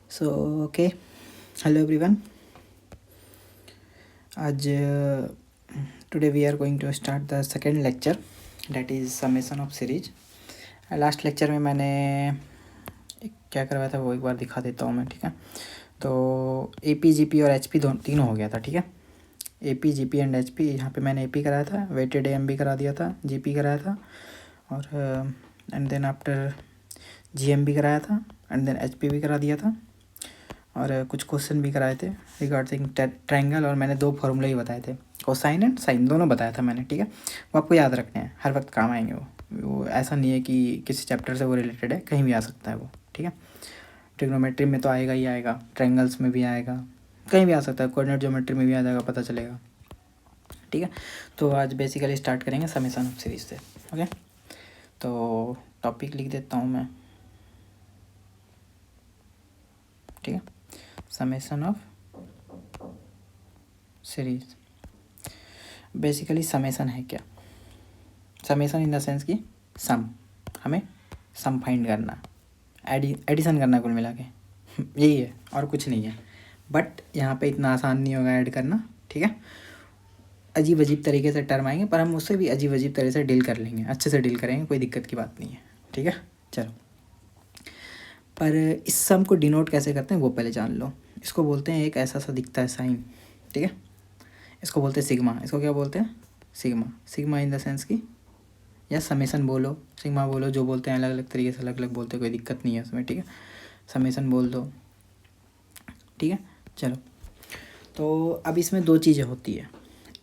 So, okay, hello everyone. आज today we are going to start the second lecture, that is summation of series. Last lecture में मैंने क्या करवाया था वो एक बार दिखा देता हूँ मैं, ठीक है। तो AP GP और HP तीनों हो गया था, ठीक है। AP GP एंड HP, यहाँ पे मैंने AP कराया था, वेटेड AM भी करा दिया था, GP कराया था, और एंड देन आफ्टर GM भी कराया था, एंड देन HP भी करा दिया था, और कुछ क्वेश्चन भी कराए थे रिगार्डिंग ट्रायंगल, और मैंने 2 फॉर्मूले ही बताए थे, कोसाइन एंड साइन दोनों बताया था मैंने, ठीक है। वो आपको याद रखने हैं, हर वक्त काम आएंगे वो ऐसा नहीं है कि किसी चैप्टर से वो रिलेटेड है, कहीं भी आ सकता है वो, ठीक है। ट्रिग्नोमेट्री में तो आएगा ही आएगा, ट्रायंगल्स में भी आएगा, कहीं भी आ सकता है, कोऑर्डिनेट ज्योमेट्री में भी आ जाएगा, पता चलेगा, ठीक है। तो आज बेसिकली स्टार्ट करेंगे समेशन ऑफ सीरीज से, ओके। तो टॉपिक लिख देता हूँ मैं, ठीक है। Summation of series, basically summation है क्या? समेशन इन द सेंस कि सम, हमें सम फाइंड करना, एडिशन करना कुल मिला के यही है, और कुछ नहीं है। बट यहाँ पे इतना आसान नहीं होगा ऐड करना, ठीक है। अजीब अजीब तरीके से टर्म आएंगे, पर हम उससे भी अजीब अजीब तरह से डील कर लेंगे, अच्छे से डील करेंगे, कोई दिक्कत की बात नहीं है, ठीक है। चलो, पर इस सम को डिनोट कैसे करते हैं वो पहले जान लो। इसको बोलते हैं, एक ऐसा सा दिखता है साइन, ठीक है। इसको बोलते हैं सिग्मा। इसको क्या बोलते हैं? Sigma. Sigma in the sense की, या समेसन बोलो, सिग्मा बोलो, जो बोलते हैं अलग अलग तरीके से अलग अलग बोलते हैं, कोई दिक्कत नहीं है उसमें, ठीक है। समेसन बोल दो, ठीक है। चलो, तो अब इसमें 2 चीज़ें होती है,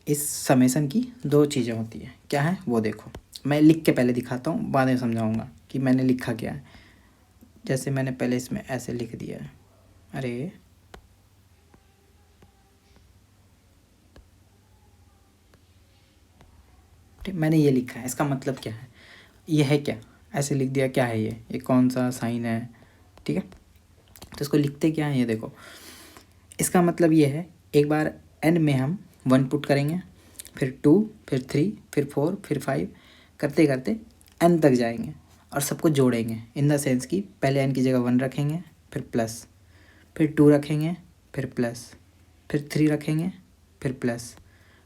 इस समेसन की 2 चीज़ें होती है। क्या है वो देखो, मैं लिख के पहले दिखाता हूँ, बाद में समझाऊँगा कि मैंने लिखा क्या है। जैसे मैंने पहले इसमें ऐसे लिख दिया है, अरे ठीक, मैंने ये लिखा है, इसका मतलब क्या है, ये है क्या, ऐसे लिख दिया, क्या है ये कौन सा साइन है, ठीक है। तो इसको लिखते क्या है ये देखो, इसका मतलब ये है, एक बार n में हम 1 पुट करेंगे, फिर 2, फिर 3, फिर 4, फिर 5, करते करते n तक जाएंगे और सबको जोड़ेंगे, इन द सेंस कि पहले n की जगह 1 रखेंगे, फिर प्लस, फिर 2 रखेंगे, फिर प्लस, फिर 3 रखेंगे, फिर प्लस,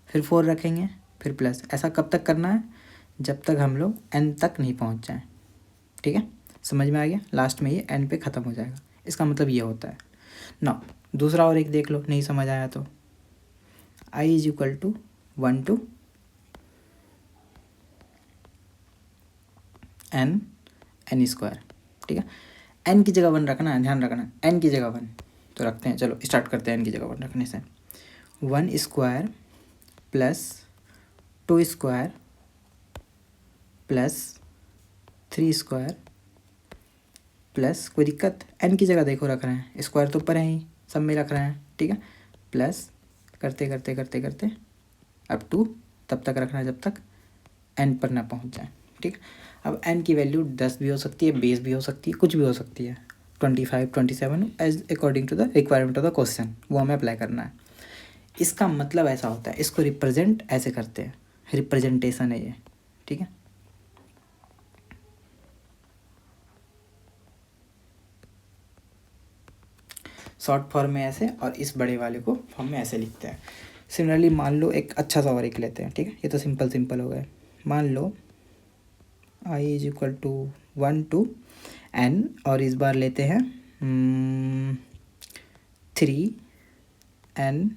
फिर 4 रखेंगे, फिर प्लस। ऐसा कब तक करना है? जब तक हम लोग n तक नहीं पहुंच जाएं, ठीक है। समझ में आ गया? लास्ट में ये n पे ख़त्म हो जाएगा, इसका मतलब ये होता है ना। दूसरा और एक देख लो, नहीं समझ आया तो i is equal to 1 to n square, ठीक है। n की जगह 1 रखना है, ध्यान रखना, n की जगह 1 तो रखते हैं। चलो स्टार्ट करते हैं n की जगह 1 रखने से। 1 square plus 2 square plus 3 square plus, कोई दिक्कत? n की जगह देखो रख रहे हैं, स्क्वायर तो ऊपर है ही, सब में रख रहे हैं, ठीक है। प्लस करते करते करते करते अब 2 तब तक रखना है जब तक n पर ना पहुंच जाए, ठीक। अब n की वैल्यू 10 भी हो सकती है, 20 भी हो सकती है, कुछ भी हो सकती है, 25, 27, as according to the requirement of the question, वो हमें अप्लाई करना है। इसका मतलब ऐसा होता है, इसको रिप्रेजेंट ऐसे करते हैं, रिप्रेजेंटेशन है ये, ठीक है। शॉर्ट फॉर्म में ऐसे, और इस बड़े वाले को फॉर्म में ऐसे लिखते हैं। सिमिलरली मान लो एक अच्छा सा और एक लेते हैं, ठीक है। ये तो सिंपल हो गए। मान लो i is equal to 1 to n, और इस बार लेते हैं 3n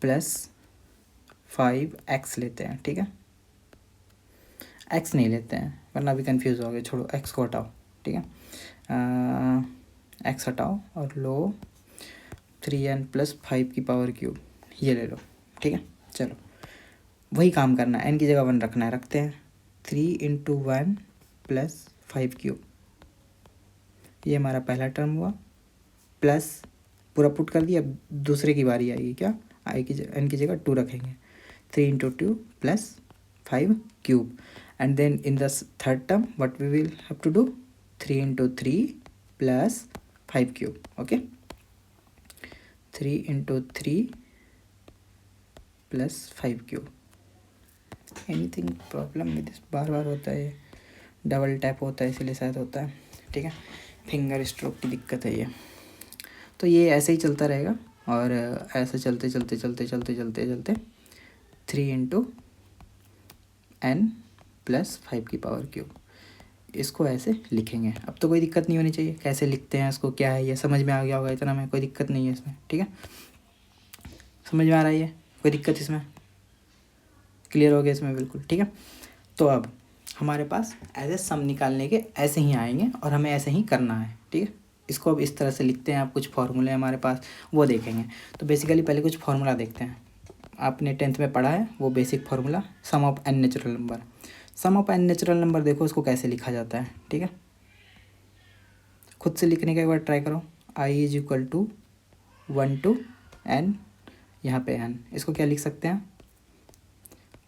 प्लस 5x लेते हैं, ठीक है। x नहीं लेते हैं वरना भी कंफ्यूज हो गए, छोड़ो, x को हटाओ, ठीक है। x हटाओ और लो 3n प्लस 5 की पावर क्यूब, ये ले लो, ठीक है। चलो वही काम करना है, n की जगह 1 रखना है, रखते हैं। 3 इंटू 1 प्लस 5 क्यूब, ये हमारा पहला टर्म हुआ, प्लस पूरा पुट कर दिया। अब दूसरे की बारी आएगी, क्या आएगी? n की जगह 2 रखेंगे, 3 into 2 plus 5 cube, and then in the third term what we will have to do, 3 into 3 plus 5 cube, okay. 3 into 3 plus 5 cube. Anything problem with this? बार बार होता है, डबल टैप होता है, इसलिए शायद होता है, ठीक है। फिंगर स्ट्रोक की दिक्कत है ये, तो ये ऐसे ही चलता रहेगा और ऐसे चलते चलते चलते चलते चलते चलते 3 × n+5 इसको ऐसे लिखेंगे। अब तो कोई दिक्कत नहीं होनी चाहिए कैसे लिखते हैं इसको, क्या है ये समझ में आ गया होगा इतना में, कोई दिक्कत नहीं है इसमें। ठीक है, समझ में आ रहा है ये, कोई दिक्कत इसमें, क्लियर हो गया इसमें बिल्कुल। ठीक है, तो अब हमारे पास एज ए सम निकालने के ऐसे ही आएंगे और हमें ऐसे ही करना है। ठीक है, इसको अब इस तरह से लिखते हैं। आप कुछ फार्मूले हमारे पास वो देखेंगे। तो बेसिकली पहले कुछ फार्मूला देखते हैं। आपने 10th में पढ़ा है वो basic formula, sum of n natural number. Sum of n natural number देखो उसको कैसे लिखा जाता है। ठीक है, खुद से लिखने का एक बार ट्राई करो। i = 1 to n, यहाँ पे n, इसको क्या लिख सकते हैं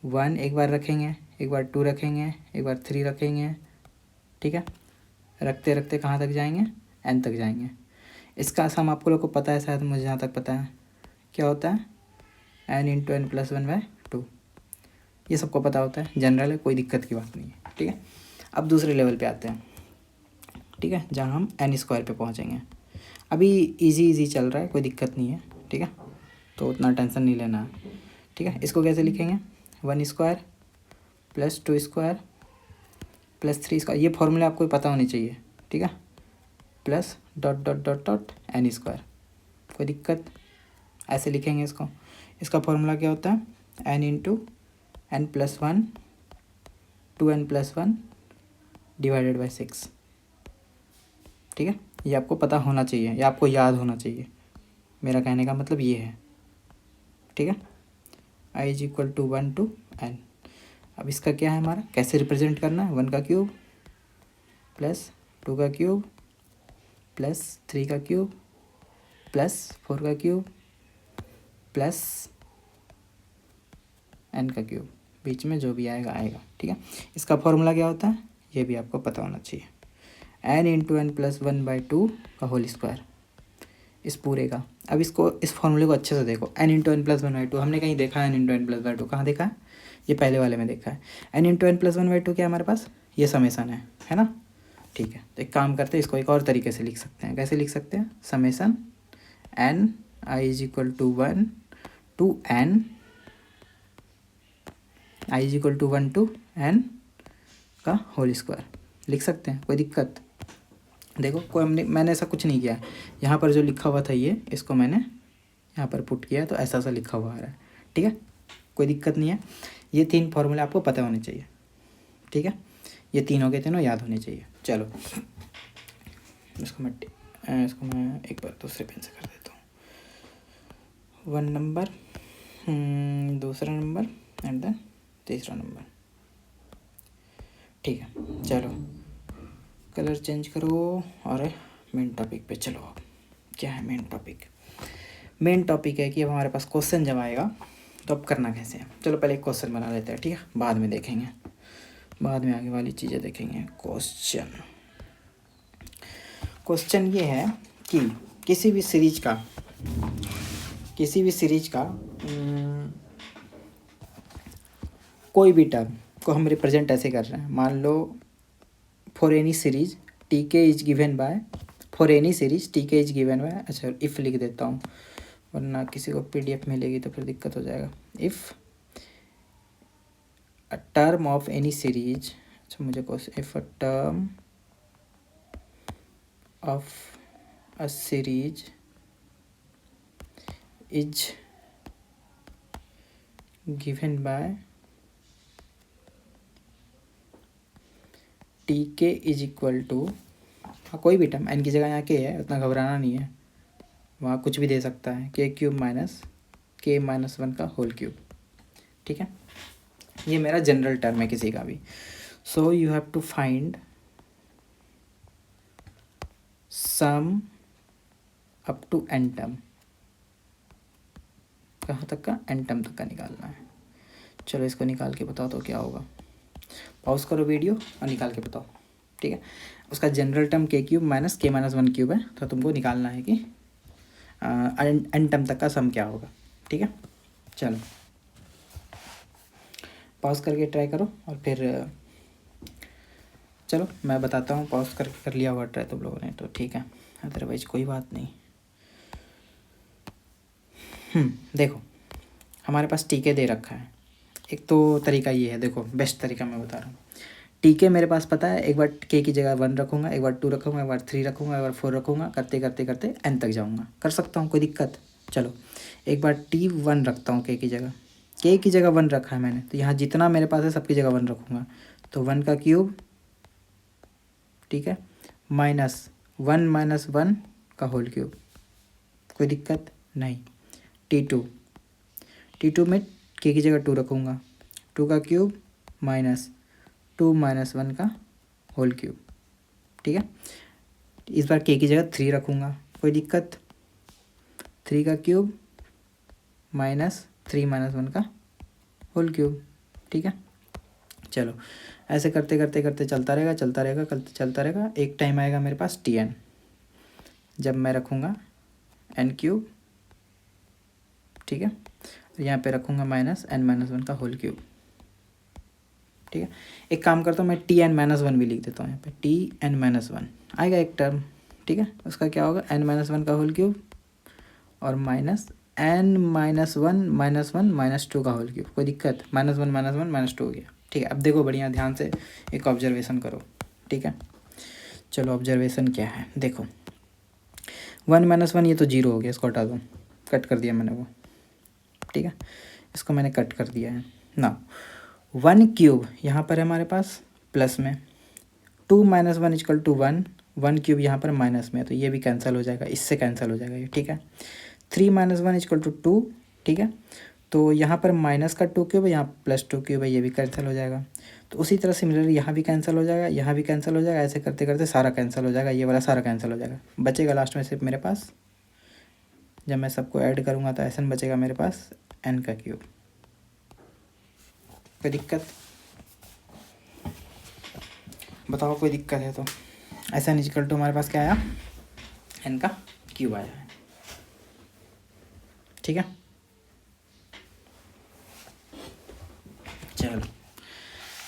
1 एक बार रखेंगे, एक बार 2 रखेंगे, एक बार 3 रखेंगे। ठीक है, रखते रखते कहाँ तक जाएंगे, n तक जाएंगे। इसका सम आपको लोग को पता है शायद, मुझे जहाँ तक पता है क्या होता है n × n+1/2। ये सबको पता होता है, जनरल है, कोई दिक्कत की बात नहीं है। ठीक है, अब दूसरे लेवल पे आते हैं। ठीक है, जहाँ हम n² पे पहुँचेंगे। अभी इजी चल रहा है, कोई दिक्कत नहीं है। ठीक है, तो उतना टेंशन नहीं लेना है। ठीक है, इसको कैसे लिखेंगे 1² + 2² + 3²। ये फॉर्मूला आपको पता होनी चाहिए। ठीक है, प्लस ... n²। कोई दिक्कत, ऐसे लिखेंगे इसको। इसका फॉर्मूला क्या होता है n × n+1 2n+1 / 6। ठीक है, ये आपको पता होना चाहिए, ये आपको याद होना चाहिए। मेरा कहने का मतलब ये है। ठीक है, i = 1 to n। अब इसका क्या है हमारा, कैसे रिप्रेजेंट करना है 1 का क्यूब प्लस 2 का क्यूब प्लस 3 का क्यूब प्लस 4 का क्यूब प्लस n का क्यूब, बीच में जो भी आएगा आएगा। ठीक है, इसका फॉर्मूला क्या होता है ये भी आपको पता होना चाहिए, n × n+1/2 का होल स्क्वायर, इस पूरे का। अब इसको, इस फॉर्मूले को अच्छे से देखो। n × n+1/2 हमने कहीं देखा है, n × n+2 कहाँ देखा है, ये पहले वाले में देखा है। n × n+1/2 क्या हमारे पास, ये समेसन है ना। ठीक है, तो एक काम करते हैं, इसको एक और तरीके से लिख सकते हैं। कैसे लिख सकते हैं, summation n i = 1 to n, i = 1 to n का होल स्क्वायर लिख सकते हैं, कोई दिक्कत। देखो कोई मैंने ऐसा कुछ नहीं किया, यहाँ पर जो लिखा हुआ था ये, इसको मैंने यहाँ पर पुट किया तो ऐसा लिखा हुआ आ रहा है। ठीक है, कोई दिक्कत नहीं है। ये 3 फॉर्मूले आपको पता होने चाहिए। ठीक है, ये तीनों के तीनों याद होने चाहिए। चलो इसको मैं एक बार दूसरे पेन से कर देता हूँ। 1 नंबर, दूसरा नंबर एंड देन तीसरा नंबर। ठीक है, चलो कलर चेंज करो और मेन टॉपिक पे चलो। अब क्या है मेन टॉपिक, मेन टॉपिक है कि अब हमारे पास क्वेश्चन जब आएगा तो अब करना कैसे है। चलो पहले एक क्वेश्चन बना लेते हैं। ठीक है, बाद में देखेंगे, बाद में आगे वाली चीज़ें देखेंगे। क्वेश्चन ये है कि किसी भी सीरीज का कोई भी टर्म को हम रिप्रेजेंट ऐसे कर रहे हैं। मान लो for any series tk is given by, अच्छा इफ़ लिख देता हूँ वरना किसी को PDF मिलेगी तो फिर दिक्कत हो जाएगा। If a term of any series, अच्छा मुझे if a term of a series is given by tk is equal to, कोई भी टर्म, n की जगह यहाँ k है, उतना घबराना नहीं है, वहाँ कुछ भी दे सकता है, k³ - k-1 का होल क्यूब। ठीक है, ये मेरा जनरल टर्म है किसी का भी। So you have to find sum up to n term, कहाँ तक का, n टर्म तक का निकालना है। चलो इसको निकाल के बताओ तो क्या होगा, पॉज करो वीडियो और निकाल के बताओ। ठीक है, उसका जनरल टर्म k³ - k-1 है, तो तुमको निकालना है कि n टर्म तक का सम क्या होगा। ठीक है, चलो पॉज करके ट्राई करो और फिर चलो मैं बताता हूँ। पॉज करके कर लिया हुआ ट्राई तुम लोगों ने तो ठीक है, अदरवाइज कोई बात नहीं। देखो हमारे पास टीके दे रखा है। एक तो तरीका ये है, देखो बेस्ट तरीका मैं बता रहा हूँ। टीके मेरे पास पता है, एक बार के की जगह 1 रखूँगा, एक बार 2 रखूँगा, एक बार 3 रखूँगा, एक बार 4 रखूँगा, करते करते करते n तक जाऊँगा। कर सकता हूँ, कोई दिक्कत? चलो एक बार T1 रखता हूँ के की जगह। के की जगह 1 रखा है मैंने, तो यहाँ जितना मेरे पास है सबकी जगह 1 रखूँगा। तो 1 का क्यूब, ठीक है, -1 - 1 का होल क्यूब। कोई दिक्कत नहीं। T2 में के की जगह 2 रखूँगा, 2 का क्यूब -2 - 1 का होल क्यूब, ठीक है। इस बार के की जगह 3 रखूँगा, कोई दिक्कत? 3 का क्यूब -3 - 1 का होल क्यूब, ठीक है। चलो ऐसे करते करते करते चलता रहेगा, चलता रहेगा, चलता रहेगा। एक टाइम आएगा मेरे पास Tn, जब मैं रखूँगा n3, ठीक है, और यहाँ पे रखूँगा -n - 1 का होल क्यूब, ठीक है। एक काम करता हूँ, मैं Tn - 1 भी लिख देता हूँ यहाँ पे। Tn - 1 आएगा एक टर्म, ठीक है, उसका क्या होगा n - 1 का होल क्यूब और -n - 1 - 2 का होल क्यूब। कोई दिक्कत? -1 - 1 - 2 हो गया, ठीक है। अब देखो बढ़िया ध्यान से एक ऑब्जर्वेशन करो, ठीक है। चलो ऑब्जर्वेशन क्या है, देखो 1 - 1 ये तो 0 हो गया, इसको हटा दो, कट कर दिया मैंने वो, ठीक है, इसको मैंने कट कर दिया है ना। 1 क्यूब यहाँ पर है हमारे पास प्लस में, 2 - 1 = 1, 1 क्यूब यहाँ पर माइनस में है, तो ये भी कैंसिल हो जाएगा, इससे कैंसिल हो जाएगा ये, ठीक है। 3 - 1 = 2, ठीक है, तो यहाँ पर माइनस का 2 क्यूब है, यहाँ +2 क्यूब है, ये भी कैंसिल हो जाएगा। तो उसी तरह सिमिलरली यहाँ भी कैंसिल हो जाएगा, यहाँ भी कैंसिल हो जाएगा, ऐसे करते करते सारा कैंसिल हो जाएगा, ये वाला सारा कैंसिल हो जाएगा। बचेगा लास्ट में सिर्फ मेरे पास, जब मैं सबको ऐड करूँगा तो ऐसा बचेगा मेरे पास n का क्यूब। कोई दिक्कत? बताओ कोई दिक्कत है तो। ऐसा निकल तो हमारे पास क्या आया, n का क्यूब आया है, ठीक है। चलो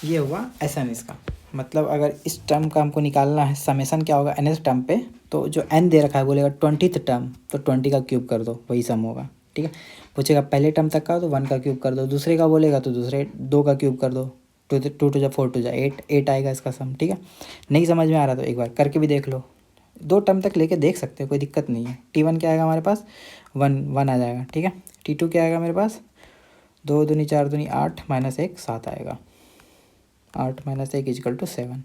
ये हुआ ऐसा इसका मतलब, अगर इस टर्म का हमको निकालना है समेसन क्या होगा nth टर्म पे, तो जो n दे रखा है बोलेगा 20th टर्म, तो 20 का क्यूब कर दो, वही सम होगा, ठीक है। पूछेगा पहले टर्म तक का, तो 1 का क्यूब कर दो, दूसरे का बोलेगा तो दूसरे 2 का क्यूब कर दो, 2 2 जा 4 2 जा 8 आएगा इसका सम, ठीक है। नहीं समझ में आ रहा तो एक बार करके भी देख लो, 2 टर्म तक लेके देख सकते हो, कोई दिक्कत नहीं है। T1 क्या आएगा हमारे पास, 1 आ जाएगा, ठीक है। T2 क्या आएगा मेरे पास, 2 दूनी 4 दूनी 8 -1 7 आएगा, 8 - 1 = 7।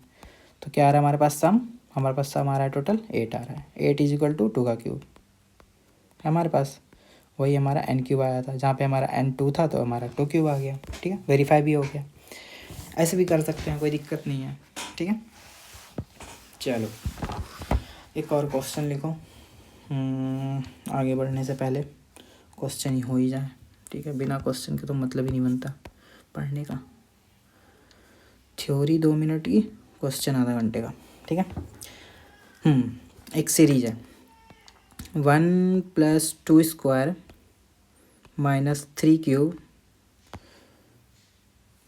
तो क्या आ रहा है हमारे पास सम, हमारे पास सम आ रहा है टोटल 8 आ रहा है, 8 = 2 का क्यूब है हमारे पास, वही हमारा n क्यूब आया था, जहाँ पे हमारा n 2 था तो हमारा 2 क्यूब आ गया, ठीक है, वेरीफाई भी हो गया। ऐसे भी कर सकते हैं, कोई दिक्कत नहीं है, ठीक है। चलो एक और क्वेश्चन लिखो, आगे बढ़ने से पहले क्वेश्चन ही हो ही जाए, ठीक है, बिना क्वेश्चन के तो मतलब ही नहीं बनता पढ़ने का। थ्योरी 2 मिनट की, क्वेश्चन आधा घंटे का, ठीक है। एक सीरीज है 1 + 2 square -3 cube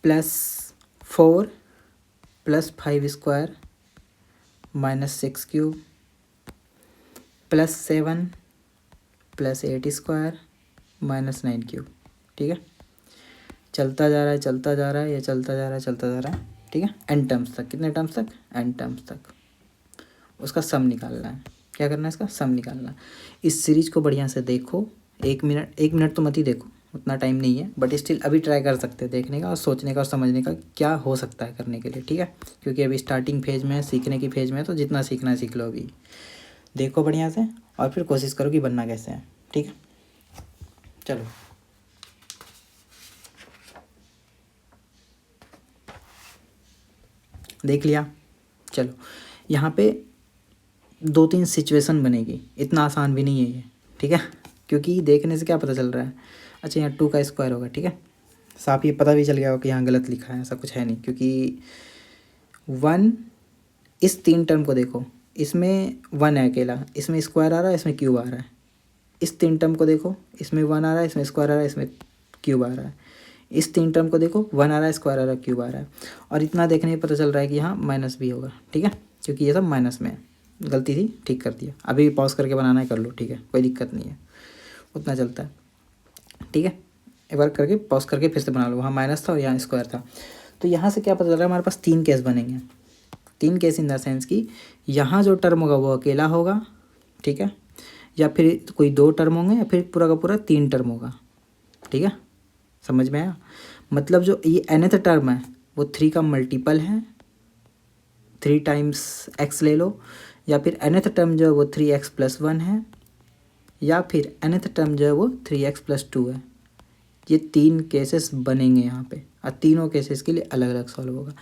+4 +5 square -6 cube +7 +8 square -9 cube, ठीक है। चलता जा रहा है, चलता जा रहा है, ये चलता जा रहा है, चलता जा रहा है, ठीक है, n टर्म्स तक। कितने टर्म्स तक? n टर्म्स तक। उसका सम निकालना है। क्या करना है? इसका सम निकालना है। इस सीरीज को बढ़िया से देखो, 1 मिनट तो मत ही देखो, उतना टाइम नहीं है, बट स्टिल अभी ट्राई कर सकते हैं देखने का और सोचने का और समझने का क्या हो सकता है करने के लिए, ठीक है। क्योंकि अभी स्टार्टिंग फेज में है, सीखने की फेज में है, तो जितना सीखना है सीख लो अभी। देखो बढ़िया से और फिर कोशिश करो कि बनना कैसे है, ठीक है। चलो देख लिया। चलो यहाँ पे 2-3 सिचुएशन बनेगी, इतना आसान भी नहीं है ये, ठीक है, क्योंकि देखने से क्या पता चल रहा है। अच्छा यहाँ 2 का स्क्वायर होगा, ठीक है, साफ ये पता भी चल गया होगा कि यहाँ गलत लिखा है, ऐसा कुछ है नहीं, क्योंकि 1 इस 3 टर्म को देखो, इसमें 1 है अकेला, इसमें स्क्वायर आ रहा है, इसमें क्यूब आ रहा है। इस 3 टर्म को देखो, इसमें 1 आ रहा है, इसमें स्क्वायर आ रहा है, इसमें क्यूब आ रहा है। इस 3 टर्म को देखो, 1 आ रहा है, स्क्वायर आ रहा है, क्यूब आ रहा है, और इतना देखने में पता चल रहा है कि यहाँ माइनस भी होगा, ठीक है, क्योंकि ये सब माइनस में है। गलती थी, ठीक कर दिया। अभी पॉज करके बनाना है कर लो, ठीक है, कोई दिक्कत नहीं है, उतना चलता है। ठीक है, एक बार करके पॉज करके फिर से बना लो। वहाँ माइनस था और यहाँ स्क्वायर था। तो यहाँ से क्या पता चल रहा है, हमारे पास 3 केस बनेंगे। 3 केस इन द सेंस कि यहाँ जो टर्म होगा वो अकेला होगा, ठीक है, या फिर कोई 2 टर्म होंगे, या फिर पूरा का पूरा 3 टर्म होगा। ठीक है, समझ में आया? मतलब जो ये nth टर्म है वो 3 का मल्टीपल है, 3 टाइम्स x ले लो, या फिर nth टर्म जो है वो 3x+1 है, या फिर nth टर्म जो है वो 3x+2 है। ये 3 केसेस बनेंगे यहाँ पे, और तीनों केसेस के लिए अलग अलग सॉल्व होगा।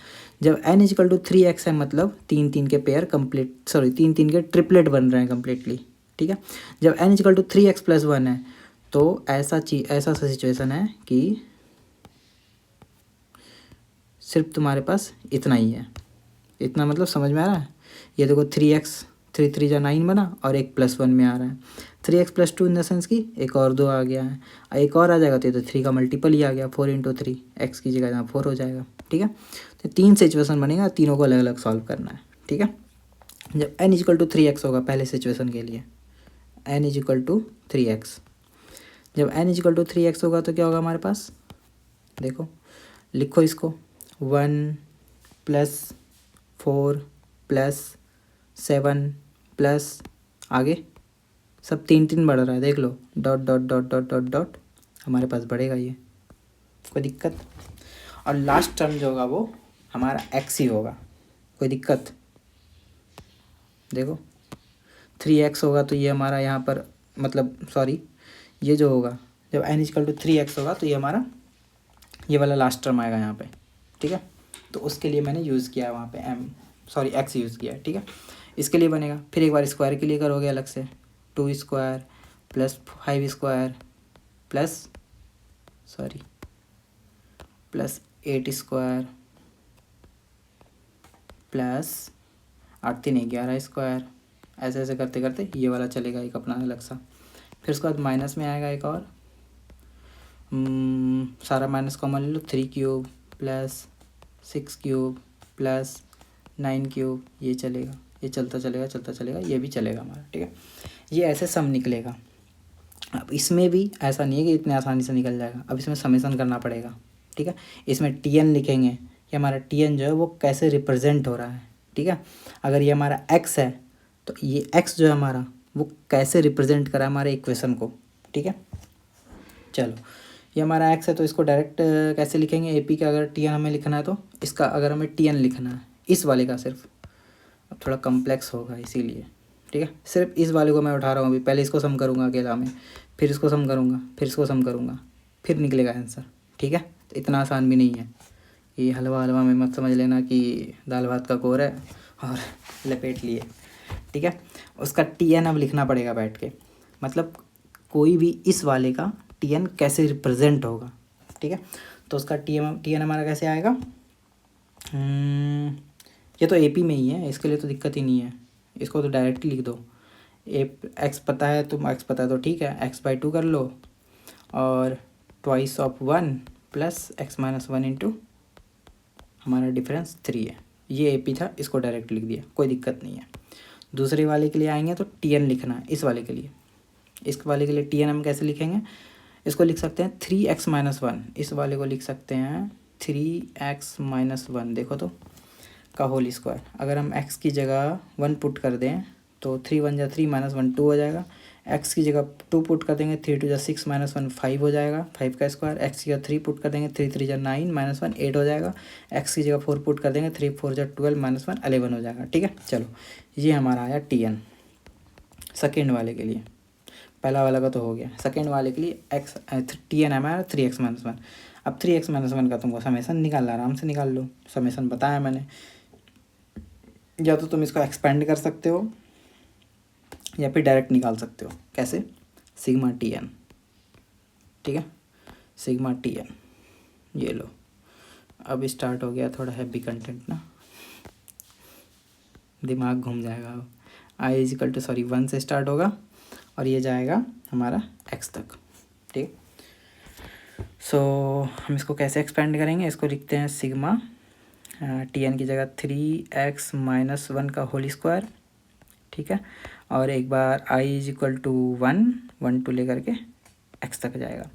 जब n = 3x है मतलब 3 के पेयर कंप्लीट, सॉरी 3 के ट्रिपलेट बन रहे हैं कम्प्लीटली। ठीक है, जब n = 3x+1 है तो ऐसा सा सिचुएशन है कि सिर्फ तुम्हारे पास इतना ही है। इतना मतलब समझ में आ रहा है? ये देखो 3x, 3 3 जा 9 बना और एक +1 में आ रहा है। 3x+2 इन द सेंस कि एक और 2 आ गया है, और एक और आ जाएगा तो ये तो 3 का मल्टीपल ही आ गया, 4 × 3, x की जगह यहाँ 4 हो जाएगा। ठीक है, तो 3 सिचुएशन बनेगा, तीनों को अलग अलग सॉल्व करना है। ठीक है, जब n = 3x होगा पहले सिचुएशन के लिए, n = 3x, जब n = 3x होगा तो क्या होगा हमारे पास, देखो लिखो इसको, 1 + 4 + 7 प्लस आगे सब 3 बढ़ रहा है, देख लो, dot dot dot dot dot dot हमारे पास बढ़ेगा, ये कोई दिक्कत। और लास्ट टर्म जो होगा वो हमारा x ही होगा, कोई दिक्कत? देखो 3x होगा तो ये हमारा यहाँ पर, मतलब सॉरी ये जो होगा जब n = 3x होगा तो ये हमारा ये वाला लास्ट टर्म आएगा यहाँ पे। ठीक है, तो उसके लिए मैंने यूज़ किया वहाँ पे x यूज़ किया। ठीक है, इसके लिए बनेगा। फिर एक बार स्क्वायर के लिए करोगे अलग से, 2² + 5² प्लस 8² प्लस 8 3 11², ऐसे ऐसे करते करते ये वाला चलेगा एक अपना अलग सा। फिर उसके बाद माइनस में आएगा एक और, सारा माइनस कॉमन ले लो, 3³ प्लस 6³ प्लस 9³, ये चलेगा, ये चलता चलेगा, ये भी चलेगा हमारा। ठीक है, ये ऐसे सम निकलेगा। अब इसमें भी ऐसा नहीं है कि इतने आसानी से निकल जाएगा, अब इसमें समेसन करना पड़ेगा। ठीक है, इसमें tn लिखेंगे कि हमारा tn जो है वो कैसे रिप्रेजेंट हो रहा है। ठीक है, अगर ये हमारा x है तो ये x जो है हमारा वो कैसे रिप्रेजेंट करा है हमारे इक्वेशन को। ठीक है, चलो ये हमारा x है तो इसको डायरेक्ट कैसे लिखेंगे, AP का अगर tn हमें लिखना है तो इसका अगर हमें tn लिखना है इस वाले का सिर्फ, अब थोड़ा कम्प्लेक्स होगा इसीलिए। ठीक है, सिर्फ इस वाले को मैं उठा रहा हूँ अभी, पहले इसको सम करूँगा अकेला में, फिर इसको सम करूँगा, फिर इसको सम करूँगा, फिर निकलेगा आंसर। ठीक है, तो इतना आसान भी नहीं है, ये हलवा हलवा में मत समझ लेना कि दाल भात का कोर है और लपेट लिए। ठीक है, उसका tn अब लिखना पड़ेगा बैठ के, मतलब कोई भी इस वाले का tn कैसे रिप्रेजेंट होगा। ठीक है, तो उसका tn हमारा कैसे आएगा, ये तो AP में ही है, इसके लिए तो दिक्कत ही नहीं है, इसको तो डायरेक्ट लिख दो। x पता है तो ठीक है, x/2 कर लो, और 2/1 प्लस x - 1 इंटू हमारा डिफरेंस 3 है, ये AP था, इसको डायरेक्ट लिख दिया, कोई दिक्कत नहीं है। दूसरे वाले के लिए आएंगे तो tn लिखना है इस वाले के लिए, इस वाले के लिए tn हम कैसे लिखेंगे, इसको लिख सकते हैं 3x - 1, इस वाले को लिख सकते हैं 3x - 1, देखो तो का होल स्क्वायर। अगर हम x की जगह 1 पुट कर दें तो 3 1 जा 3 -1 2 हो जाएगा, x की जगह 2 पुट कर देंगे, 3 2 जा 6 -1 5 हो जाएगा, 5 का स्क्वायर। x की जगह 3 पुट कर देंगे, 3 3 जा 9 -1 8 हो जाएगा, x की जगह 4 पुट कर देंगे, 3 4 जा 12 -1 11 हो जाएगा। ठीक है, चलो ये हमारा आया tn सेकेंड वाले के लिए, पहला वाला का तो हो गया, सेकेंड वाले के लिए tn हमारा 3x - 1। अब 3x - 1 का तुमको समेसन निकालना, आराम से निकाल लो, समेसन बताया मैंने। या तो तुम इसको एक्सपेंड कर सकते हो या फिर डायरेक्ट निकाल सकते हो, कैसे, सिग्मा tn। ठीक है, सिग्मा tn, ये लो। अब स्टार्ट हो गया थोड़ा हैवी कंटेंट ना, दिमाग घूम जाएगा। अब i 1 से स्टार्ट होगा और ये जाएगा हमारा x तक। ठीक, सो हम इसको कैसे एक्सपेंड करेंगे, इसको लिखते हैं सिग्मा tn की जगह 3x - 1 का होल स्क्वायर। ठीक है, और एक बार i = 1 1 to लेकर के x तक जाएगा।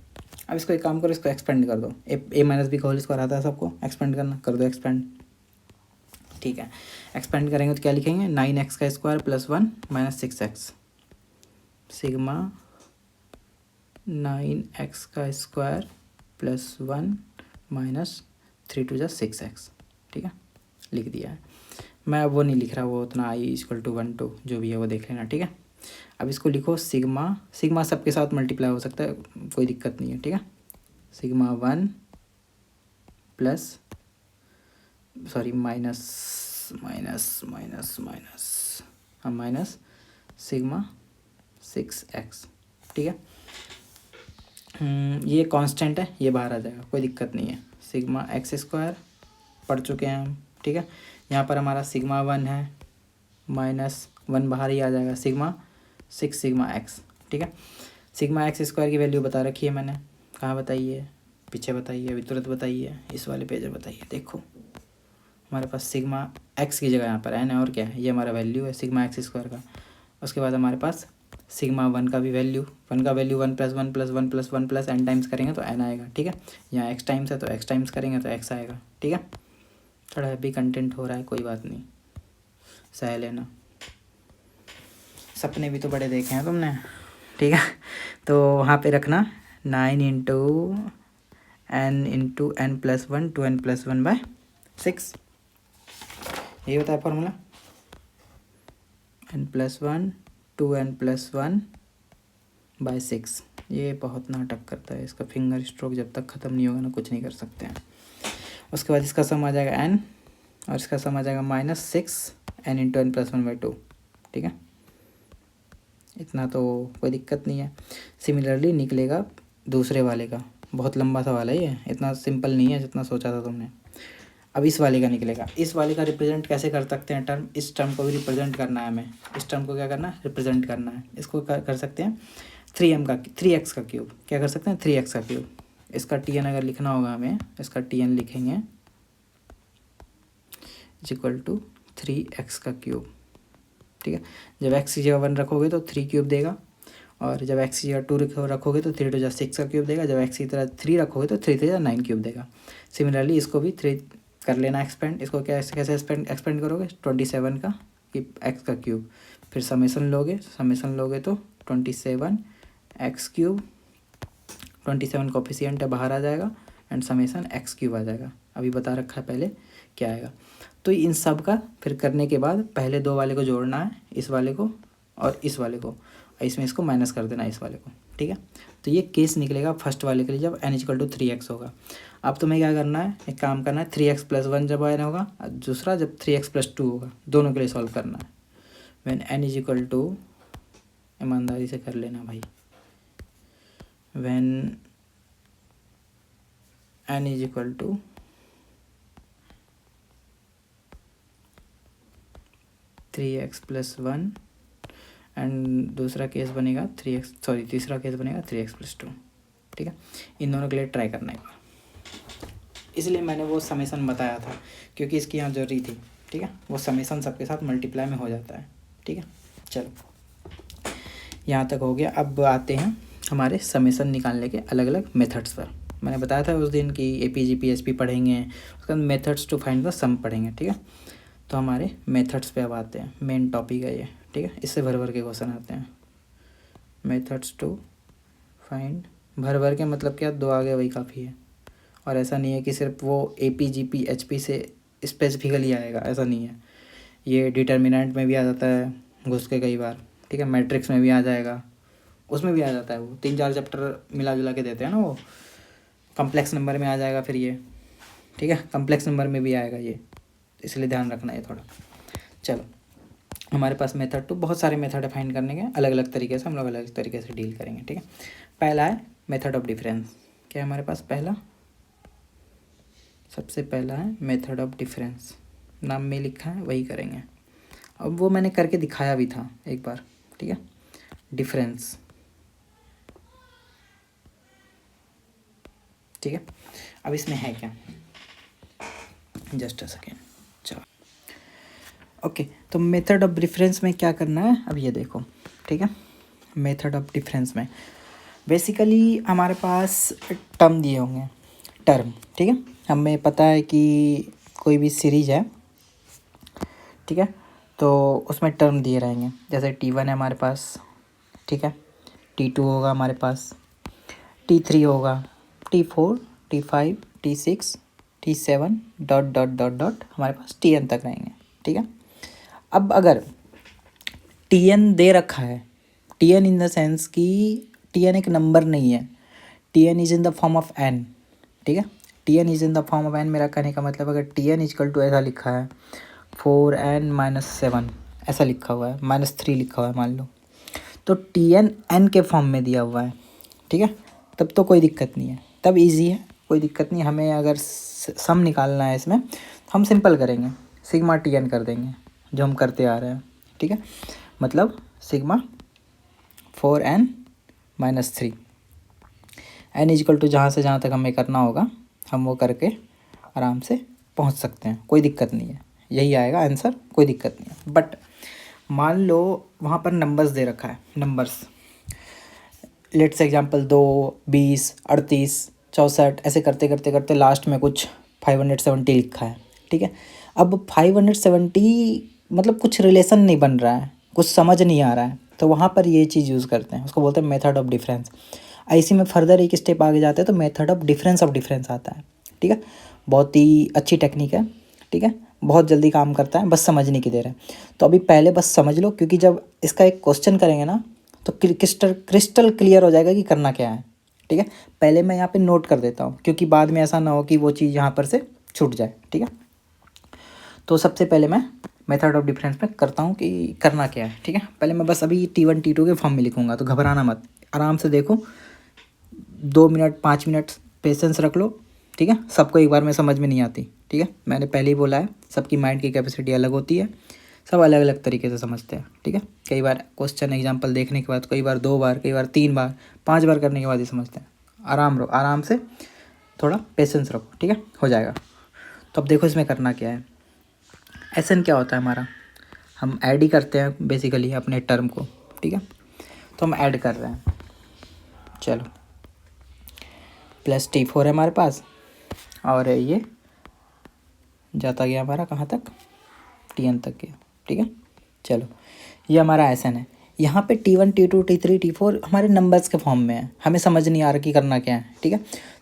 अब इसको एक काम करो, इसको एक्सपेंड कर दो, ए माइनस बी का होल स्क्वायर आता है सबको, एक्सपेंड करना, कर दो एक्सपेंड। ठीक है, एक्सपेंड करेंगे तो क्या लिखेंगे, 9x का square plus 1 minus 6x, sigma 9x का स्क्वायर प्लस 1 माइनस 3 टू जा 6x। ठीक है, लिख दिया है। मैं अब वो नहीं लिख रहा, वो उतना i इक्वल टू 1 2 जो भी है वो देख लेना। ठीक है, अब इसको लिखो सिग्मा, सिग्मा सबके साथ मल्टीप्लाई हो सकता है, कोई दिक्कत नहीं है। ठीक है, sigma 1 plus sorry minus minus minus minus हाँ माइनस सिग्मा 6x। ठीक है, ये कांस्टेंट है, ये बाहर आ जाएगा, कोई दिक्कत नहीं है। सिग्मा x स्क्वायर पढ़ चुके हैं हम। ठीक है, यहाँ पर हमारा सिग्मा 1 है, माइनस 1 बाहर ही आ जाएगा, सिग्मा 6 सिग्मा x। ठीक है, सिग्मा x स्क्वायर की वैल्यू बता रखी है मैंने, कहाँ बताइए, पीछे बताइए, अभी तुरंत बताइए, इस वाले पेज में बताइए। देखो हमारे पास सिग्मा x की जगह यहाँ पर n है, और क्या है, ये हमारा वैल्यू है सिग्मा x स्क्वायर का। उसके बाद हमारे पास सिग्मा 1 का भी वैल्यू, 1 का value 1 plus 1 plus 1 plus 1 plus n times करेंगे तो n आएगा। ठीक है, यहाँ x टाइम्स है तो x टाइम्स करेंगे तो x आएगा। ठीक है, थोड़ा हैवी कंटेंट हो रहा है, कोई बात नहीं, सह लेना, सपने भी तो बड़े देखे हैं तुमने। ठीक है, तो वहाँ पे रखना 9 into n plus 1 2n plus 1 by 6, यही होता है formula, n plus 1 2n plus 1 by 6। ये बहुत नाटक करता है, इसका फिंगर स्ट्रोक जब तक ख़त्म नहीं होगा ना कुछ नहीं कर सकते हैं। उसके बाद इसका सम आ जाएगा n, और इसका सम आ जाएगा minus 6 n into n plus 1 by 2। ठीक है, इतना तो कोई दिक्कत नहीं है। सिमिलरली निकलेगा दूसरे वाले का, बहुत लंबा सवाल है ये, इतना सिंपल नहीं है जितना सोचा था तुमने। अब इस वाले का निकलेगा, इस वाले का रिप्रेजेंट कैसे कर सकते हैं टर्म, इस टर्म को भी रिप्रेजेंट करना है हमें, इस टर्म को क्या करना है, रिप्रेजेंट करना है। इसको कर सकते हैं 3x का क्यूब, क्या कर सकते हैं 3x का क्यूब। इसका tn अगर लिखना होगा हमें, इसका tn लिखेंगे इक्वल टू 3x का क्यूब। ठीक है, जब x की जगह 1 रखोगे तो 3 क्यूब देगा, और जब x की जगह 2 रखोगे तो 3 टू जा 6 का क्यूब देगा, जब x की तरह 3 रखोगे तो 3 टू जा 9 क्यूब देगा। सिमिलरली इसको भी 3 कर लेना एक्सपेंड, इसको कैसे एक्सपेंड करोगे, 27 का कि x का क्यूब, फिर समेसन लोगे तो 27 x क्यूब, 27 कोफिशिएंट है बाहर आ जाएगा, एंड समेसन x क्यूब आ जाएगा। अभी बता रखा है पहले क्या आएगा। तो इन सब का फिर करने के बाद पहले दो वाले को जोड़ना है, इस वाले को और इस वाले को, इसमें इसको माइनस कर देना है इस वाले को। ठीक है, तो ये केस निकलेगा फर्स्ट वाले के लिए जब n इक्वल टू 3x होगा। अब तुम्हें क्या करना है, एक काम करना है, 3x प्लस 1 जब n होगा, दूसरा जब 3x प्लस 2 होगा, दोनों के लिए सॉल्व करना है। When n is equal to, ईमानदारी से कर लेना भाई, when n is equal to 3x plus 1 and दूसरा केस बनेगा तीसरा केस बनेगा 3x प्लस 2। ठीक है, इन दोनों के लिए ट्राई करना है, इसलिए मैंने वो समेसन बताया था क्योंकि इसकी यहाँ जरूरी थी। ठीक है, वो समेसन सबके साथ मल्टीप्लाई में हो जाता है। ठीक है, चलो यहाँ तक हो गया। अब आते हैं हमारे समेसन निकालने के अलग अलग मेथड्स पर। मैंने बताया था उस दिन कि APG PHP पढ़ेंगे, उसके बाद मेथड्स टू फाइंड द सम पढ़ेंगे। ठीक है, तो हमारे मेथड्स पे अब आते हैं, मेन टॉपिक है ये। ठीक है, इससे भर के क्वेश्चन आते हैं। मेथड्स टू फाइंड, भर के मतलब क्या, 2 आ गए वही काफ़ी है, और ऐसा नहीं है कि सिर्फ वो APG PHP से स्पेसिफिकली आएगा, ऐसा नहीं है। ये डिटर्मिनेंट में भी आ जाता है घुस के कई बार। ठीक है, मैट्रिक्स में भी आ जाएगा, उसमें भी आ जाता है, वो 3-4 चैप्टर मिला जुला के देते हैं ना वो। कम्प्लेक्स नंबर में आ जाएगा फिर ये। ठीक है, कम्प्लेक्स नंबर में भी आएगा ये, इसलिए ध्यान रखना है थोड़ा। चलो, हमारे पास मेथड टू, बहुत सारे मेथड है फाइंड करने के, अलग अलग तरीके से हम लोग अलग तरीके से डील करेंगे। ठीक है, पहला है मेथड ऑफ डिफरेंस। क्या है हमारे पास पहला, सबसे पहला है मेथड ऑफ डिफरेंस, नाम में लिखा है वही करेंगे। अब वो मैंने करके दिखाया भी था एक बार। ठीक है, डिफरेंस। ठीक है, अब इसमें है क्या, जस्ट अ सेकेंड। चलो, ओके, तो मेथड ऑफ डिफरेंस में क्या करना है अब ये देखो। ठीक है, मेथड ऑफ डिफरेंस में बेसिकली हमारे पास टर्म दिए होंगे, टर्म, ठीक है। हमें पता है कि कोई भी सीरीज है, ठीक है, तो उसमें टर्म दिए रहेंगे। जैसे T1 है हमारे पास, ठीक है, T2 होगा हमारे पास, T3 होगा, T4, T5, T6, T7 dot dot dot dot हमारे पास Tn तक रहेंगे, ठीक है। अब अगर Tn दे रखा है, Tn इन द सेंस कि Tn एक नंबर नहीं है, Tn is in the form of n, ठीक है। Tn is in the form of n, मेरा कहने का मतलब अगर Tn इजकल टू ऐसा लिखा है 4n-7 ऐसा लिखा हुआ है, -3 लिखा हुआ है मान लो, तो Tn n के फॉर्म में दिया हुआ है, ठीक है, तब तो कोई दिक्कत नहीं है, तब इजी है, कोई दिक्कत नहीं। हमें अगर सम निकालना है इसमें तो हम सिंपल करेंगे, सिग्मा Tn कर देंगे जो हम करते आ रहे हैं, ठीक है। मतलब sigma 4n-3, n is equal to जहाँ से जहाँ तक हमें करना होगा हम वो करके आराम से पहुँच सकते हैं, कोई दिक्कत नहीं है, यही आएगा आंसर, कोई दिक्कत नहीं है। बट मान लो वहाँ पर नंबर्स दे रखा है, नंबर्स, लेट्स एग्जांपल 2, 20, 38, 64 ऐसे करते करते करते लास्ट में कुछ 570 लिखा है, ठीक है। अब 570 मतलब कुछ रिलेशन नहीं बन रहा है, कुछ समझ नहीं आ रहा है, तो वहाँ पर ये चीज़ यूज़ करते हैं, उसको बोलते हैं मेथड ऑफ डिफरेंस। ऐसी में फर्दर एक स्टेप आगे जाते हैं तो मेथड ऑफ डिफरेंस आता है, ठीक है। बहुत ही अच्छी टेक्निक है, ठीक है, बहुत जल्दी काम करता है, बस समझने की देर है। तो अभी पहले बस समझ लो, क्योंकि जब इसका एक क्वेश्चन करेंगे ना तो क्रिस्टल क्लियर हो जाएगा कि करना क्या है, ठीक है। पहले मैं यहाँ पे नोट कर देता हूँ क्योंकि बाद में ऐसा ना हो कि वो चीज़ यहाँ पर से छूट जाए, ठीक है। तो सबसे पहले मैं मेथड ऑफ डिफरेंस में करता हूँ कि करना क्या है, ठीक है। पहले मैं बस अभी T1 T2 के फॉर्म में लिखूँगा, तो घबराना मत, आराम से देखो, 2 मिनट 5 मिनट पेशेंस रख लो, ठीक है। सबको एक बार में समझ में नहीं आती, ठीक है, मैंने पहले ही बोला है, सबकी माइंड की कैपेसिटी अलग होती है, सब अलग अलग तरीके से समझते हैं, ठीक है। कई बार क्वेश्चन एग्जांपल देखने के बाद, कई बार 2 बार, कई बार 3 बार, 5 बार करने के बाद ही समझते हैं। आराम से थोड़ा पेशेंस रखो, ठीक है, हो जाएगा। तो अब देखो इसमें करना क्या है। एसएन क्या होता है हमारा, हम ऐड ही करते हैं बेसिकली अपने टर्म को, ठीक है। तो हम ऐड कर रहे हैं, चलो, प्लस T4 है हमारे पास, और ये जाता गया हमारा कहाँ तक, Tn तक गया, ठीक है। चलो, ये हमारा एसएन है। यहाँ पे T1 T2 T3 T4 हमारे नंबर्स के फॉर्म में है, हमें समझ नहीं आ रहा कि करना क्या है, ठीक है।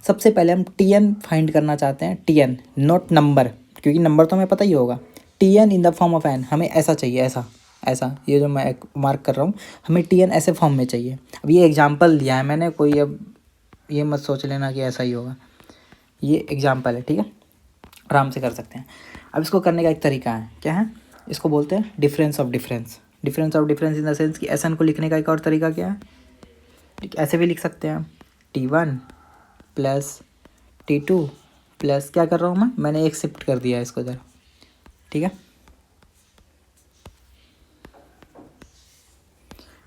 सबसे पहले हम Tn फाइंड करना चाहते हैं, Tn नॉट नंबर, क्योंकि नंबर तो हमें पता ही होगा। Tn in the form of n, हमें ऐसा चाहिए, ऐसा ऐसा, ये जो मैं मार्क कर रहा हूँ, हमें Tn ऐसे फॉर्म में चाहिए। अब ये एग्जाम्पल दिया है मैंने, कोई अब ये मत सोच लेना कि ऐसा ही होगा, ये एग्जाम्पल है, ठीक है, आराम से कर सकते हैं। अब इसको करने का एक तरीका है, क्या है, इसको बोलते हैं difference of difference. Difference of difference in the sense कि एस एन को लिखने का एक और तरीका क्या है, ठीक, ऐसे भी लिख सकते हैं, T1 प्लस T2 प्लस, क्या कर रहा हूँ मैंने एक शिफ्ट कर दिया है इसको इधर, ठीक है,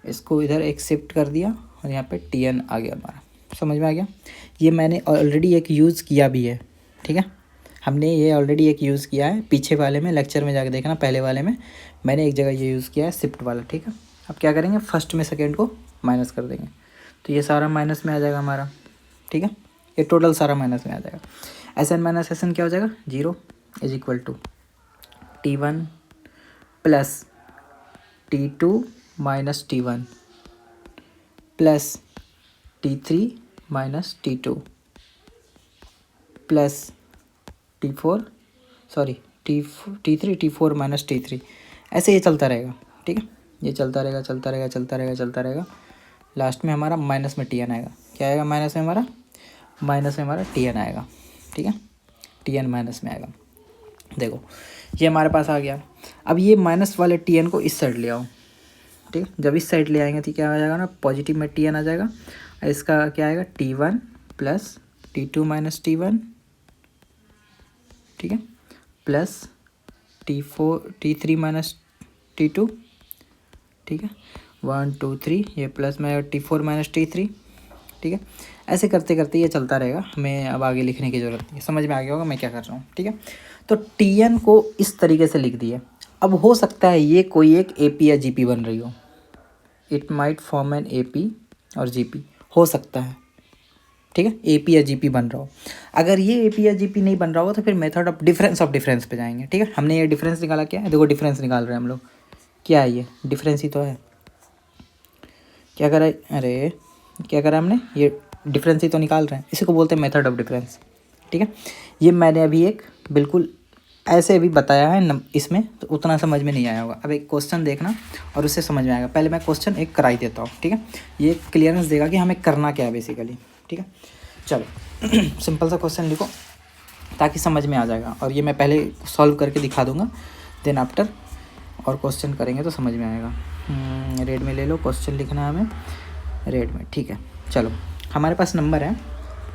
इसको इधर एक शिफ्ट कर दिया और यहाँ पे Tn आ गया हमारा, समझ में आ गया। ये मैंने ऑलरेडी एक यूज़ किया भी है, ठीक है, हमने ये ऑलरेडी एक यूज़ किया है पीछे वाले में, लेक्चर में जाकर देखना, पहले वाले में मैंने एक जगह ये यूज़ किया है शिफ्ट वाला, ठीक है। अब क्या करेंगे, फर्स्ट में सेकेंड को माइनस कर देंगे, तो ये सारा माइनस में आ जाएगा हमारा, ठीक है, ये टोटल सारा माइनस में आ जाएगा। S n minus S n क्या हो जाएगा, 0 is equal to T1 plus T2 minus T1 plus T3 minus T2 plus T4 sorry T3 T4 minus T3, ऐसे ये चलता रहेगा, ठीक है, ये चलता रहेगा चलता रहेगा चलता रहेगा चलता रहेगा, लास्ट में हमारा माइनस में Tn आएगा। क्या आएगा माइनस में हमारा, माइनस में हमारा Tn आएगा, ठीक है, Tn माइनस में आएगा। देखो ये हमारे पास आ गया। अब ये माइनस वाले Tn को इस साइड ले आओ, ठीक है, जब इस साइड ले आएंगे तो क्या आ जाएगा ना, पॉजिटिव में Tn आ जाएगा, इसका क्या आएगा, T1 plus T2 minus T1, ठीक है, प्लस T3 माइनस T2, ठीक है, 1 2 3, ये प्लस में T4 माइनस T3, ठीक है। ऐसे करते करते ये चलता रहेगा, हमें अब आगे लिखने की ज़रूरत नहीं है, समझ में आ गया होगा मैं क्या कर रहा हूँ, ठीक है। तो Tn को इस तरीके से लिख दिए। अब हो सकता है ये कोई एक AP या GP बन रही हो, it might form an AP और GP, हो सकता है, ठीक है, ए पी या जी पी बन रहा हो। अगर ये ए पी या जी पी नहीं बन रहा हो तो फिर मेथड ऑफ डिफरेंस पे जाएंगे, ठीक है। हमने ये डिफरेंस निकाला, क्या है, देखो डिफरेंस निकाल रहे हैं हम लोग, क्या है ये डिफरेंस ही तो है। क्या करा, अरे क्या करा हमने, ये डिफरेंस ही तो निकाल रहे हैं, इसी को बोलते हैं मेथड ऑफ डिफरेंस, ठीक है। ये मैंने अभी एक बिल्कुल ऐसे अभी बताया है इसमें, तो उतना समझ में नहीं आया होगा। अब एक क्वेश्चन देखना और उससे समझ में आएगा। पहले मैं क्वेश्चन एक कराई देता हूँ, ठीक है, ये क्लियरेंस देगा कि हमें करना क्या है बेसिकली, ठीक है। चलो सिंपल सा क्वेश्चन लिखो ताकि समझ में आ जाएगा, और ये मैं पहले सॉल्व करके दिखा दूंगा, देन आफ्टर और क्वेश्चन करेंगे तो समझ में आएगा। रेड में ले लो, क्वेश्चन लिखना है हमें रेड में, ठीक है। चलो हमारे पास नंबर है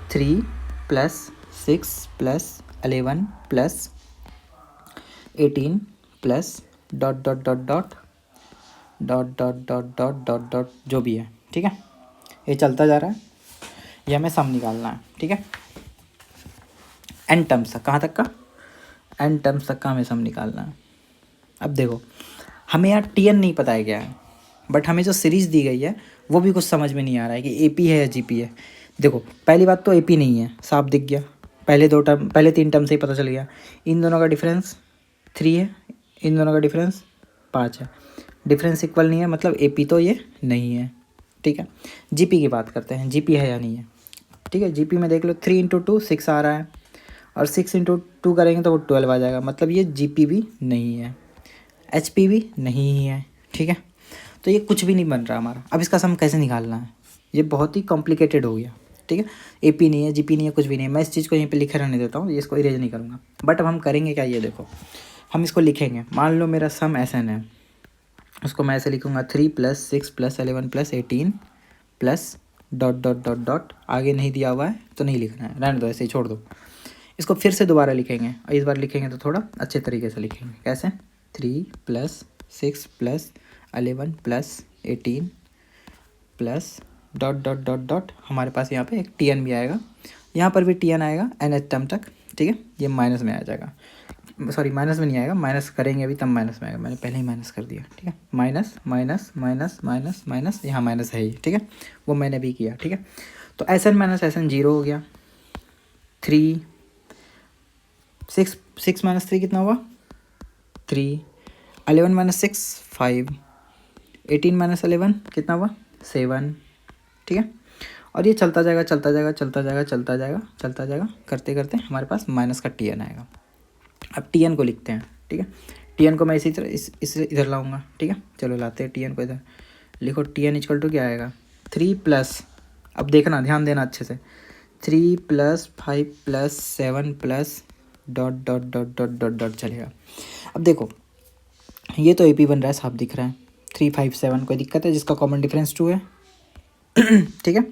3 + 6 + 11 + 18 + ... जो भी है, ठीक है, ये चलता जा रहा है, ये हमें सम निकालना है, ठीक है। एन टर्म्स तक, कहाँ तक का, एन टर्म्स तक का हमें सम निकालना है। अब देखो हमें यहाँ टी एन नहीं पता है क्या है, बट हमें जो सीरीज़ दी गई है वो भी कुछ समझ में नहीं आ रहा है कि ए पी है या जी पी है। देखो पहली बात तो ए पी नहीं है, साफ दिख गया, पहले 3 टर्म से ही पता चल गया। इन दोनों का डिफरेंस 3 है, इन दोनों का डिफरेंस 5 है, डिफरेंस इक्वल नहीं है, मतलब ए पी तो ये नहीं है, ठीक है। जी पी की बात करते हैं, जी पी है या नहीं है, ठीक है। जी पी में देख लो 3 × 2 6 आ रहा है, और 6 × 2 करेंगे तो वो 12 आ जाएगा, मतलब ये जी पी भी नहीं है, एच पी भी नहीं है, ठीक है। तो ये कुछ भी नहीं बन रहा हमारा। अब इसका सम कैसे निकालना है, ये बहुत ही कॉम्प्लिकेटेड हो गया, ठीक है। ए पी नहीं है, जी पी नहीं है, कुछ भी नहीं है। मैं इस चीज़ को यहीं पे लिखे रहने देता हूँ, इसको इरेज नहीं करूँगा। बट अब हम करेंगे क्या, ये देखो हम इसको लिखेंगे। मान लो मेरा सम एस एन है, उसको मैं ऐसे लिखूँगा 3 + 6 + 11 + 18 + ... आगे नहीं दिया हुआ है तो नहीं लिखना है, रहने दो, ऐसे ही छोड़ दो। इसको फिर से दोबारा लिखेंगे, और इस बार लिखेंगे तो थोड़ा अच्छे तरीके से लिखेंगे। कैसे, 3 + 6 + 11 + 18 + ... हमारे पास यहाँ पे एक टी एन भी आएगा, यहाँ पर भी टी एन आएगा एन एच टर्म तक, ठीक है। ये माइनस में आ जाएगा, सॉरी माइनस में नहीं आएगा, माइनस करेंगे अभी तब माइनस में आएगा, मैंने पहले ही माइनस कर दिया, ठीक है। Minus minus minus minus minus, यहाँ माइनस है ही, ठीक है, वो मैंने भी किया, ठीक है। तो S n minus S n 0 हो गया। 3 6 6 - 3 कितना हुआ, 3, 11 - 6 5, 18 - 11 कितना हुआ, 7, ठीक है। और ये चलता जाएगा चलता जाएगा चलता जाएगा चलता जाएगा चलता जाएगा, करते करते हमारे पास माइनस का टी एन आएगा। अब टी एन को लिखते हैं, ठीक है। टी एन को मैं इसी तरह इस इधर लाऊंगा, ठीक है। चलो लाते हैं टी एन को इधर, लिखो टी एन इक्वल टू क्या आएगा, 3 +... अब देखना, ध्यान देना अच्छे से, 3 + 5 + 7 + ... चलेगा। अब देखो ये तो ए पी बन रहा है, साफ दिख रहा है, 3 5 7, कोई दिक्कत है, जिसका कॉमन डिफरेंस 2 है ठीक है,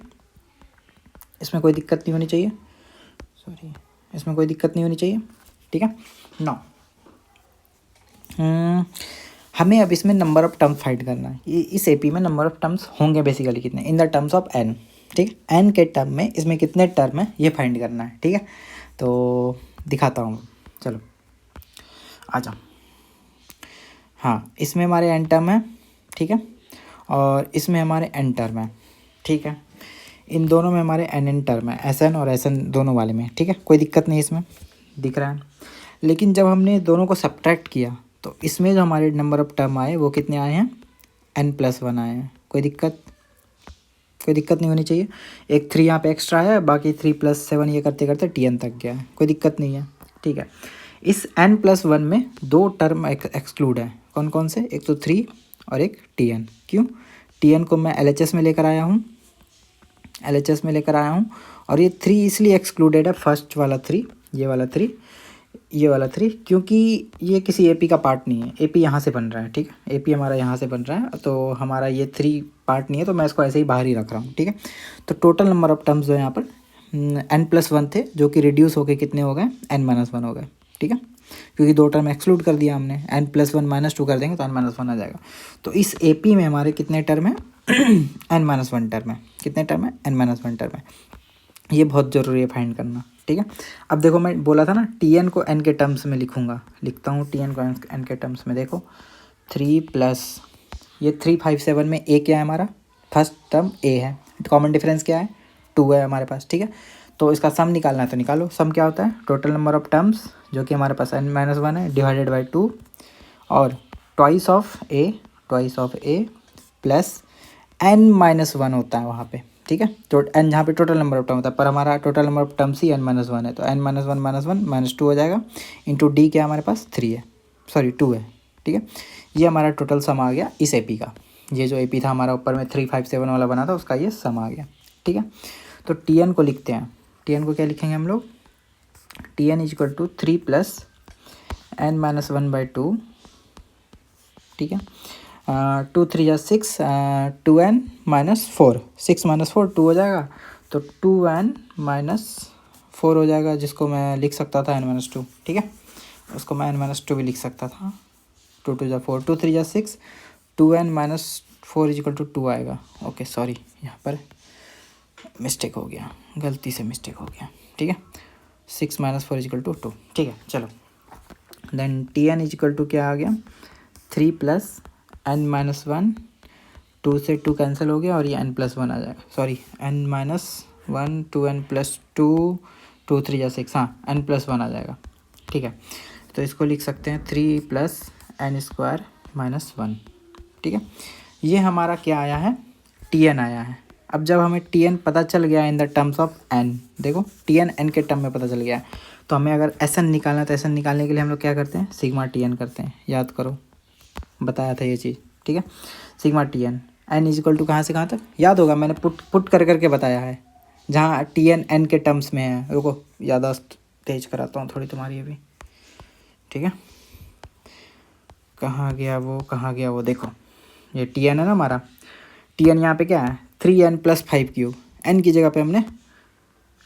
इसमें कोई दिक्कत नहीं होनी चाहिए, सॉरी इसमें कोई दिक्कत नहीं होनी चाहिए, ठीक है। नाउ हमें अब इसमें नंबर ऑफ टर्म्स फाइंड करना है। इस एपी में नंबर ऑफ टर्म्स होंगे बेसिकली कितने, in the terms of n, ठीक है। एन के टर्म में इसमें कितने टर्म है ये फाइंड करना है, ठीक है। तो दिखाता हूँ, चलो आ जाओ। हाँ इसमें हमारे एन टर्म है, ठीक है, और इसमें हमारे एन टर्म है, ठीक है। इन दोनों में हमारे एन एन टर्म है, एस एन और एस एन दोनों वाले में, ठीक है, कोई दिक्कत नहीं इसमें, दिख रहा है। लेकिन जब हमने दोनों को सब्ट्रैक्ट किया तो इसमें जो हमारे नंबर ऑफ टर्म आए वो कितने आए हैं, n+1 आए हैं। कोई दिक्कत नहीं होनी चाहिए। एक 3 यहाँ पे एक्स्ट्रा है, बाकी 3 + 7 ये करते करते टी एन तक गया है, कोई दिक्कत नहीं है, ठीक है। इस n+1 में 2 टर्म एक्सक्लूड है, कौन कौन से, एक तो 3 और एक टी एन। क्यों, टी एन को मैं LHS में लेकर आया हूँ, और ये 3 इसलिए एक्सक्लूडेड है, फर्स्ट वाला 3, ये वाला 3, ये वाला 3, क्योंकि ये किसी एपी का पार्ट नहीं है, एपी यहाँ से बन रहा है, ठीक है, एपी हमारा यहाँ से बन रहा है, तो हमारा ये 3 पार्ट नहीं है, तो मैं इसको ऐसे ही बाहर ही रख रहा हूँ, ठीक है। तो टोटल नंबर ऑफ टर्म्स जो है यहाँ पर n+1 थे, जो कि रिड्यूस होके कितने हो गए, n-1 हो गए, ठीक है, क्योंकि 2 टर्म एक्सक्लूड कर दिया हमने, n+1 -2 कर देंगे तो n-1 आ जाएगा। तो इस एपी में हमारे कितने टर्म है n-1 टर्म है, कितने टर्म है, n-1 टर्म है। ये बहुत ज़रूरी है फाइंड करना, ठीक है। अब देखो मैं बोला था ना टी एन को एन के टर्म्स में लिखूंगा, लिखता हूँ टी एन को एन के टर्म्स में। देखो 3 + ये 3 5 7 में ए क्या है हमारा, फर्स्ट टर्म ए है, कॉमन डिफरेंस क्या है, 2 है हमारे पास, ठीक है। तो इसका सम निकालना है तो निकालो। सम क्या होता है, टोटल नंबर ऑफ टर्म्स जो कि हमारे पास n-1 है डिवाइडेड बाई 2 और twice of A plus n-1 होता है वहाँ पे, ठीक है। तो n जहाँ पे टोटल नंबर ऑफ टर्म होता है, पर हमारा total number of terms he n-1 है, तो n-1 -2 हो जाएगा इंटू डी क्या हमारे पास 3 है, सॉरी 2 है, ठीक है। ये हमारा टोटल सम आ गया इस एपी का। ये जो एपी था हमारा ऊपर में 357 वाला बना था उसका ये सम आ गया, ठीक है। तो टी को लिखते हैं, टी को क्या लिखेंगे हम लोग, टी एन इजक्वल टू 3 प्लस n-1/2, ठीक है। 2 3 या 6, 2n-4, 6 -4 2 हो जाएगा, तो 2n-4 हो जाएगा, जिसको मैं लिख सकता था n-2, ठीक है। उसको मैं n-2 भी लिख सकता था, 2 2 जा 4, 2 3 जा 6, 2n-4 इजिकल टू 2 आएगा। ओके सॉरी, यहाँ पर मिस्टेक हो गया, गलती से मिस्टेक हो गया, ठीक है। 6 -4 इजिकल टू 2, ठीक है। चलो then T n is equal to क्या आ गया, 3 प्लस n-1, 2 से 2 कैंसिल हो गया और ये n+1 आ जाएगा, सॉरी n-1 2n+2, 2 3 या 6, हाँ n+1 आ जाएगा, ठीक है। तो इसको लिख सकते हैं 3 प्लस n² -1, ठीक है। ये हमारा क्या आया है, Tn आया है। अब जब हमें Tn पता चल गया इन द टर्म्स ऑफ n, देखो Tn n के टर्म में पता चल गया है, तो हमें अगर Sn निकालना है तो Sn निकालने के लिए हम लोग क्या करते हैं, सिग्मा Tn करते हैं, याद करो बताया था ये चीज़, ठीक है। Sigma Tn, n is equal to कहाँ से कहाँ तक याद होगा, मैंने पुट कर करके बताया है, जहाँ Tn n के टर्म्स में है। रुको याददाश्त तेज कराता हूँ थोड़ी तुम्हारी अभी, ठीक है। कहाँ गया वो, देखो ये Tn है ना हमारा, Tn यहाँ पे क्या है 3n+5 n की जगह पे हमने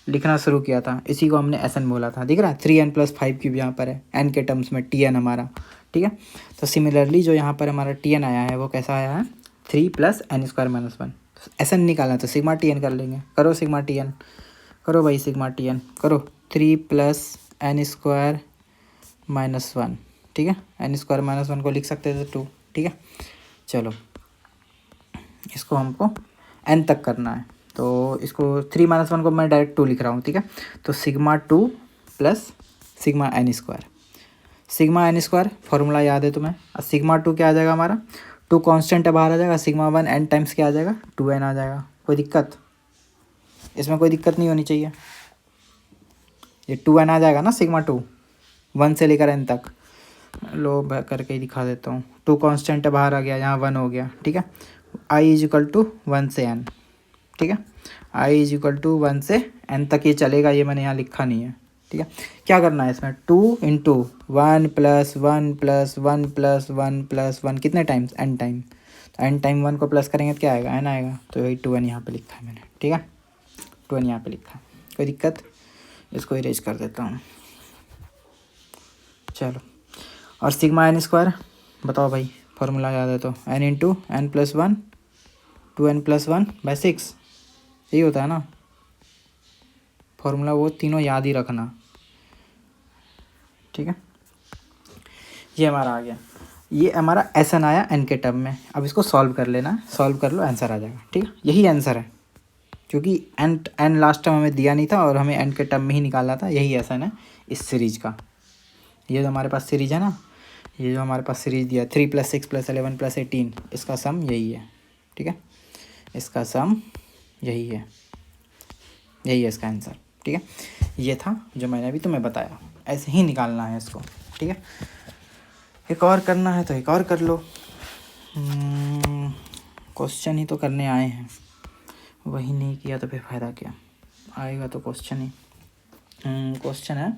लिखना शुरू किया था, इसी को हमने Sn बोला था, दिख रहा है 3n+5 यहाँ पर है n के टर्म्स में Tn हमारा, ठीक है। तो सिमिलरली जो यहाँ पर हमारा Tn आया है वो कैसा आया है, 3 प्लस n² -1। Sn निकालना तो सिग्मा Tn कर लेंगे, करो सिग्मा Tn, करो भाई सिग्मा Tn करो, 3 प्लस n² -1, ठीक है। n² -1 को लिख सकते थे 2, ठीक है। चलो इसको हमको n तक करना है, तो इसको 3 -1 को मैं डायरेक्ट 2 लिख रहा हूँ, ठीक है। तो sigma 2 plus sigma n², sigma n² formula याद है तुम्हें, और सिग्मा 2 क्या आ जाएगा हमारा, 2 कांस्टेंट है बाहर आ जाएगा, सिग्मा 1 n टाइम्स क्या आ जाएगा 2n आ जाएगा। कोई दिक्कत इसमें, कोई दिक्कत नहीं होनी चाहिए, ये 2n आ जाएगा ना सिग्मा 2, 1 से लेकर n तक। लो करके ही दिखा देता हूँ, 2 कांस्टेंट है बाहर आ गया, यहाँ 1 हो गया, ठीक है। i इजिकल टू 1 से n, ठीक है। i इजिकल टू 1 से n तक ये चलेगा, ये मैंने यहाँ लिखा नहीं है, ठीक है। क्या करना है इसमें, 2 × 1 + 1 + 1 + 1 + 1 कितने टाइम्स, n टाइम, तो n टाइम 1 को प्लस करेंगे तो क्या आएगा, n आएगा, तो यही 2n यहाँ पे लिखा है मैंने, ठीक है। 2n यहाँ पे लिखा है, कोई दिक्कत, इसको इरेज कर देता हूँ। चलो और सिग्मा n² बताओ भाई, फॉर्मूला याद है तो n × n+1 2n+1/6, यही होता है ना फॉर्मूला, वो तीनों याद ही रखना, ठीक है। ये हमारा आ गया, ये हमारा Sn आया n के टर्म में। अब इसको सॉल्व कर लेना, सॉल्व कर लो आंसर आ जाएगा, ठीक है। यही आंसर है, क्योंकि n लास्ट टाइम हमें दिया नहीं था और हमें n के टर्म में ही निकालना था, यही Sn है इस सीरीज का। ये जो हमारे पास सीरीज है ना, ये जो हमारे पास सीरीज दिया 3 + 6 + 11 + 18, इसका सम यही है, ठीक है। इसका सम यही है इसका आंसर, ठीक है। ये था जो मैंने अभी तुम्हें बताया, ऐसे ही निकालना है इसको, ठीक है। एक और करना है तो एक और कर लो, क्वेश्चन ही तो करने आए हैं, वही नहीं किया तो फिर फ़ायदा क्या, आएगा तो क्वेश्चन ही। क्वेश्चन है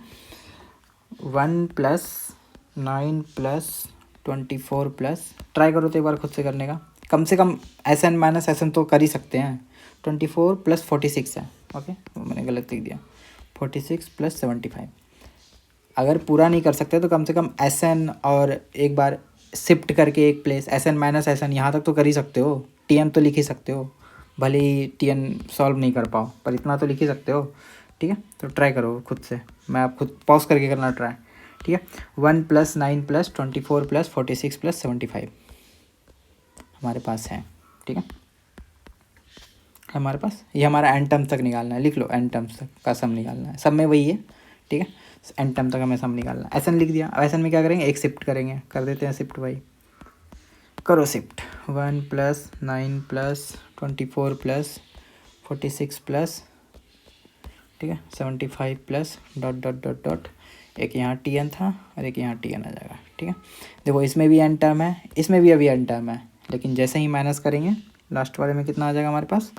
1 + 9 + 24 ट्राई करो तो एक बार खुद से करने का, कम से कम Sn - Sn तो कर ही सकते हैं। 24 + 46 है, ओके वो मैंने गलत लिख दिया, 46 + 75। अगर पूरा नहीं कर सकते तो कम से कम Sn और एक बार शिफ्ट करके एक प्लेस Sn - Sn यहाँ तक तो कर ही सकते हो, Tn तो लिख ही सकते हो, भले ही Tn सॉल्व नहीं कर पाओ पर इतना तो लिख ही सकते हो, ठीक है। तो ट्राई करो खुद से, मैं आप खुद पॉज करके करना ट्राई, ठीक है। 1 + 9 + 24 + 46 + 75 हमारे पास है, ठीक है। हमारे पास, ये हमारा एन टर्म्स तक निकालना है, लिख लो एन टर्म्स तक का सम निकालना है, सब में वही है, ठीक है, एन टर्म तक हमें सम निकालना है। एसन लिख दिया, अब एसन में क्या करेंगे, एक शिफ्ट करेंगे, कर देते हैं शिफ्ट भाई, करो शिफ्ट, 1 + 9 + 24 + 46 प्लस, ठीक है, 75 plus dot dot dot dot, एक यहाँ टी एन था और एक यहाँ टी एन आ जाएगा, ठीक है। देखो इसमें भी एन टर्म है, इसमें भी अभी एन टर्म है, लेकिन जैसे ही माइनस करेंगे लास्ट वाले में कितना आ जाएगा हमारे पास,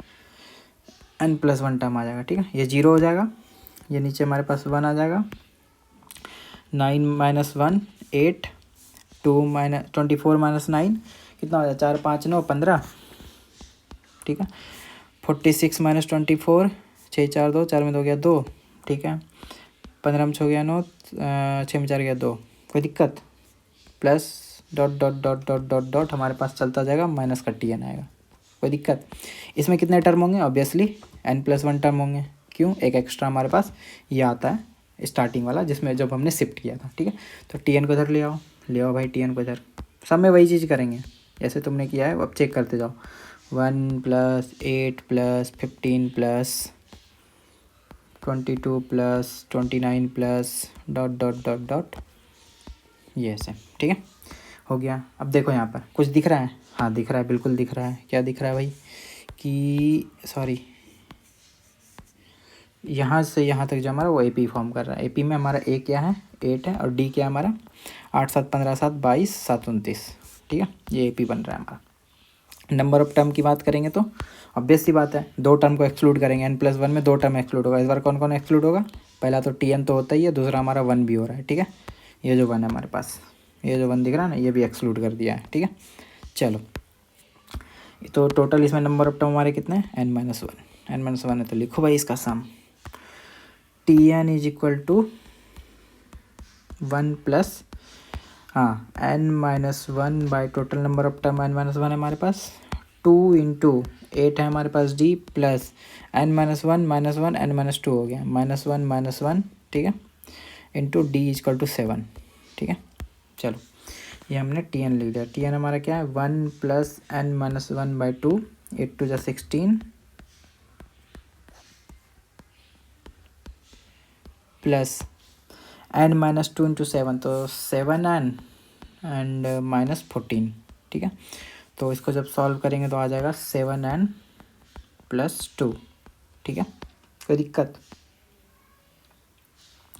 n+1 टर्म आ जाएगा, ठीक है। ये 0 हो जाएगा, ये नीचे हमारे पास 1 आ जाएगा, 9 - 1 8, 2 - 24 - 9 कितना हो जाएगा, 4 5 9 15, ठीक है। 46 - 24, 6 4 2, 4 में 2 गया 2, ठीक है। 15 में 6 गया 9, 6 में 4 गया 2, कोई दिक्कत, plus dot dot dot dot dot dot हमारे पास चलता जाएगा, माइनस का टी एन आएगा, कोई दिक्कत। इसमें कितने टर्म होंगे, ऑब्वियसली n+1 टर्म होंगे, क्यों, एक एक्स्ट्रा हमारे पास ये आता है स्टार्टिंग वाला, जिसमें जब हमने शिफ्ट किया था, ठीक है। तो टी एन को इधर ले आओ भाई, टी एन को इधर, सब में वही चीज़ करेंगे जैसे तुमने किया है, अब चेक करते जाओ, 1 + 8 + 15 + 22 + 29 + डॉट डॉट डॉट डॉट, ये ऐसे, ठीक है, हो गया। अब देखो यहाँ पर कुछ दिख रहा है, हाँ दिख रहा है, बिल्कुल दिख रहा है, क्या दिख रहा है भाई, कि सॉरी, यहाँ से यहाँ तक जो हमारा वो एपी फॉर्म कर रहा है, एपी में हमारा ए क्या है, 8 है, और डी क्या है हमारा 8 7 15 7 22 7 29, ठीक है, ये एपी बन रहा है हमारा। नंबर ऑफ टर्म की बात करेंगे तो ऑब्वियस सी बात है, 2 टर्म को एक्सक्लूड करेंगे, n+1 में 2 टर्म एक्सक्लूड होगा, इस बार कौन कौन एक्सक्लूड होगा, पहला तो टी एन तो होता ही है, दूसरा हमारा 1 भी हो रहा है, ठीक है, ये जो 1 है हमारे पास, ये जो 1 दिख रहा है ना, ये भी एक्सक्लूड कर दिया है, ठीक है। चलो, तो टोटल इसमें नंबर ऑफ टर्म हमारे कितने हैं, n-1 है, तो लिखो भाई इसका sum, T N is equal to 1 plus, हाँ n-1 by total number of term n-1 है हमारे पास, 2 × 8 है हमारे पास d, प्लस n-1 -1 n-2 हो गया, -1 -1, ठीक है, into D is equal to 7, ठीक है। चलो ये हमने टी एन लिख दिया, टी एन हमारा क्या है, 1 + n-1/2, 8 2 16, प्लस n-2 × 7, तो 7n एंड -14, ठीक है। तो इसको जब सॉल्व करेंगे तो आ जाएगा 7n + 2, ठीक है, कोई दिक्कत,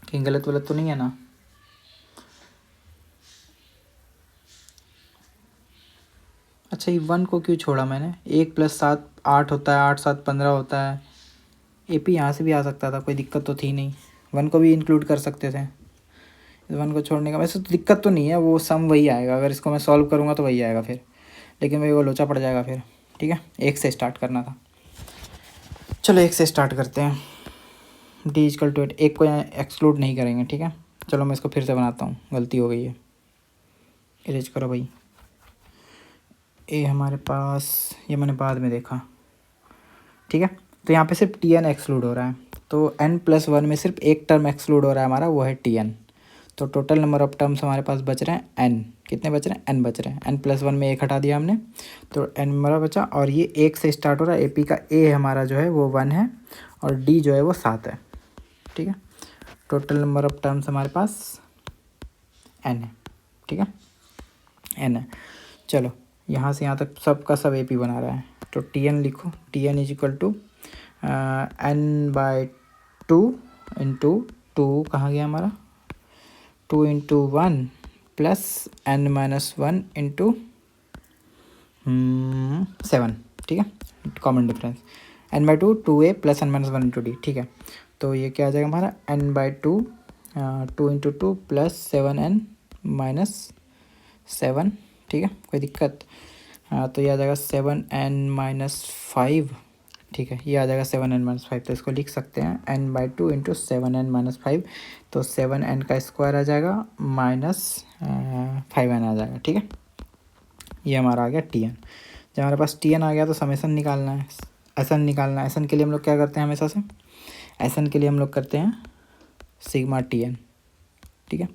कहीं गलत वलत तो नहीं है ना। अच्छा ये 1 को क्यों छोड़ा मैंने, 1 + 7 8 होता है, 8 7 15 होता है, एपी यहाँ से भी आ सकता था, कोई दिक्कत तो थी नहीं, 1 को भी इंक्लूड कर सकते थे, इस 1 को छोड़ने का वैसे तो दिक्कत तो नहीं है, वो सम वही आएगा, अगर इसको मैं सॉल्व करूँगा तो वही आएगा फिर, लेकिन मेरे को लोचा पड़ जाएगा फिर, ठीक है। 1 से स्टार्ट करना था, चलो 1 से स्टार्ट करते हैं, डी इक्वल टू 8, एक को यहाँ एक्सक्लूड नहीं करेंगे, ठीक है। चलो मैं इसको फिर से बनाता हूँ, गलती हो गई है, इरेज करो भाई, ए हमारे पास, ये मैंने बाद में देखा, ठीक है। तो यहाँ पे सिर्फ टी एन एक्सक्लूड हो रहा है, तो n+1 में सिर्फ एक टर्म एक्सक्लूड हो रहा है हमारा, वो है टी एन, तो टोटल नंबर ऑफ टर्म्स हमारे पास बच रहे हैं n, कितने बच रहे हैं, n बच रहे हैं, n+1 में 1 हटा दिया हमने, तो n हमारा बचा, और ये 1 से स्टार्ट हो रहा है, ए पी का ए हमारा जो है वो 1 है, और डी जो है वो 7 है, ठीक है। टोटल नंबर ऑफ टर्म्स हमारे पास n है, ठीक है, n है। चलो यहाँ से यहाँ तक सब का सब ए पी बना रहा है, तो टी एन लिखो, T N is equal to n/2 into 2 कहाँ गया हमारा, 2 × 1 प्लस n-1 इंटू 7, ठीक है, common difference, n/2 2a plus n-1 into D, ठीक है। तो ये क्या आ जाएगा हमारा, n/2 2 × 2 प्लस 7n - 7, ठीक है, कोई दिक्कत, तो ये आ जाएगा 7n - 5, ठीक है, ये आ जाएगा 7n - 5, तो इसको लिख सकते हैं n/2 इंटू 7n - 5, तो 7n का स्क्वायर आ जाएगा -5n आ जाएगा, ठीक है। ये हमारा आ गया टी एन, जब हमारे पास टी एन आ गया तो समेसन निकालना है, एसन निकालना है, एसन के लिए हम लोग क्या करते हैं हमेशा से, एसन के लिए हम लोग करते हैं सिग्मा टी एन, ठीक है।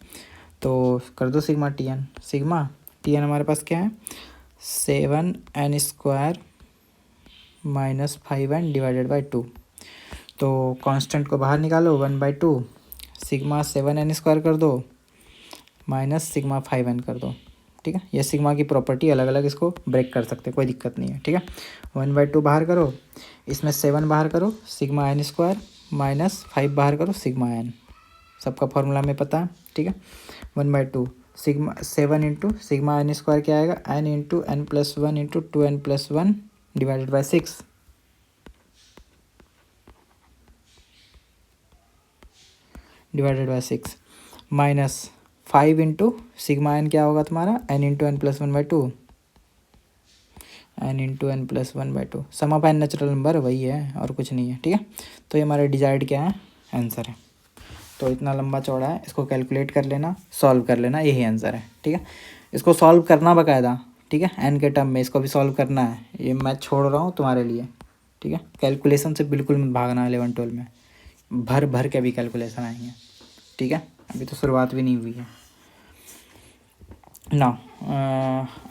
तो कर दो सिग्मा टी एन हमारे पास क्या है, 7n² minus 5n divided by 2। तो कांस्टेंट को बाहर निकालो, 1/2 सिग्मा 7n² कर दो माइनस सिग्मा 5n कर दो। ठीक है, ये सिग्मा की प्रॉपर्टी अलग अलग इसको ब्रेक कर सकते हैं, कोई दिक्कत नहीं है। ठीक है, 1/2 बाहर करो, इसमें 7 बाहर करो सिग्मा n² माइनस 5 बाहर करो सिग्मा n, सबका फॉर्मूला हमें पता है। ठीक है, 1/2 सिग्मा 7 इंटू सिग्मा n² क्या आएगा, n into n+1 into 2n+1 divided by 6 minus 5 into sigma n क्या होगा तुम्हारा, n into n+1/2 n into n+1/2 sum of n natural number वही है और कुछ नहीं है। ठीक है, तो ये हमारा डिजायर्ड क्या है, आंसर है। तो इतना लंबा चौड़ा है, इसको कैलकुलेट कर लेना, सॉल्व कर लेना, यही आंसर है। ठीक है, इसको सॉल्व करना बाकायदा। ठीक है, n के टर्म में इसको भी सॉल्व करना है, ये मैं छोड़ रहा हूँ तुम्हारे लिए। ठीक है, कैलकुलेशन से बिल्कुल मत भागना 11-12 में, भर भर के भी कैलकुलेशन आएंगे। ठीक है, अभी तो शुरुआत भी नहीं हुई है ना।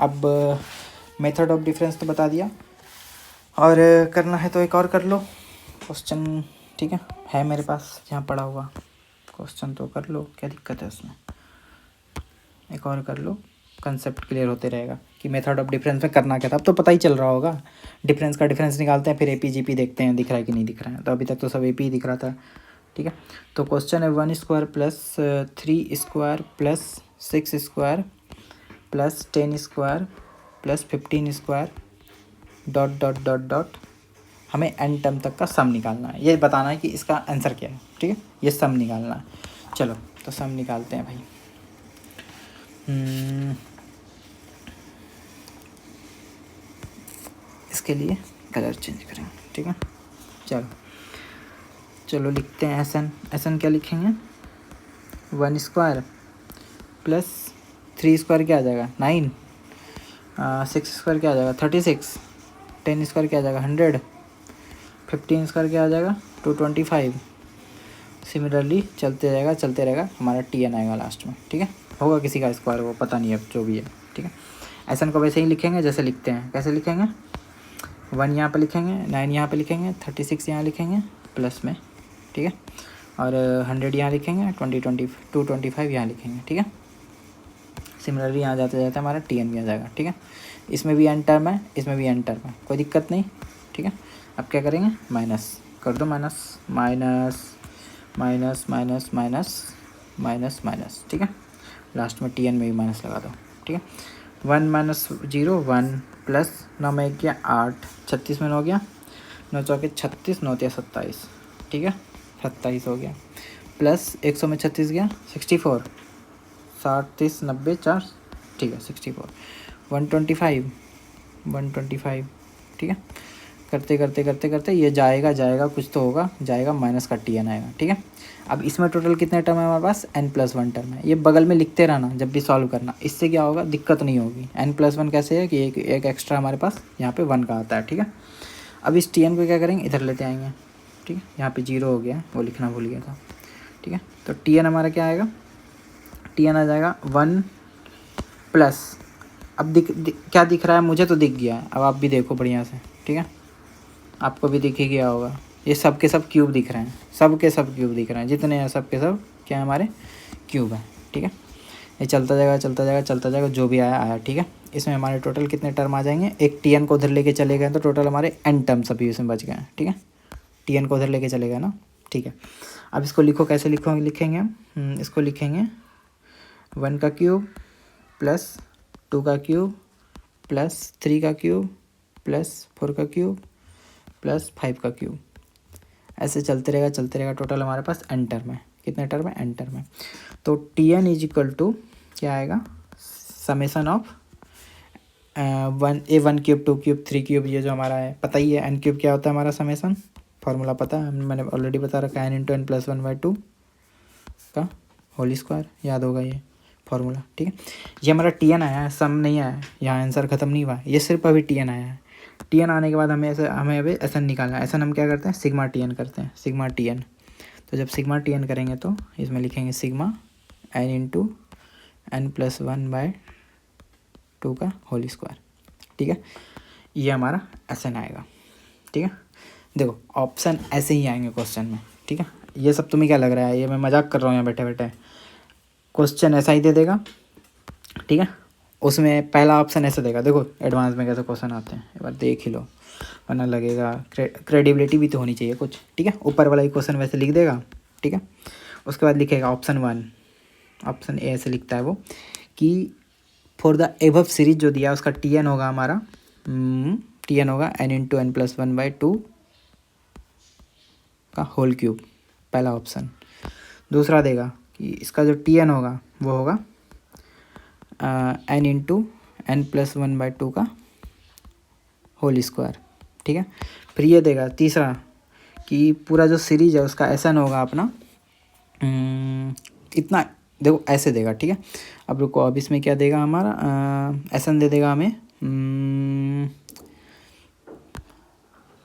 अब मेथड ऑफ डिफरेंस तो बता दिया, और करना है तो एक और कर लो क्वेश्चन। ठीक है मेरे पास यहाँ पड़ा हुआ क्वेश्चन, तो कर लो, क्या दिक्कत है उसमें, एक और कर लो, कंसेप्ट क्लियर होते रहेगा कि मेथड ऑफ डिफरेंस में करना क्या था। अब तो पता ही चल रहा होगा, डिफरेंस का डिफरेंस निकालते हैं, फिर APGP देखते हैं दिख रहा है कि नहीं दिख रहा है। तो अभी तक तो सब AP ही दिख रहा था। ठीक है, तो क्वेश्चन है 1² plus 3² plus 6² plus 10² plus 15² dot dot dot dot, हमें n टर्म तक का सम निकालना है, ये बताना है कि इसका आंसर क्या है। ठीक है, ये सम निकालना है। चलो तो सम निकालते हैं भाई। इसके लिए कलर चेंज करेंगे। ठीक है, चलो लिखते हैं SN क्या लिखेंगे, 1² प्लस 3² क्या आ जाएगा 9, 6² क्या आ जाएगा 36, 10² क्या आ जाएगा 100, 15² क्या आ जाएगा 225। सिमिलरली चलते रहेगा, हमारा TN आएगा लास्ट में। ठीक है, होगा किसी का स्क्वायर, वो पता नहीं है, जो भी है। ठीक है, SN को वैसे ही लिखेंगे जैसे लिखते हैं। कैसे लिखेंगे, 1 यहाँ पे लिखेंगे, 9 यहाँ पे लिखेंगे, 36 यहाँ लिखेंगे प्लस में। ठीक है, और 100 यहाँ लिखेंगे, 225 यहाँ लिखेंगे। ठीक है, सिमिलरली यहाँ जाते जाते हमारा TN भी आ जाएगा। ठीक है, इसमें भी n टर्म है, इसमें भी n टर्म है, कोई दिक्कत नहीं। ठीक है, अब क्या करेंगे, माइनस कर दो, minus minus minus minus minus minus minus. ठीक है, लास्ट में TN में भी माइनस लगा दो। ठीक है, 1 - 0 1 प्लस 9 में 1 गया 8, 36 में 9 गया, 9 चौके 36, 9 तिया 27। ठीक है, 27 हो गया, प्लस 100 में 36 गया 64, 60 30 90 4। ठीक है, 64, 125। ठीक है, करते करते करते करते ये जाएगा कुछ तो होगा, जाएगा माइनस का TN आएगा। ठीक है, अब इसमें टोटल कितने टर्म है हमारे पास, n+1 टर्म है। ये बगल में लिखते रहना जब भी सॉल्व करना, इससे क्या होगा, दिक्कत नहीं होगी। n+1 कैसे है कि एक एक्स्ट्रा हमारे पास यहाँ पे 1 का आता है। ठीक है, अब इस TN को क्या करेंगे, इधर लेते आएंगे। ठीक है, यहाँ पे 0 हो गया, वो लिखना भूल गया था। ठीक है, तो TN हमारा क्या आएगा, TN आ जाएगा 1 प्लस, अब क्या दिख रहा है, मुझे तो दिख गया है, अब आप भी देखो बढ़िया से। ठीक है, आपको भी दिख ही गया होगा, ये सब के सब क्यूब दिख रहे हैं, सब के सब क्यूब दिख रहे हैं, जितने हैं सब के सब क्या है, हमारे क्यूब है। ठीक है, ये चलता जाएगा, जो भी आया। ठीक है, इसमें हमारे टोटल कितने टर्म आ जाएंगे, एक TN को उधर लेके चले गए तो टोटल हमारे n टर्म सभी इसमें बच गए हैं। ठीक है, TN को उधर लेके चले गए ना। ठीक है, अब इसको लिखो, कैसे लिखेंगे हम, इसको लिखेंगे 1 का क्यूब प्लस 2 का क्यूब प्लस 3 का क्यूब प्लस 4 का क्यूब प्लस 5 का क्यूब, ऐसे चलते रहेगा। टोटल हमारे पास n टर्म है, कितने टर्म है, n टर्म है। तो TN = क्या आएगा, summation of 1 cube 2 cube 3 cube, ये जो हमारा है पता ही है, n क्यूब क्या होता है हमारा समेसन, फार्मूला पता है, मैंने ऑलरेडी बता रखा है, n × n+1/2 का होल स्क्वायर, याद होगा ये फार्मूला। ठीक है, ये हमारा TN आया है, सम नहीं आया है, यहाँ आंसर ख़त्म नहीं हुआ है, ये सिर्फ अभी TN आया है। TN आने के बाद हमें अभी SN निकालना है। SN हम क्या करते हैं, सिग्मा TN करते हैं, सिग्मा TN। तो जब सिग्मा TN करेंगे तो इसमें लिखेंगे सिग्मा n × n+1/2 का होल स्क्वायर। ठीक है, ये हमारा SN आएगा। ठीक है। देखो ऑप्शन ऐसे ही आएंगे क्वेश्चन में, ठीक है। ये सब तुम्हें क्या लग रहा है, ये मैं मजाक कर रहा हूँ यहाँ बैठे बैठे। क्वेश्चन ऐसा ही दे देगा, ठीक है। उसमें पहला ऑप्शन ऐसे देगा, देखो एडवांस में कैसे क्वेश्चन आते हैं, एक बार देख ही लो, वरना लगेगा क्रेडिबिलिटी भी तो होनी चाहिए कुछ, ठीक है। ऊपर वाला ही क्वेश्चन वैसे लिख देगा, ठीक है। उसके बाद लिखेगा ऑप्शन 1, ऑप्शन ए ऐसे लिखता है वो कि फॉर द एबव सीरीज जो दिया उसका टी एन होगा हमारा, टी एन होगा n×n+1/2 का होल क्यूब, पहला ऑप्शन। दूसरा देगा कि इसका जो टी एन होगा वो होगा n×n+1/2 का होल स्क्वायर, ठीक है। फिर ये देगा तीसरा कि पूरा जो सीरीज है उसका एस एन होगा अपना इतना, देखो ऐसे देगा, ठीक है। अब रुको, अब इसमें क्या देगा हमारा, एस एन दे देगा हमें,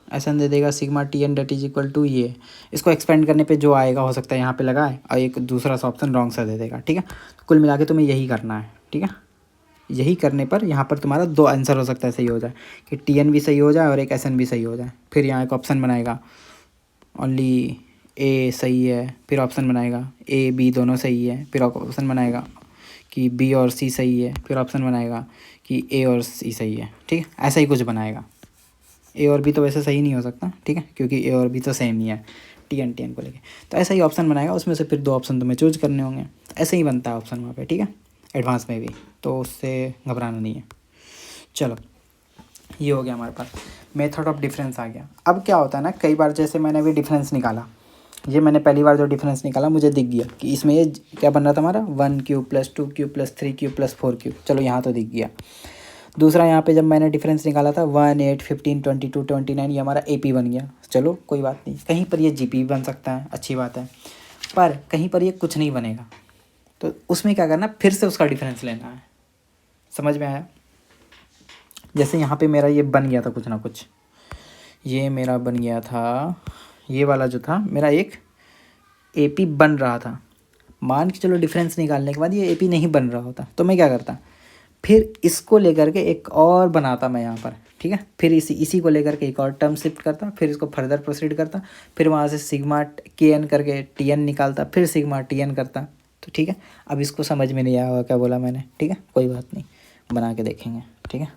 एस एन दे देगा sigma T n that is equal to ये, इसको एक्सपेंड करने पे जो आएगा हो सकता है यहाँ पे लगाए, और एक दूसरा सा ऑप्शन रॉन्ग सा दे देगा, ठीक है। तो कुल मिला के तुम्हें यही करना है, ठीक है। यही करने पर यहाँ पर तुम्हारा 2 आंसर हो सकता है सही हो जाए, कि टी एन भी सही हो जाए और एक एस एन भी सही हो जाए। फिर यहाँ एक ऑप्शन बनाएगा ओनली ए सही है, फिर ऑप्शन बनाएगा ए बी दोनों सही है, फिर ऑप्शन बनाएगा कि बी और सी सही है, फिर ऑप्शन बनाएगा कि ए और सी सही है, ठीक है। ऐसा ही कुछ बनाएगा। ए और बी तो वैसे सही नहीं हो सकता, ठीक है, क्योंकि ए और बी तो सेम ही है टी एन को लेके। तो ऐसा ही ऑप्शन बनाएगा, उसमें से फिर 2 ऑप्शन तुम्हें चूज करने होंगे। ऐसे ही बनता है ऑप्शन वहाँ पे, ठीक है, एडवांस में भी, तो उससे घबराना नहीं है। चलो ये हो गया हमारे पास, मेथड ऑफ डिफरेंस आ गया। अब क्या होता है ना, कई बार जैसे मैंने अभी डिफरेंस निकाला, ये मैंने पहली बार जो डिफरेंस निकाला मुझे दिख गया कि इसमें ये क्या बन रहा था हमारा 1³ + 2³ + 3³ + 4³, चलो यहाँ तो दिख गया। दूसरा यहाँ पे जब मैंने डिफरेंस निकाला था 1, 8, 15, 22, 29, ये हमारा AP बन गया, चलो कोई बात नहीं। कहीं पर ये GP भी बन सकता है, अच्छी बात है, पर कहीं पर ये कुछ नहीं बनेगा, तो उसमें क्या करना, फिर से उसका डिफरेंस लेना है। समझ में आया? जैसे यहाँ पे मेरा ये बन गया था कुछ ना कुछ, ये मेरा बन गया था, ये वाला जो था मेरा एक AP बन रहा था। मान के चलो डिफरेंस निकालने के बाद ये AP नहीं बन रहा होता, तो मैं क्या करता, फिर इसको लेकर के एक और बनाता मैं यहाँ पर, ठीक है। फिर इसी को लेकर के एक और टर्म शिफ्ट करता, फिर इसको फर्दर प्रोसीड करता, फिर वहाँ से सिग्मा KN करके TN निकालता, फिर सिग्मा TN करता। तो ठीक है, अब इसको समझ में नहीं आया होगा क्या बोला मैंने, ठीक है, कोई बात नहीं, बना के देखेंगे, ठीक है।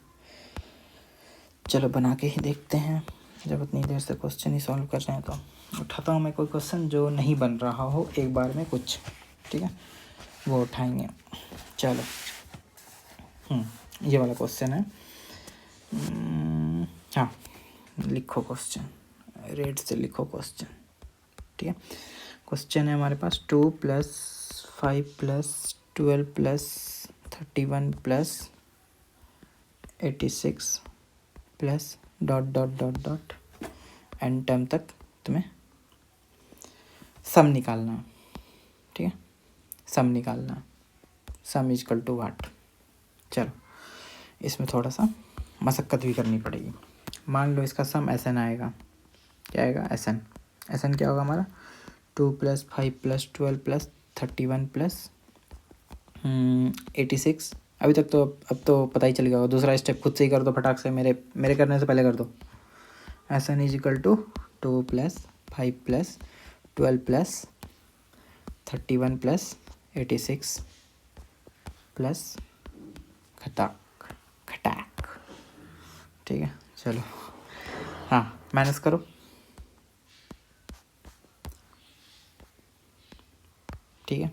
चलो बना के ही देखते हैं, जब उतनी देर से क्वेश्चन ही सॉल्व कर रहे हैं तो उठाता हूँ मैं कोई क्वेश्चन जो नहीं बन रहा हो एक बार में कुछ, ठीक है, वो उठाएंगे। चलो ये वाला क्वेश्चन है, हाँ लिखो क्वेश्चन, रेड से लिखो क्वेश्चन, ठीक है। क्वेश्चन है हमारे पास 2 + 5 + 12 + 31 + 86 प्लस ... एंड टर्म तक तुम्हें सम निकालना है, ठीक है, सम निकालना है, सम इक्वल टू व्हाट। चलो इसमें थोड़ा सा मशक्क़त भी करनी पड़ेगी। मान लो इसका सम SN आएगा, क्या आएगा SN क्या होगा हमारा 2 + 5 + 12 + 31 + 86। अभी तक तो अब तो पता ही चल गया होगा, दूसरा स्टेप खुद से ही कर दो फटाक से, मेरे करने से पहले कर दो। SN = 2 + 5 + 12 + 31 + 86 प्लस खटाक, ठीक है। चलो हाँ माइनस करो, ठीक है,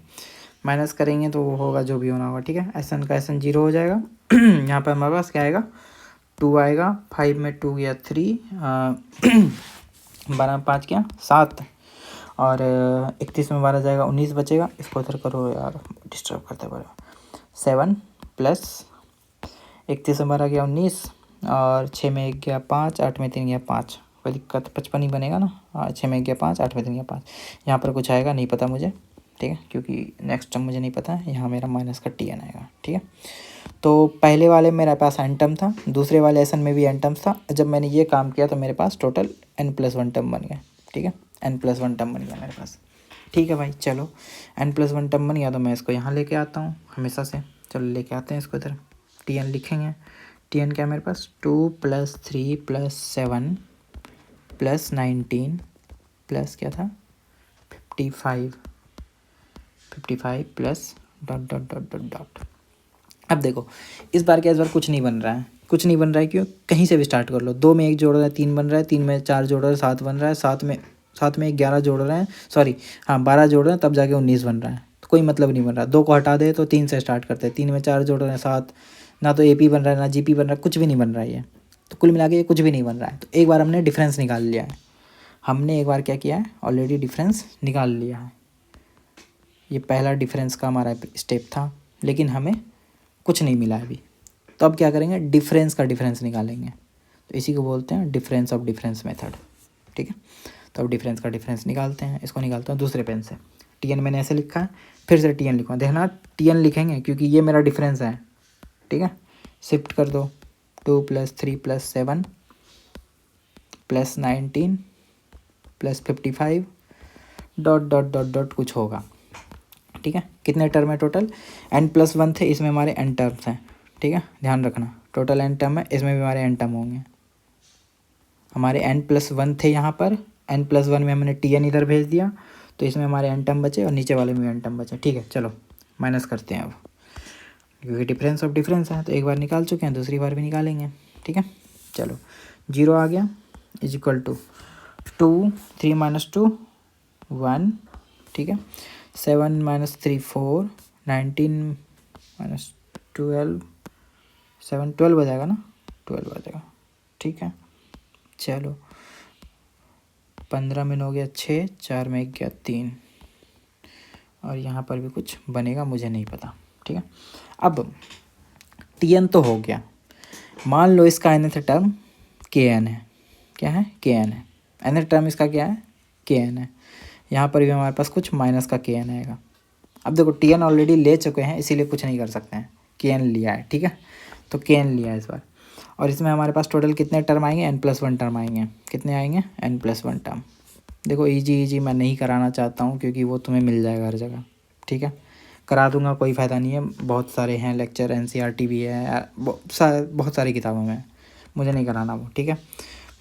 माइनस करेंगे तो वो होगा जो भी होना होगा, ठीक है। SN का SN 0 हो जाएगा। यहाँ पर हमारे पास क्या आएगा 2 आएगा, 5 में 2 गया 3, 12 में 5 गया 7, और 31 में 12 जाएगा 19 बचेगा। इसको इधर करो यार, डिस्टर्ब करते बड़े। 7 प्लस 31 में 12 गया 19, और 6 में 1 गया 5, 8 में 3 गया 5, कोई दिक्कत 55 ही बनेगा ना। 6 में 1 गया 5, 8 में 3 गया 5, यहाँ पर कुछ आएगा नहीं पता मुझे, ठीक है, क्योंकि नेक्स्ट टर्म मुझे नहीं पता है। यहाँ मेरा माइनस का TN आएगा, ठीक है। तो पहले वाले मेरे पास n टर्म था, दूसरे वाले SN में भी n टर्म्स था। जब मैंने ये काम किया तो मेरे पास टोटल n+1 टर्म बन गया, ठीक है, n+1 टर्म बन गया मेरे पास, ठीक है भाई। चलो n+1 टर्म बन गया तो मैं इसको यहाँ लेके आता हूँ हमेशा से, चलो लेके आते हैं इसको इधर। TN लिखेंगे, TN क्या है मेरे पास 2 + 3 + 7 प्लस 19 प्लस क्या था 55 plus dot dot dot dot dot. अब देखो इस बार कुछ नहीं बन रहा है, क्यों? कहीं से भी स्टार्ट कर लो। 2 में 1 जोड़ रहा है 3 बन रहा है, 3 में 4 जोड़ रहा है 7 बन रहा है, 7 में 11 जोड़ रहे हैं, सॉरी हाँ 12 जोड़ रहे हैं तब जाके 19 बन रहा है। तो कोई मतलब नहीं बन रहा। 2 को हटा दे तो 3 से स्टार्ट करते हैं, 3 में 4 जोड़ रहे हैं 7, ना तो AP बन रहा है ना GP बन रहा है, कुछ भी नहीं बन रहा है ये। तो कुल मिला के ये कुछ भी नहीं बन रहा है। तो एक बार हमने डिफरेंस निकाल लिया है, हमने एक बार क्या किया है ऑलरेडी डिफरेंस निकाल लिया है। ये पहला डिफरेंस का हमारा स्टेप था, लेकिन हमें कुछ नहीं मिला अभी। तो अब क्या करेंगे, डिफरेंस का डिफरेंस निकालेंगे। तो इसी को बोलते हैं डिफरेंस ऑफ डिफरेंस मेथड, ठीक है। तो अब डिफरेंस का डिफरेंस निकालते हैं। इसको निकालता हूँ दूसरे पेन से। TN मैंने ऐसे लिखा है, फिर से TN लिखूँगा। देखना TN लिखेंगे क्योंकि ये मेरा डिफरेंस है, ठीक है। शिफ्ट कर दो, 2 + 3 + 7 + 19 + 55 डॉट डॉट डॉट डॉट कुछ होगा, ठीक है। कितने टर्म है टोटल? n+1 थे, इसमें हमारे n टर्म्स हैं, ठीक है। ध्यान रखना टोटल n टर्म है, इसमें भी हमारे n टर्म होंगे। हमारे n+1 थे यहाँ पर, n+1 में हमने TN इधर भेज दिया, तो इसमें हमारे n टर्म बचे और नीचे वाले में n टर्म बचे, ठीक है। चलो माइनस करते हैं अब, क्योंकि डिफरेंस ऑफ डिफरेंस है। तो एक बार निकाल चुके हैं, दूसरी बार भी निकालेंगे, ठीक है। चलो 0 आ गया = 2, 3 - 2 1, ठीक है। 7 - 3 4, 19 - 12 7 12 बजाएगा ना, 12 बजेगा, ठीक है। चलो 15 में हो गया 6, 4 में 1 गया 3, और यहाँ पर भी कुछ बनेगा मुझे नहीं पता, ठीक है। अब TN तो हो गया, मान लो इसका nth टर्म KN है। क्या है? KN है। nth टर्म इसका क्या है? KN है। यहाँ पर भी हमारे पास कुछ माइनस का KN आएगा। अब देखो TN ऑलरेडी ले चुके हैं, इसीलिए कुछ नहीं कर सकते हैं, KN लिया है, ठीक है। तो KN लिया है इस बार, और इसमें हमारे पास टोटल कितने टर्म आएंगे? n+1 टर्म आएंगे। कितने आएंगे? n+1 term. देखो इजी मैं नहीं कराना चाहता हूँ, क्योंकि वो तुम्हें मिल जाएगा हर जगह, ठीक है। करा दूंगा, कोई फ़ायदा नहीं है, बहुत सारे हैं लेक्चर, NCERT भी है, बहुत सारी किताबों में, मुझे नहीं कराना वो, ठीक है।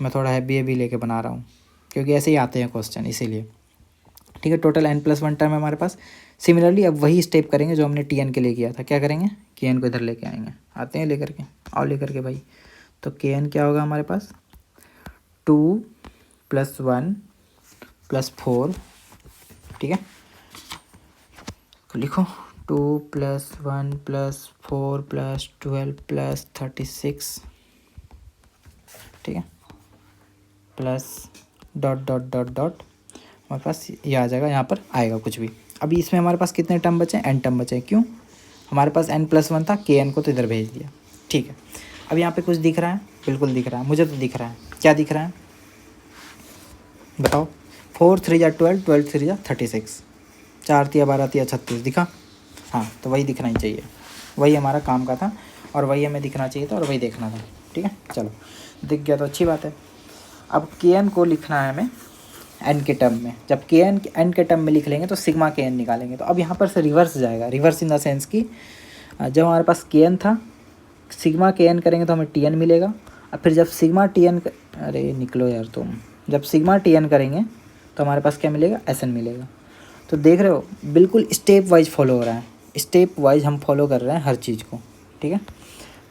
मैं थोड़ा हैवी लेके बना रहा हूँ, क्योंकि ऐसे ही आते हैं क्वेश्चन, इसीलिए, ठीक है। टोटल n+1 टर्म है हमारे पास। सिमिलरली अब वही स्टेप करेंगे जो हमने TN के लिए किया था। क्या करेंगे? KN को इधर लेके आएंगे, आते हैं लेकर के, और लेकर के भाई। तो KN क्या होगा हमारे पास? 2 + 1 + 4, ठीक है। तो लिखो 2 + 1 + 4 + 12 + 36, ठीक है, plus dot dot dot dot, हमारे पास ये आ जाएगा, यहाँ पर आएगा कुछ भी। अभी इसमें हमारे पास कितने टर्म बचे? n टर्म बचे। क्यों? हमारे पास n+1 था, KN को तो इधर भेज दिया, ठीक है। अब यहाँ पे कुछ दिख रहा है? बिल्कुल दिख रहा है, मुझे तो दिख रहा है। क्या दिख रहा है बताओ? 4 × 3 = 12, 12 × 3 = 36, 4 × 3 = 12, 3 × 36 दिखा? हाँ, तो वही दिखना ही चाहिए, वही हमारा काम का था, और वही हमें दिखना चाहिए था, और वही देखना था, ठीक है। चलो दिख गया तो अच्छी बात है। अब KN को लिखना है हमें n के टर्म में। जब KN n के टर्म में लिख लेंगे तो सिग्मा KN निकालेंगे। तो अब यहाँ पर से रिवर्स जाएगा, रिवर्स इन द सेंस कि जब हमारे पास KN था, सिग्मा KN करेंगे तो हमें TN मिलेगा, और फिर जब सिग्मा TN अरे निकलो यार तुम, जब सिग्मा TN करेंगे तो हमारे पास क्या मिलेगा? SN मिलेगा। तो देख रहे हो, बिल्कुल स्टेप वाइज फॉलो हो रहा है, स्टेप वाइज हम फॉलो कर रहे हैं हर चीज़ को, ठीक है।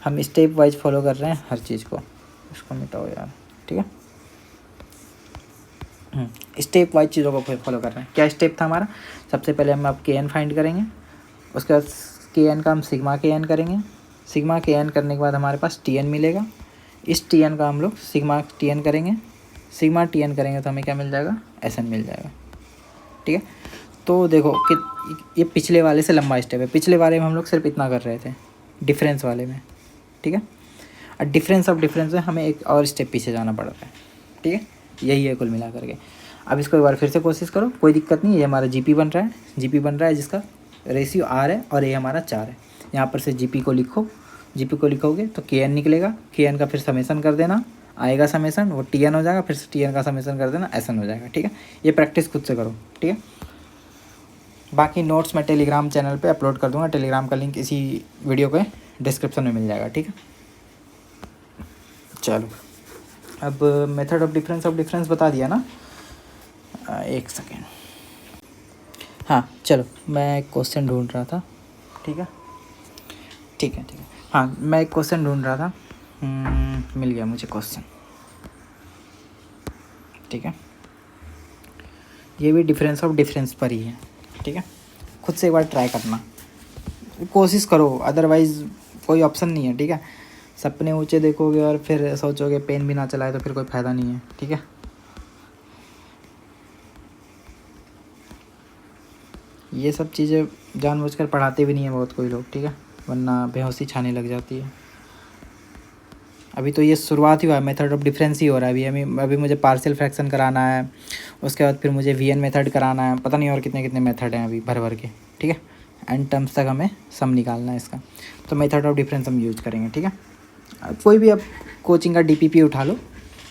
हम स्टेप वाइज फॉलो कर रहे हैं हर चीज़ को। इसको मिटाओ यार, ठीक है। स्टेप वाइज चीज़ों को फॉलो कर रहे हैं। क्या स्टेप था हमारा? सबसे पहले हम अब KN फाइंड करेंगे, उसके बाद KN का हम सिग्मा KN करेंगे, सिग्मा KN करने के बाद हमारे पास TN मिलेगा, इस TN का हम लोग सिग्मा TN करेंगे, सिग्मा TN करेंगे तो हमें क्या मिल जाएगा? SN मिल जाएगा, ठीक है। तो देखो कि ये पिछले वाले से लंबा स्टेप है। पिछले वाले में हम लोग सिर्फ इतना कर रहे थे, डिफरेंस वाले में, ठीक है। और डिफरेंस ऑफ डिफरेंस में हमें एक और स्टेप पीछे जाना पड़ रहा है, ठीक है। यही है कुल मिला करके। अब इसको एक बार फिर से कोशिश करो, कोई दिक्कत नहीं। ये हमारा GP बन रहा है, GP बन रहा है जिसका रेशियो R है, और ये हमारा 4 है। यहाँ पर से GP को लिखो, GP को लिखोगे तो KN निकलेगा, KN का फिर समेसन कर देना, आएगा समेसन, वो TN हो जाएगा, फिर से TN का समेसन कर देना, SN हो जाएगा, ठीक है। ये प्रैक्टिस खुद से करो, ठीक है। बाकी नोट्स मैं टेलीग्राम चैनल पे अपलोड कर दूंगा, टेलीग्राम का लिंक इसी वीडियो के डिस्क्रिप्शन में मिल जाएगा, ठीक है। चलो अब मेथड ऑफ डिफरेंस बता दिया ना। एक सेकेंड, हाँ चलो मैं एक क्वेश्चन ढूंढ रहा था। ठीक है ठीक है ठीक है, हाँ मैं एक क्वेश्चन ढूंढ रहा था। मिल गया मुझे क्वेश्चन। ठीक है, ये भी डिफरेंस ऑफ डिफरेंस पर ही है। ठीक है, खुद से एक बार ट्राई करना, कोशिश करो, अदरवाइज़ कोई ऑप्शन नहीं है। ठीक है, सपने ऊंचे देखोगे और फिर सोचोगे पेन भी ना चलाए तो फिर कोई फ़ायदा नहीं है। ठीक है, ये सब चीज़ें जानबूझकर पढ़ाते भी नहीं है बहुत कोई लोग। ठीक है, वरना बेहोशी छाने लग जाती है। अभी तो ये शुरुआत ही हुआ है, मेथड ऑफ डिफरेंस ही हो रहा है अभी मुझे पार्शियल फ्रैक्शन कराना है, उसके बाद फिर मुझे वीएन मेथड कराना है, पता नहीं और कितने कितने मेथड हैं अभी भर भर के। ठीक है, एंड टर्म्स तक हमें सम निकालना है इसका, तो मेथड ऑफ डिफरेंस हम यूज करेंगे। ठीक है, कोई भी अब कोचिंग का डीपीपी उठा लो,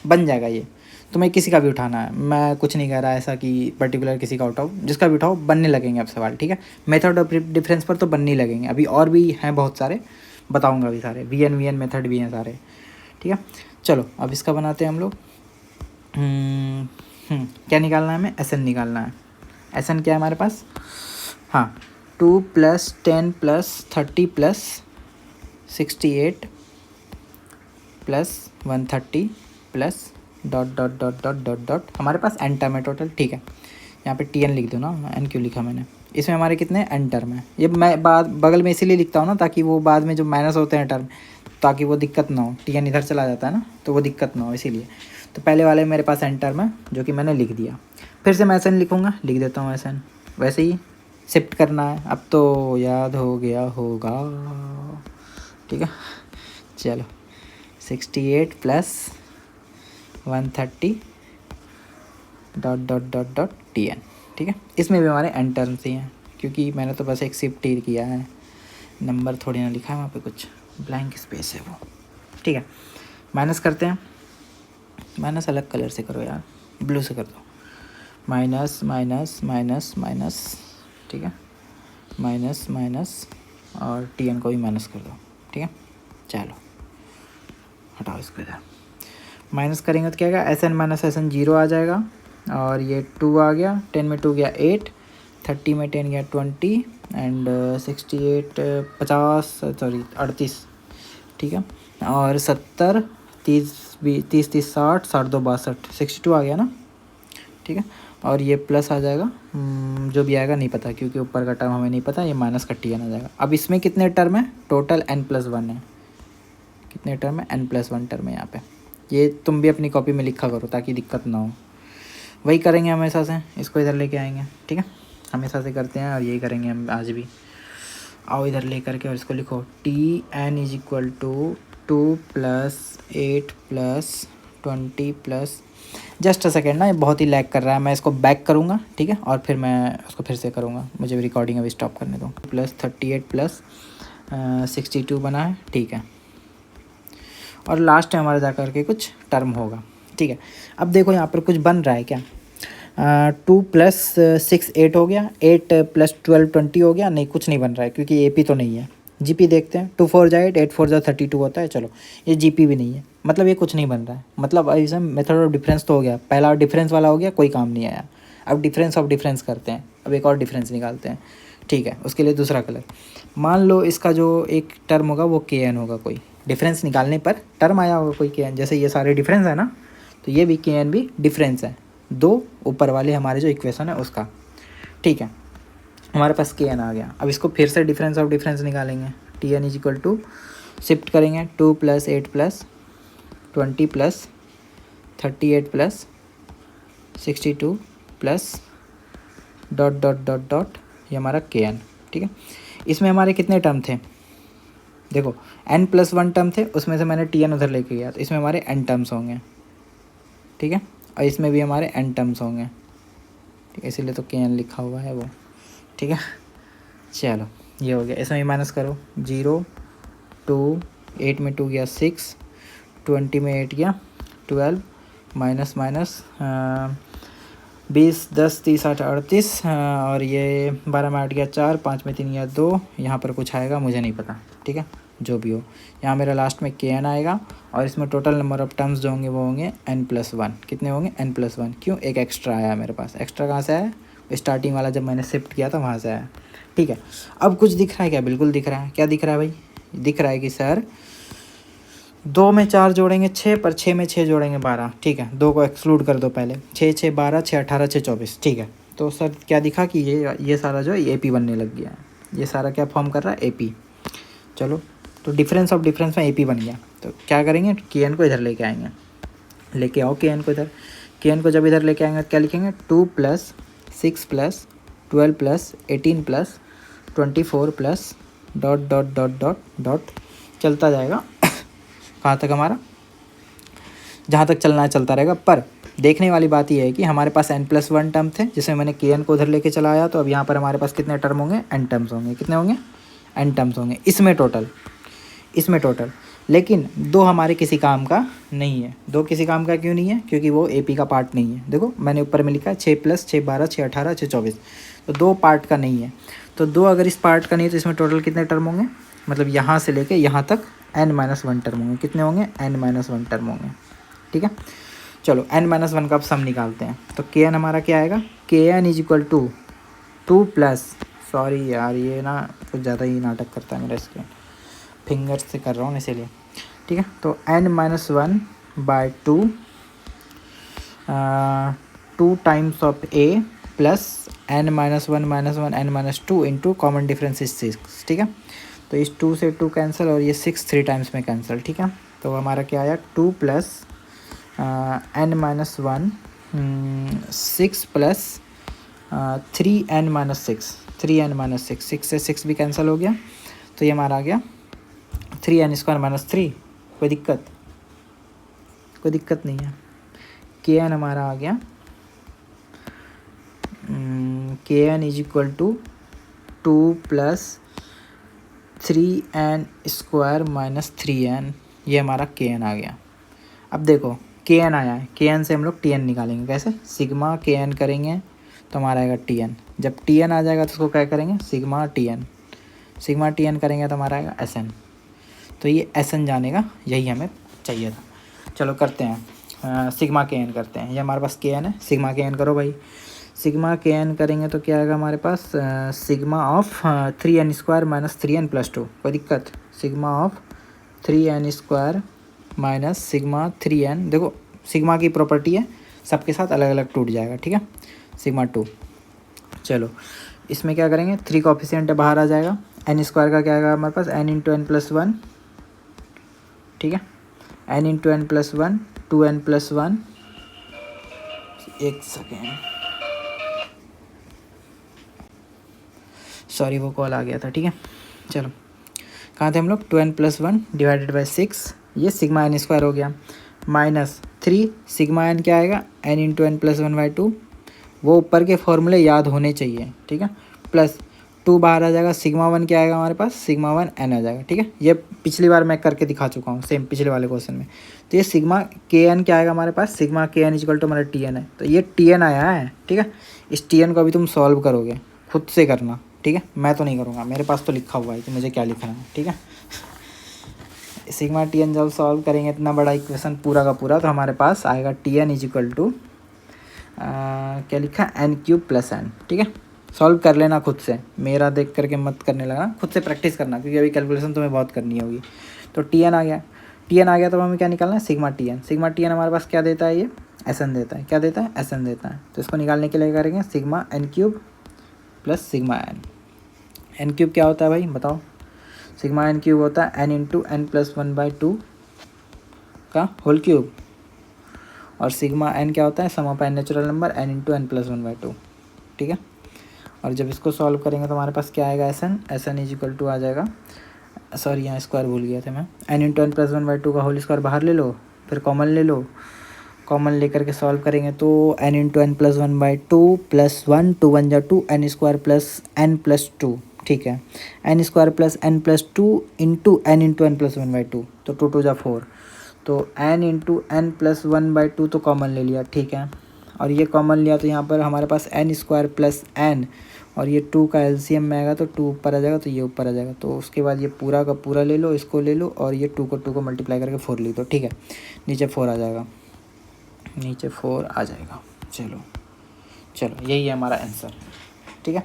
बन जाएगा ये। तुम्हें किसी का भी उठाना है, मैं कुछ नहीं कह रहा ऐसा कि पर्टिकुलर किसी का उठाओ, जिसका भी उठाओ बनने लगेंगे अब सवाल। ठीक है, मेथड ऑफ डिफरेंस पर तो बनने ही लगेंगे, अभी और भी हैं बहुत सारे, बताऊंगा अभी सारे, वीएन मेथड भी हैं सारे। ठीक है, चलो अब इसका बनाते हैं हम लोग। क्या निकालना है हमें? एस एन निकालना है। एस एन क्या है हमारे पास? हाँ, 2 + 10 + 30 + 68 + 130 + ... हमारे पास एन टर्म है टोटल। ठीक है, यहाँ पे टी एन लिख दो ना, एन क्यों लिखा मैंने? इसमें हमारे कितने एन टर्म है? ये मैं बाद बगल में इसीलिए लिखता हूँ ना, ताकि वो बाद में जो माइनस होते हैं टर्म, ताकि वो दिक्कत ना हो। टी एन इधर चला जाता है ना, तो वो दिक्कत ना हो इसीलिए। तो पहले वाले मेरे पास एन टर्म है जो कि मैंने लिख दिया। फिर से मैं एस एन लिखूँगा, लिख देता हूँ एस एन। वैसे ही शिफ्ट करना है, अब तो याद हो गया होगा। ठीक है, चलो 68 + 130 ... टी एन। ठीक है, इसमें भी हमारे एन टर्म्स ही हैं, क्योंकि मैंने तो बस एक शिफ्ट ही किया है, नंबर थोड़ी ना लिखा है वहाँ पे, कुछ ब्लैंक स्पेस है वो। ठीक है, माइनस करते हैं। माइनस अलग कलर से करो यार, ब्लू से कर दो। माइनस माइनस माइनस माइनस, ठीक है, माइनस माइनस, और टी एन को भी माइनस कर दो। ठीक है, चलो हटाओ इसको इधर। माइनस करेंगे तो क्या आएगा? S n minus S n 0 आ जाएगा, और ये 2 आ गया, 10 में 2 गया 8, 30 में 10 गया 20, एंड 68 50 सॉरी 38। ठीक है, और 70 30 30 30 60 60 2 62 62 आ गया ना। ठीक है, और ये प्लस आ जाएगा, जो भी आएगा नहीं पता, क्योंकि ऊपर का टर्म हमें नहीं पता, ये माइनस का टी एन आ जाएगा। अब इसमें कितने टर्म है टोटल? n+1 है। कितने टर्म है? n+1 टर्म है यहाँ पे। ये तुम भी अपनी कॉपी में लिखा करो ताकि दिक्कत ना हो। वही करेंगे हमेशा से, इसको इधर लेके आएंगे। ठीक है, हमेशा से करते हैं और यही करेंगे हम आज भी। आओ इधर ले करके और इसको लिखो, Tn = 2 + 8 + 20 + जस्ट अ सेकेंड ना, ये बहुत ही लैग कर रहा है, मैं इसको बैक करूँगा। ठीक है, और फिर मैं उसको फिर से करूँगा, मुझे रिकॉर्डिंग अभी स्टॉप करने दो। +38 + 62 बना है। ठीक है, और लास्ट में हमारा जा करके कुछ टर्म होगा। ठीक है, अब देखो यहाँ पर कुछ बन रहा है क्या? 2 + 6 8 हो गया, 8 + 12 20 हो गया। नहीं, कुछ नहीं बन रहा है, क्योंकि AP तो नहीं है। GP देखते हैं, 2 4 8 8 4 32 होता है। चलो, ये GP भी नहीं है, मतलब ये कुछ नहीं बन रहा है। मतलब ऐसा मेथड ऑफ डिफरेंस तो हो गया, पहला डिफरेंस वाला हो गया, कोई काम नहीं आया। अब डिफरेंस ऑफ डिफरेंस करते हैं, अब एक और डिफरेंस निकालते हैं। ठीक है, उसके लिए दूसरा कलर। मान लो इसका जो एक टर्म होगा वो KN होगा, कोई डिफरेंस निकालने पर टर्म आया होगा कोई KN, जैसे ये सारे डिफरेंस है ना, तो ये भी KN भी डिफरेंस है, दो ऊपर वाले हमारे जो इक्वेशन है उसका। ठीक है, हमारे पास KN आ गया। अब इसको फिर से डिफरेंस ऑफ डिफरेंस निकालेंगे। Tn = शिफ्ट करेंगे, 2 + 8 + 20 + 38 + 62 + ... ये हमारा KN। ठीक है, इसमें हमारे कितने टर्म थे? देखो, n+1 टर्म थे, उसमें से मैंने Tn उधर लेके गया, तो इसमें हमारे n टर्म्स होंगे। ठीक है, और इसमें भी हमारे n टर्म्स होंगे। ठीक है, इसीलिए तो KN लिखा हुआ है वो। ठीक है, चलो ये हो गया। इसमें भी माइनस करो, 0 2 8 में 2 गया 6, 20 में 8 गया 12, माइनस माइनस 20 10 30 8 38, और ये 12 में 8 गया 4, 5 में 3 गया 2, यहाँ पर कुछ आएगा मुझे नहीं पता। ठीक है, जो भी हो। यहाँ मेरा लास्ट में kn आएगा और इसमें टोटल नंबर ऑफ टर्म्स जो होंगे वो होंगे n+1। कितने होंगे? n+1। क्यों? एक एक्स्ट्रा आया मेरे पास। एक्स्ट्रा कहाँ से आया? स्टार्टिंग वाला जब मैंने शिफ्ट किया था वहाँ से आया। ठीक है, अब कुछ दिख रहा है क्या? बिल्कुल दिख रहा है। क्या दिख रहा है भाई? दिख रहा है कि सर 2 में 4 जोड़ेंगे 6, पर 6 में 6 जोड़ेंगे 12। ठीक है, 2 को एक्सक्लूड कर दो पहले। 6 6 12, 6 18, 6 24। ठीक है, तो सर क्या दिखा कि ये सारा जो है ए पी बनने लग गया है। ये सारा क्या फॉर्म कर रहा है? A P. चलो, तो डिफरेंस ऑफ डिफरेंस में ए पी बन गया। तो क्या करेंगे? के एन को इधर लेके आएंगे। लेके आओ के एन को इधर। के एन को जब इधर लेके आएंगे क्या लिखेंगे? 2 + 6 + 12 + 18 + 24 + dot dot dot dot dot चलता जाएगा। कहाँ तक हमारा? जहाँ तक चलना है चलता रहेगा। पर देखने वाली बात यह है कि हमारे पास n+1 टर्म थे, जिसमें मैंने के एन को उधर लेके चला आया। तो अब यहाँ पर हमारे पास कितने टर्म होंगे? n टर्म्स होंगे। कितने होंगे? n टर्म्स होंगे इसमें टोटल। लेकिन 2 हमारे किसी काम का नहीं है। 2 किसी काम का क्यों नहीं है? क्योंकि वो AP का पार्ट नहीं है। देखो मैंने ऊपर में लिखा है 6 + 6 12, 6 18, 6 24। तो 2 पार्ट का नहीं है। तो 2 अगर इस पार्ट का नहीं है तो इसमें टोटल कितने टर्म होंगे? मतलब यहाँ से लेके यहाँ तक n-1 टर्म होंगे। कितने होंगे? n-1 टर्म होंगे। ठीक है, चलो n-1 का अब सम निकालते हैं। तो के एन हमारा क्या आएगा? के एन = 2 + सॉरी यार, ये ना कुछ ज़्यादा ही नाटक करता है मेरा स्क्रीन, फिंगर्स से कर रहा हूँ इसीलिए। ठीक है, तो n-1/2 2 times of a plus n-1 n-2 into common difference is 6। ठीक है, तो इस 2 से 2 कैंसिल और ये 6 3 टाइम्स में कैंसिल। ठीक है, तो हमारा क्या आया? 2 + n-1 6 + 3n-6 3n-6 6 से 6 भी कैंसिल हो गया। तो ये हमारा आ गया 3n² - 3। कोई दिक्कत नहीं है। के एन हमारा आ गया kn = 2 + 3n² - 3n। ये हमारा kn आ गया। अब देखो kn आया है, kn से हम लोग tn निकालेंगे। कैसे? सिग्मा kn करेंगे तो हमारा आएगा tn। जब tn आ जाएगा तो उसको क्या करेंगे? सिग्मा tn करेंगे तो हमारा आएगा sn। तो ये sn जानेगा, यही हमें चाहिए था। चलो करते हैं, सिग्मा kn करते हैं। ये हमारे पास kn है, सिग्मा kn करो भाई। सिग्मा kn करेंगे तो क्या आएगा हमारे पास? Sigma of 3n² - 3n + 2। कोई दिक्कत? Sigma of 3n² - sigma 3n। देखो सिग्मा की प्रॉपर्टी है, सबके साथ अलग अलग टूट जाएगा। ठीक है, सिग्मा 2। चलो इसमें क्या करेंगे? 3 कोफिशिएंट है, बाहर आ जाएगा। n² का क्या आएगा हमारे पास? n × n+1। ठीक है, n × n+1 2n+1। एक सेकेंड, सॉरी वो कॉल आ गया था। ठीक है, चलो कहाँ थे हम लोग? 2n+1 / 6। ये सिग्मा n² हो गया। -3 सिग्मा n क्या आएगा? n × n+1/2। वो ऊपर के फॉर्मूले याद होने चाहिए। ठीक है, प्लस 2 बाहर आ जाएगा। सिग्मा 1 क्या आएगा हमारे पास? सिग्मा 1 n आ जाएगा। ठीक है, ये पिछली बार मैं करके दिखा चुका हूँ, सेम पिछले वाले क्वेश्चन में। तो ये सिग्मा के एन क्या आएगा हमारे पास? सिग्मा के एन = हमारा TN है। तो ये TN आया है। ठीक है, इस TN को अभी तुम सॉल्व करोगे, खुद से करना। ठीक है, मैं तो नहीं करूँगा, मेरे पास तो लिखा हुआ है कि मुझे क्या लिखना है। ठीक है, सिग्मा TN जब सॉल्व करेंगे इतना बड़ा इक्वेशन पूरा का पूरा, तो हमारे पास आएगा TN = क्या लिखा? n³ + n। ठीक है, सॉल्व कर लेना खुद से, मेरा देख करके मत करने लगा, खुद से प्रैक्टिस करना, क्योंकि अभी कैलकुलेशन तुम्हें बहुत करनी होगी। तो TN आ गया तो हमें क्या निकालना है? सिग्मा TN हमारे पास क्या देता है? ये SN देता है। क्या देता है? SN देता है। तो इसको निकालने के लिए करेंगे sigma n³ + sigma n। n³ क्या होता है भाई बताओ? सिग्मा n³ होता है n × n+1/2 का होल क्यूब। और सिग्मा n क्या होता है? Sum of n natural number n × n+1/2। ठीक है, और जब इसको सॉल्व करेंगे तो हमारे पास क्या आएगा? SN = आ जाएगा, सॉरी यहाँ स्क्वायर भूल गया था मैं। n × n+1/2 का होल स्क्वायर बाहर ले लो, फिर कॉमन ले लो। कॉमन लेकर के सॉल्व करेंगे तो n × n+1/2 + 1 2 1 = 2 n² + n + 2। ठीक है, n² + n + 2 into n × n+1/2, तो 2 2 = 4। तो n × n + 1/2 तो कॉमन ले लिया। ठीक है, और ये कॉमन लिया तो यहाँ पर हमारे पास n स्क्वायर प्लस n, और ये 2 का एलसीएम में आएगा तो 2 ऊपर आ जाएगा, तो ये ऊपर आ जाएगा। तो उसके बाद ये पूरा का पूरा ले लो, इसको ले लो, और ये 2 को मल्टीप्लाई करके 4 लिख दो, ठीक है। नीचे 4 आ जाएगा, नीचे 4 आ जाएगा। चलो यही है हमारा आंसर, ठीक है।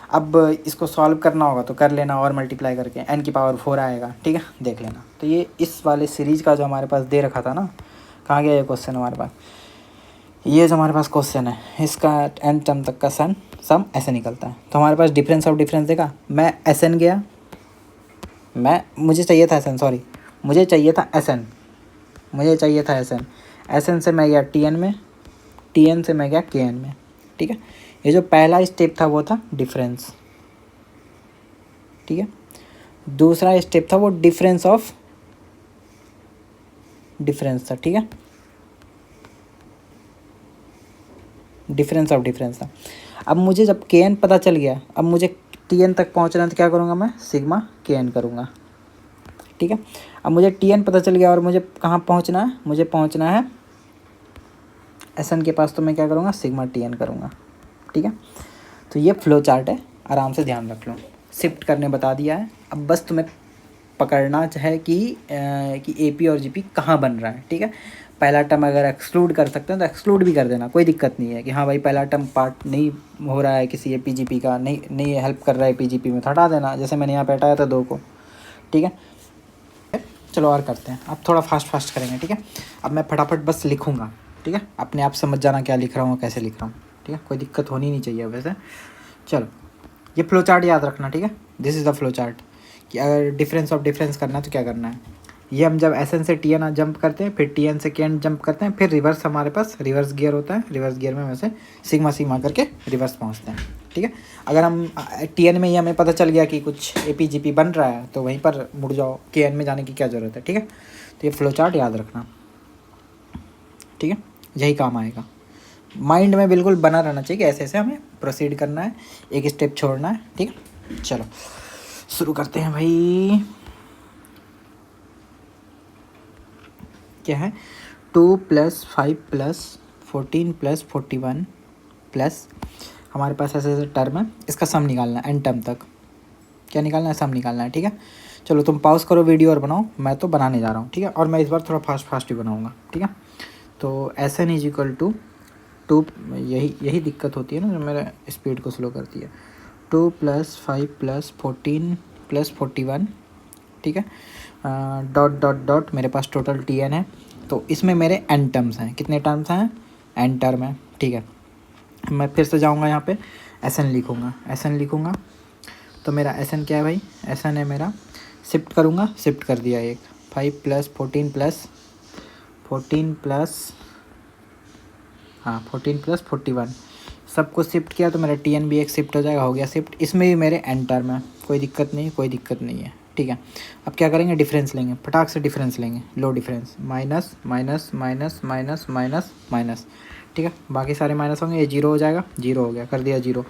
अब इसको सॉल्व करना होगा तो कर लेना, और मल्टीप्लाई करके n की पावर 4 आएगा, ठीक है, देख लेना। तो ये इस वाले सीरीज का जो हमारे पास दे रखा था ना, कहाँ गया ये क्वेश्चन हमारे पास, ये जो हमारे पास क्वेश्चन है, इसका n टर्म तक का सम ऐसे निकलता है। तो हमारे पास डिफरेंस ऑफ डिफरेंस देखा, मैं Sn गया, मुझे चाहिए था Sn, सॉरी मुझे चाहिए था Sn से मैं गया Tn में, Tn से मैं गया Kn में, ठीक है। ये जो पहला स्टेप था वो था डिफरेंस, ठीक है। दूसरा स्टेप था वो डिफरेंस ऑफ डिफरेंस था, ठीक है, डिफरेंस ऑफ डिफरेंस था। अब मुझे जब Kn पता चल गया, अब मुझे Tn तक पहुंचना है तो क्या करूँगा, मैं सिग्मा Kn करूँगा, ठीक है। अब मुझे Tn पता चल गया और मुझे कहाँ पहुंचना है, मुझे पहुंचना है Sn के पास, तो मैं क्या करूँगा, सिग्मा Tn करूँगा, ठीक है। तो ये फ्लो चार्ट है, आराम से ध्यान रख लो। शिफ्ट करने बता दिया है, अब बस तुम्हें पकड़ना है कि AP और GP कहाँ बन रहा है, ठीक है। पहला टर्म अगर एक्सक्लूड कर सकते हैं तो एक्सक्लूड भी कर देना, कोई दिक्कत नहीं है कि हाँ भाई पहला टर्म पार्ट नहीं हो रहा है किसी AP-GP का, नहीं हेल्प कर रहा है AP-GP में, तो हटा देना, जैसे मैंने यहाँ पे हटाया था 2 को, ठीक है। चलो और करते हैं, अब थोड़ा फास्ट करेंगे, ठीक है। अब मैं फटाफट बस लिखूँगा, ठीक है, अपने आप समझ जाना क्या लिख रहा हूँ, कैसे लिख रहा हूँ, ठीक है, कोई दिक्कत होनी नहीं चाहिए वैसे। चलो ये फ्लो चार्ट याद रखना, ठीक है, this is the flow chart, कि अगर डिफरेंस ऑफ डिफरेंस करना है तो क्या करना है। ये हम जब Sn से Tn जंप करते हैं, फिर Tn से Kn जंप करते हैं, फिर रिवर्स हमारे पास रिवर्स गियर होता है, रिवर्स गियर में वैसे सिग्मा करके रिवर्स पहुंचते हैं, ठीक है। अगर हम Tn में ही हमें पता चल गया कि कुछ AP-GP बन रहा है तो वहीं पर मुड़ जाओ, Kn में जाने की क्या ज़रूरत है, ठीक है। तो ये फ्लो चार्ट याद रखना, ठीक है, यही काम आएगा। माइंड में बिल्कुल बना रहना चाहिए कि ऐसे हमें प्रोसीड करना है, एक स्टेप छोड़ना है, ठीक है। चलो शुरू करते हैं भाई। क्या है, 2 + 5 + 14 + 41 प्लस हमारे पास ऐसे टर्म है, इसका सम निकालना है, n टर्म तक क्या निकालना है, सम निकालना है, ठीक है। चलो तुम पॉज करो वीडियो और बनाओ, मैं तो बनाने जा रहा हूँ, ठीक है, और मैं इस बार थोड़ा फास्ट ही बनाऊँगा, ठीक है। तो Sn = 2, यही दिक्कत होती है ना जो मेरे स्पीड को स्लो करती है। 2 + 5 + 14 + 41, ठीक है, डॉट मेरे पास टोटल Tn है, तो इसमें मेरे n टर्म्स हैं, कितने टर्म्स हैं, n टर्म है, ठीक है। मैं फिर से जाऊंगा यहाँ पे Sn लिखूंगा, तो मेरा Sn क्या है भाई, Sn है मेरा, शिफ्ट करूँगा, शिफ्ट कर दिया एक, 5 + 14 + 41 सबको शिफ्ट किया तो मेरा Tn भी एक शिफ्ट हो जाएगा, हो गया शिफ्ट। इसमें भी मेरे n टर्म है, कोई दिक्कत नहीं है, ठीक है। अब क्या करेंगे, डिफरेंस लेंगे, फटाक से डिफरेंस लेंगे, लो difference, minus minus minus minus minus minus, ठीक है, बाकी सारे माइनस होंगे, ये 0 हो जाएगा, 0 हो गया, कर दिया 0।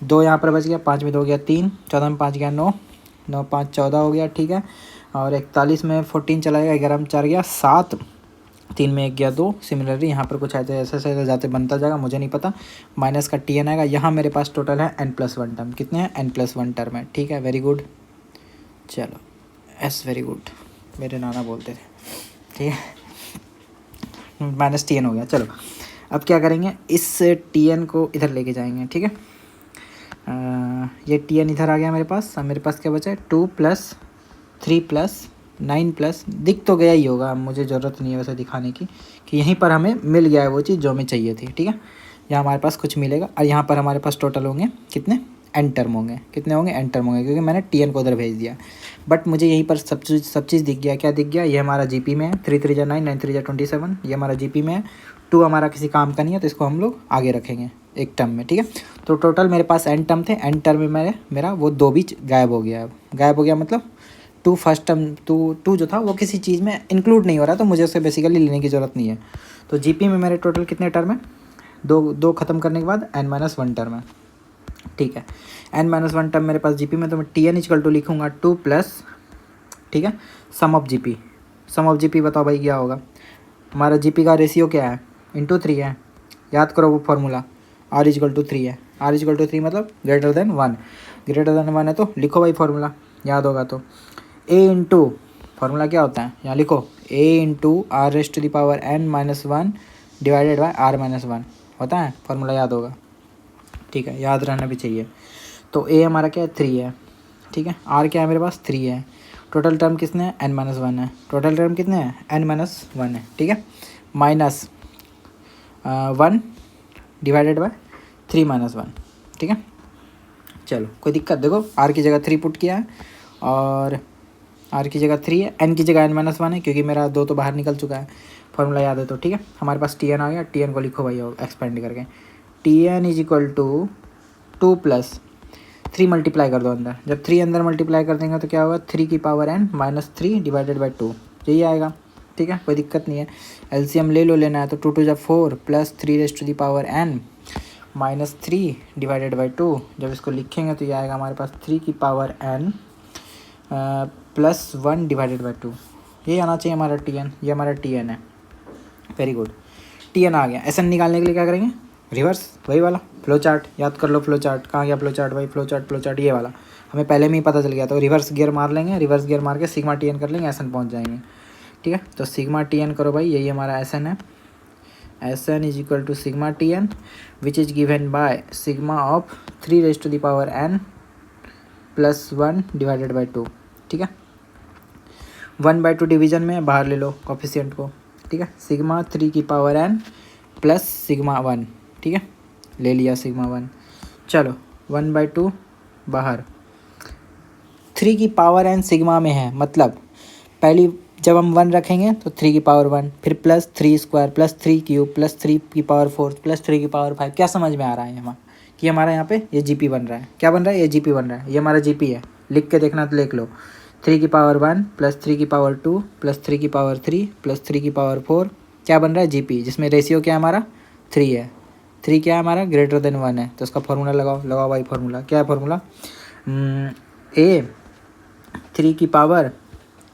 2 यहाँ पर बच गया, 5 में 2 गया 3, 14 में 5 गया 9, 9 5 14 हो गया, ठीक है। और 41 में 14 चला गया, 11 में 4 गया 7, 3 में 1 गया 2। सिमिलरली यहाँ पर कुछ ऐसे जाते बनता जाएगा, मुझे नहीं पता। माइनस का Tn आएगा, यहाँ मेरे पास टोटल है n+1 टर्म, कितने हैं, n+1 टर्म है, ठीक है, वेरी गुड। चलो वेरी गुड, मेरे नाना बोलते थे, ठीक है, -Tn हो गया। चलो अब क्या करेंगे, इस Tn को इधर लेके जाएंगे, ठीक है। ये Tn इधर आ गया मेरे पास, अब मेरे पास क्या बचा है, 2 + 3 + 9 दिख तो गया ही होगा, मुझे ज़रूरत नहीं है वैसे दिखाने की, कि यहीं पर हमें मिल गया है वो चीज़ जो हमें चाहिए थी, ठीक है। यहाँ हमारे पास कुछ मिलेगा, और यहाँ पर हमारे पास टोटल होंगे कितने, n टर्म होंगे, कितने होंगे, n टर्म होंगे, क्योंकि मैंने Tn को उधर भेज दिया। बट मुझे यहीं पर सब चीज़ दिख गया, क्या दिख गया, ये हमारा GP में है, 3 3 9 9 3 27, ये हमारा GP में है। 2 हमारा किसी काम का नहीं है, तो इसको हम लोग आगे रखेंगे एक टर्म में, ठीक है। तो टोटल मेरे पास n टर्म थे, n टर्म में मेरा वो 2 बीच गायब हो गया, मतलब 2 फर्स्ट टर्म 2 जो था वो किसी चीज़ में इंक्लूड नहीं हो रहा, तो मुझे उसे बेसिकली लेने की ज़रूरत नहीं है। तो GP में मेरे टोटल कितने टर्म है, 2 ख़त्म करने के बाद n-1 टर्म है, ठीक है। n-1 टर्म मेरे पास GP में, तो मैं Tn = लिखूँगा 2 +, ठीक है, सम ऑफ GP बताओ भाई क्या होगा, हमारा GP का रेशियो क्या है, × 3 है, याद करो वो फॉर्मूला, आर इजकल टू 3 है, आर इजकल टू 3 मतलब ग्रेटर देन 1, ग्रेटर देन 1 है तो लिखो भाई फॉर्मूला, याद होगा तो ए इंटू फार्मूला क्या होता है यहाँ लिखो, A into R raise to the power N minus 1 divided by R minus 1 होता है, फार्मूला याद होगा, ठीक है, याद रहना भी चाहिए। तो ए हमारा क्या है 3 है, ठीक है, आर क्या है मेरे पास 3 है, टोटल टर्म कितने हैं एन माइनस 1 है, टोटल टर्म कितने हैं एन माइनस 1 है, ठीक है, माइनस 1 डिवाइडेड बाय 3 माइनस 1, ठीक है। चलो कोई दिक्कत, देखो आर की जगह 3 पुट किया है और आर की जगह 3 है, एन की जगह एन माइनस 1 है क्योंकि मेरा 2 तो बाहर निकल चुका है, फॉर्मूला याद है तो, ठीक है। हमारे पास टी एन आ गया, टी एन को लिखो भाई एक्सपेंड करके, T N is equal to 2 plus 3 multiply कर दो अंदर, जब 3 अंदर मल्टीप्लाई कर देंगे तो क्या होगा 3 की power N minus 3 divided by 2, यही आएगा, ठीक है, कोई दिक्कत नहीं है। एलसीएम ले लो, लेना है तो 2 to 4 plus 3 raise to the power N minus 3 divided by 2, जब इसको लिखेंगे तो ये आएगा हमारे पास 3 की power n plus 1 divided by 2, ये आना चाहिए हमारा टी एन, ये हमारा टी एन है, वेरी गुड, टी एन आ गया। एस एन निकालने के लिए क्या करेंगे, रिवर्स वही वाला फ्लो चार्ट, याद कर लो फ्लो चार्ट, कहाँ गया फ्लो चार्ट भाई, फ्लो चार्ट ये वाला हमें पहले में ही पता चल गया, तो रिवर्स गियर मार लेंगे, रिवर्स गियर मार के सिग्मा टी एन कर लेंगे, एस एन पहुँच जाएंगे, ठीक है। तो सिग्मा टी एन करो भाई, यही हमारा एस एन है, S n is equal to sigma T n which is given by sigma of 3 raise to the power n plus 1 divided by 2, ठीक है। 1/2 डिवीजन में बाहर ले लो कोफिशिएंट को, ठीक है, सिग्मा 3 की पावर एन प्लस सिग्मा 1, ठीक है, ले लिया सिग्मा 1, चलो 1/2 बाहर, 3 की पावर एन सिग्मा में है, मतलब पहली जब हम 1 रखेंगे तो 3 की पावर 1, फिर plus 3 square plus 3 cube plus 3 की पावर 4 प्लस 3 की पावर 5, क्या समझ में आ रहा है हमारा कि हमारा यहाँ पे ये जीपी बन रहा है, क्या बन रहा है ये जीपी बन रहा है, ये हमारा जीपी है, लिख के देखना तो लिख लो, 3 की पावर 1 प्लस 3 की पावर 2 प्लस 3 की पावर 3 प्लस 3 की पावर 4, क्या बन रहा है जीपी, जिसमें रेशियो क्या है हमारा 3 है, 3 क्या है हमारा ग्रेटर देन 1 है, तो उसका फार्मूला लगाओ भाई, फार्मूला क्या है, फार्मूला ए 3 की पावर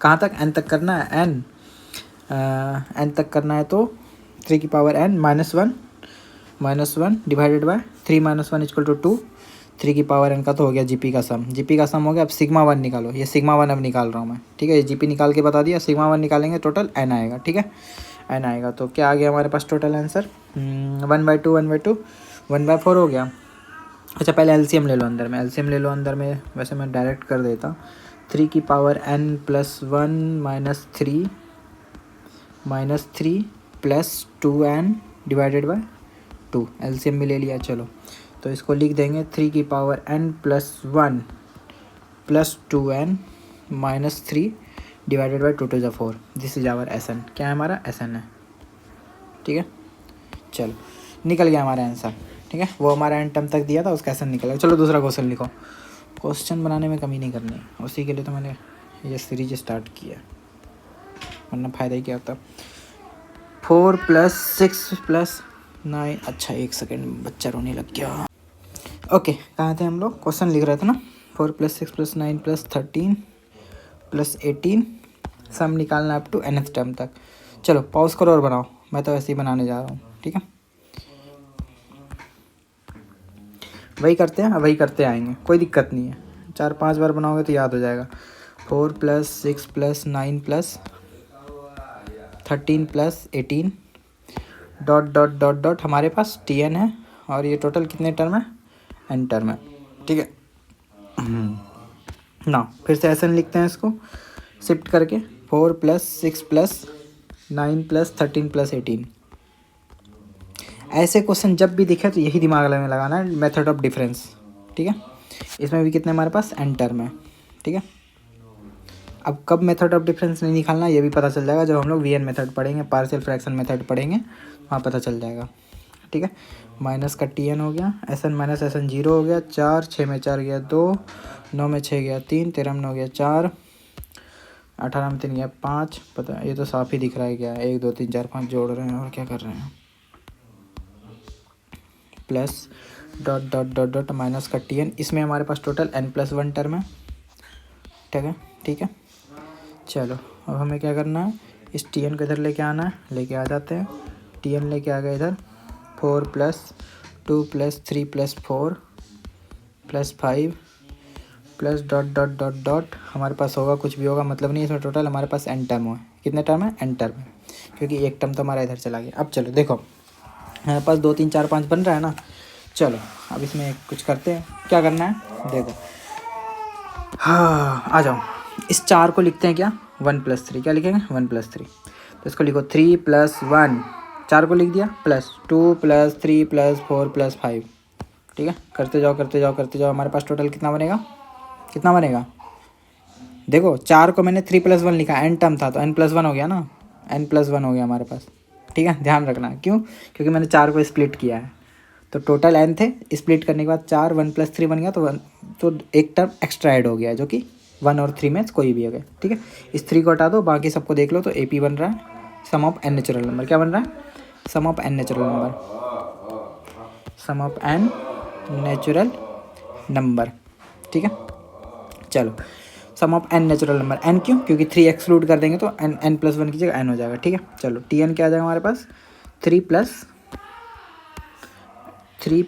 कहाँ तक एन तक करना है, एन तक करना है, तो 3 की power N minus one divided by 3 minus 1 equal to 2, 3 की पावर एन का तो हो गया जीपी का सम हो गया। अब सिग्मा 1 निकालो, ये सिग्मा 1 अब निकाल रहा हूँ मैं, ठीक है, ये जीपी निकाल के बता दिया, सिग्मा 1 निकालेंगे टोटल एन आएगा, ठीक है, एन आएगा, तो क्या आ गया हमारे पास टोटल आंसर 1/2 1/4 हो गया। अच्छा पहले एलसीएम ले लो अंदर में, एलसीएम ले लो अंदर में, वैसे मैं डायरेक्ट कर देता, 3 की power n plus 1 minus three plus 2n divided by 2, LCM भी ले लिया, चलो तो इसको लिख देंगे 3 की power n plus 1 plus 2n minus 3 divided by 2 to 4, this is our S n, क्या है हमारा एस एन है, ठीक है, चलो निकल गया हमारा आंसर, ठीक है, वो हमारा एन टर्म तक दिया था उसका एस एन निकल गया। चलो दूसरा क्वेश्चन लिखो, क्वेश्चन बनाने में कमी नहीं करनी, उसी के लिए तो मैंने ये सीरीज स्टार्ट किया, वरना फ़ायदा ही क्या होता। 4 प्लस 6 प्लस 9, अच्छा एक सेकेंड बच्चा रोने लग गया, ओके कहाँ थे हम लोग, क्वेश्चन लिख रहे थे ना, 4 प्लस 6 प्लस 9 प्लस 13 प्लस 18, सम निकालना अप टू nth टर्म तक। चलो पॉज करो और बनाओ, मैं तो ऐसे ही बनाने जा रहा हूँ, ठीक है, वही करते हैं, वही करते आएंगे, कोई दिक्कत नहीं है, 4-5 बार बनाओगे तो याद हो जाएगा। 4 plus 6 plus 9 plus 13 plus 18 dot dot dot dot, हमारे पास टी एन है, और ये टोटल कितने टर्म है एन टर्म है, ठीक है ना, फिर से एस एन लिखते हैं इसको शिफ्ट करके, 4 प्लस 6 प्लस 9 प्लस 13 प्लस 18, ऐसे क्वेश्चन जब भी दिखे तो यही दिमाग में लगाना है, मेथड ऑफ डिफरेंस, ठीक है, इसमें भी कितने हमारे पास एन टर्म है, ठीक है। अब कब मेथड ऑफ डिफरेंस नहीं निकालना ये भी पता चल जाएगा जब हम लोग वी एन मेथड पढ़ेंगे, पार्शियल फ्रैक्शन मेथड पढ़ेंगे, वहाँ पता चल जाएगा, ठीक है। माइनस का टी एन हो गया, S n minus S n 0 हो गया, 4 6 में 4 गया 2, 9 में 6 गया 3, 13 में 9 गया 4, 18 में 3 गया 5, पता ये तो साफ ही दिख रहा है क्या, 1 2 3 4 5 जोड़ रहे हैं और क्या कर रहे हैं, plus dot dot dot dot minus का टी एन, इसमें हमारे पास टोटल n+1 टर्म है, ठीक है, चलो अब हमें क्या करना है, इस टी एन को इधर लेके आना है, लेके आ जाते हैं, टी एन लेके आ गए इधर 4 plus 2 plus 3 plus 4 plus 5 plus dot dot dot dot हमारे पास होगा, कुछ भी होगा मतलब नहीं इसमें। टोटल हमारे पास n टर्म है। कितने टर्म है? n टर्म है, क्योंकि एक टर्म तो हमारा इधर चला गया। अब चलो देखो हमारे पास 2 3 4 5 बन रहा है ना। चलो अब इसमें कुछ करते हैं। क्या करना है देखो, हाँ आ जाओ। इस 4 को लिखते हैं क्या? 1 प्लस 3। क्या लिखेंगे? 1 प्लस 3। तो इसको लिखो 3 प्लस 1, 4 को लिख दिया, प्लस 2 प्लस 3 प्लस 4 प्लस 5। ठीक है, करते जाओ करते जाओ करते जाओ। हमारे पास टोटल कितना बनेगा? कितना बनेगा देखो, 4 को मैंने 3 प्लस 1 लिखा, n टर्म था तो n प्लस 1 हो गया ना, n प्लस 1 हो गया हमारे पास। ठीक है, ध्यान रखना। क्यों? क्योंकि मैंने 4 को स्प्लिट किया है, तो टोटल n थे, स्प्लिट करने के बाद 4 1 प्लस 3 बन गया, तो 1 तो एक टर्म एक्स्ट्रा ऐड हो गया, जो कि 1 और 3 में कोई भी हो गया। ठीक है, इस 3 को हटा दो, बाकी सबको देख लो। तो AP बन रहा है sum of n natural number. क्या बन रहा है? Sum of n natural number, sum of n natural number. ठीक है, चलो sum of n natural number. n क्यों? क्योंकि 3 एक्सक्लूड कर देंगे तो n प्लस 1 की जगह n हो जाएगा। ठीक है, चलो Tn क्या आ जाएगा हमारे पास? 3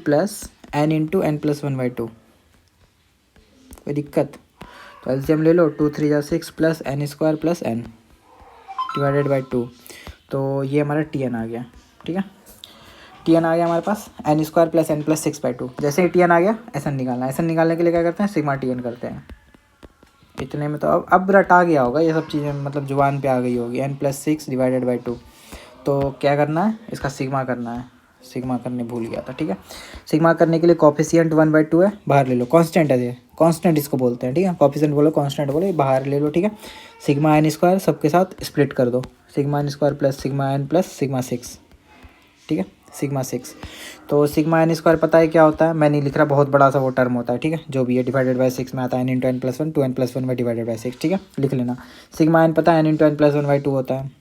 plus n into n plus 1/2। कोई दिक्कत? तो एलसीएम ले लो, 2 3 6 plus n square plus n divided by 2। तो ये हमारा Tn आ गया। ठीक है, Tn आ गया हमारे पास, n square plus n plus 6/2। जैसे ही Tn आ गया, Sn निकालना है। Sn निकालने के लिए क्या करते हैं? सिग्मा Tn करते हैं। इतने में तो अब रटा गया होगा ये सब चीज़ें, मतलब जुबान पे आ गई होगी। n plus 6 divided by 2। तो क्या करना है? इसका सिग्मा करना है। सिग्मा करने भूल गया था। ठीक है, सिग्मा करने के लिए कॉफिशिएंट 1/2 है, बाहर ले लो। कांस्टेंट है ये, कांस्टेंट इसको बोलते हैं। ठीक है, कॉफिशिएंट बोलो, कांस्टेंट बोलो, बाहर ले लो। ठीक है, सिग्मा n स्क्वायर सबके साथ स्प्लिट कर दो, sigma n square plus sigma n plus sigma 6। ठीक है, सिग्मा 6। तो सिग्मा n स्क्वायर पता है क्या होता है? मैं नहीं लिख रहा, बहुत बड़ा सा वो टर्म होता है। ठीक है, जो भी है डिवाइडेड बाय 6 में आता है, n into n plus 1 2n plus 1 by divided by 6। ठीक है, लिख लेना। सिग्मा n पता है, n इंटू n प्लस 1/2 होता है।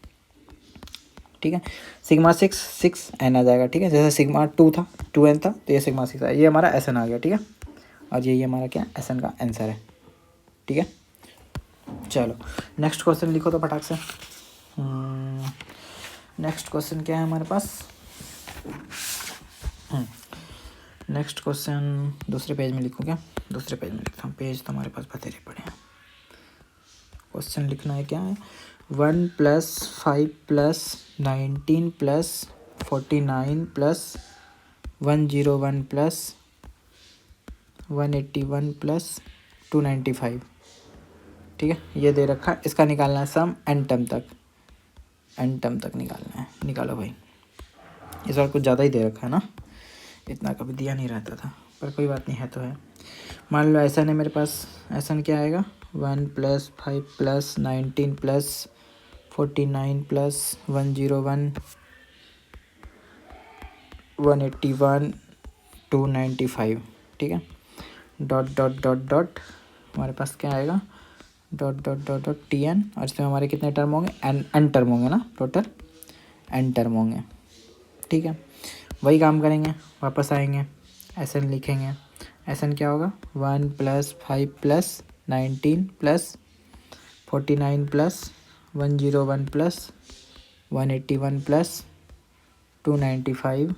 ठीक है, सिग्मा 6 n आ जाएगा। ठीक है, जैसे सिग्मा 2 था, 2n था, तो ये सिग्मा 6 है। ये हमारा Sn आ गया। ठीक है, और ये हमारा क्या? Sn का आंसर है। ठीक है, चलो नेक्स्ट क्वेश्चन लिखो तो फटाक से। नेक्स्ट क्वेश्चन क्या है हमारे पास? नेक्स्ट क्वेश्चन दूसरे पेज में लिखूँ क्या? दूसरे पेज में लिखता हूँ, पेज तो हमारे पास बतेरे पड़े हैं। क्वेश्चन लिखना है क्या है? 1 plus 5 plus 19 plus 49 plus 101 plus 181 plus 295। ठीक है, ये दे रखा है, इसका निकालना है सम n टर्म तक। n टर्म तक निकालना है, निकालो भाई। इस बार कुछ ज़्यादा ही दे रखा है ना, इतना कभी दिया नहीं रहता था, पर कोई बात नहीं है तो है। मान लो ऐसा है मेरे पास, ऐसा क्या आएगा? 1 प्लस 5 प्लस 19 प्लस 49 प्लस 101 181 295। ठीक है, डॉट डॉट डॉट डॉट हमारे पास क्या आएगा? Dot dot dot dot Tn, और इसमें हमारे कितने टर्म होंगे? n टर्म होंगे ना, टोटल n टर्म होंगे। ठीक है, वही काम करेंगे, वापस आएंगे, Sn लिखेंगे। Sn क्या होगा? 1 plus 5 plus 19 plus 49 plus 101 plus 181 plus 295।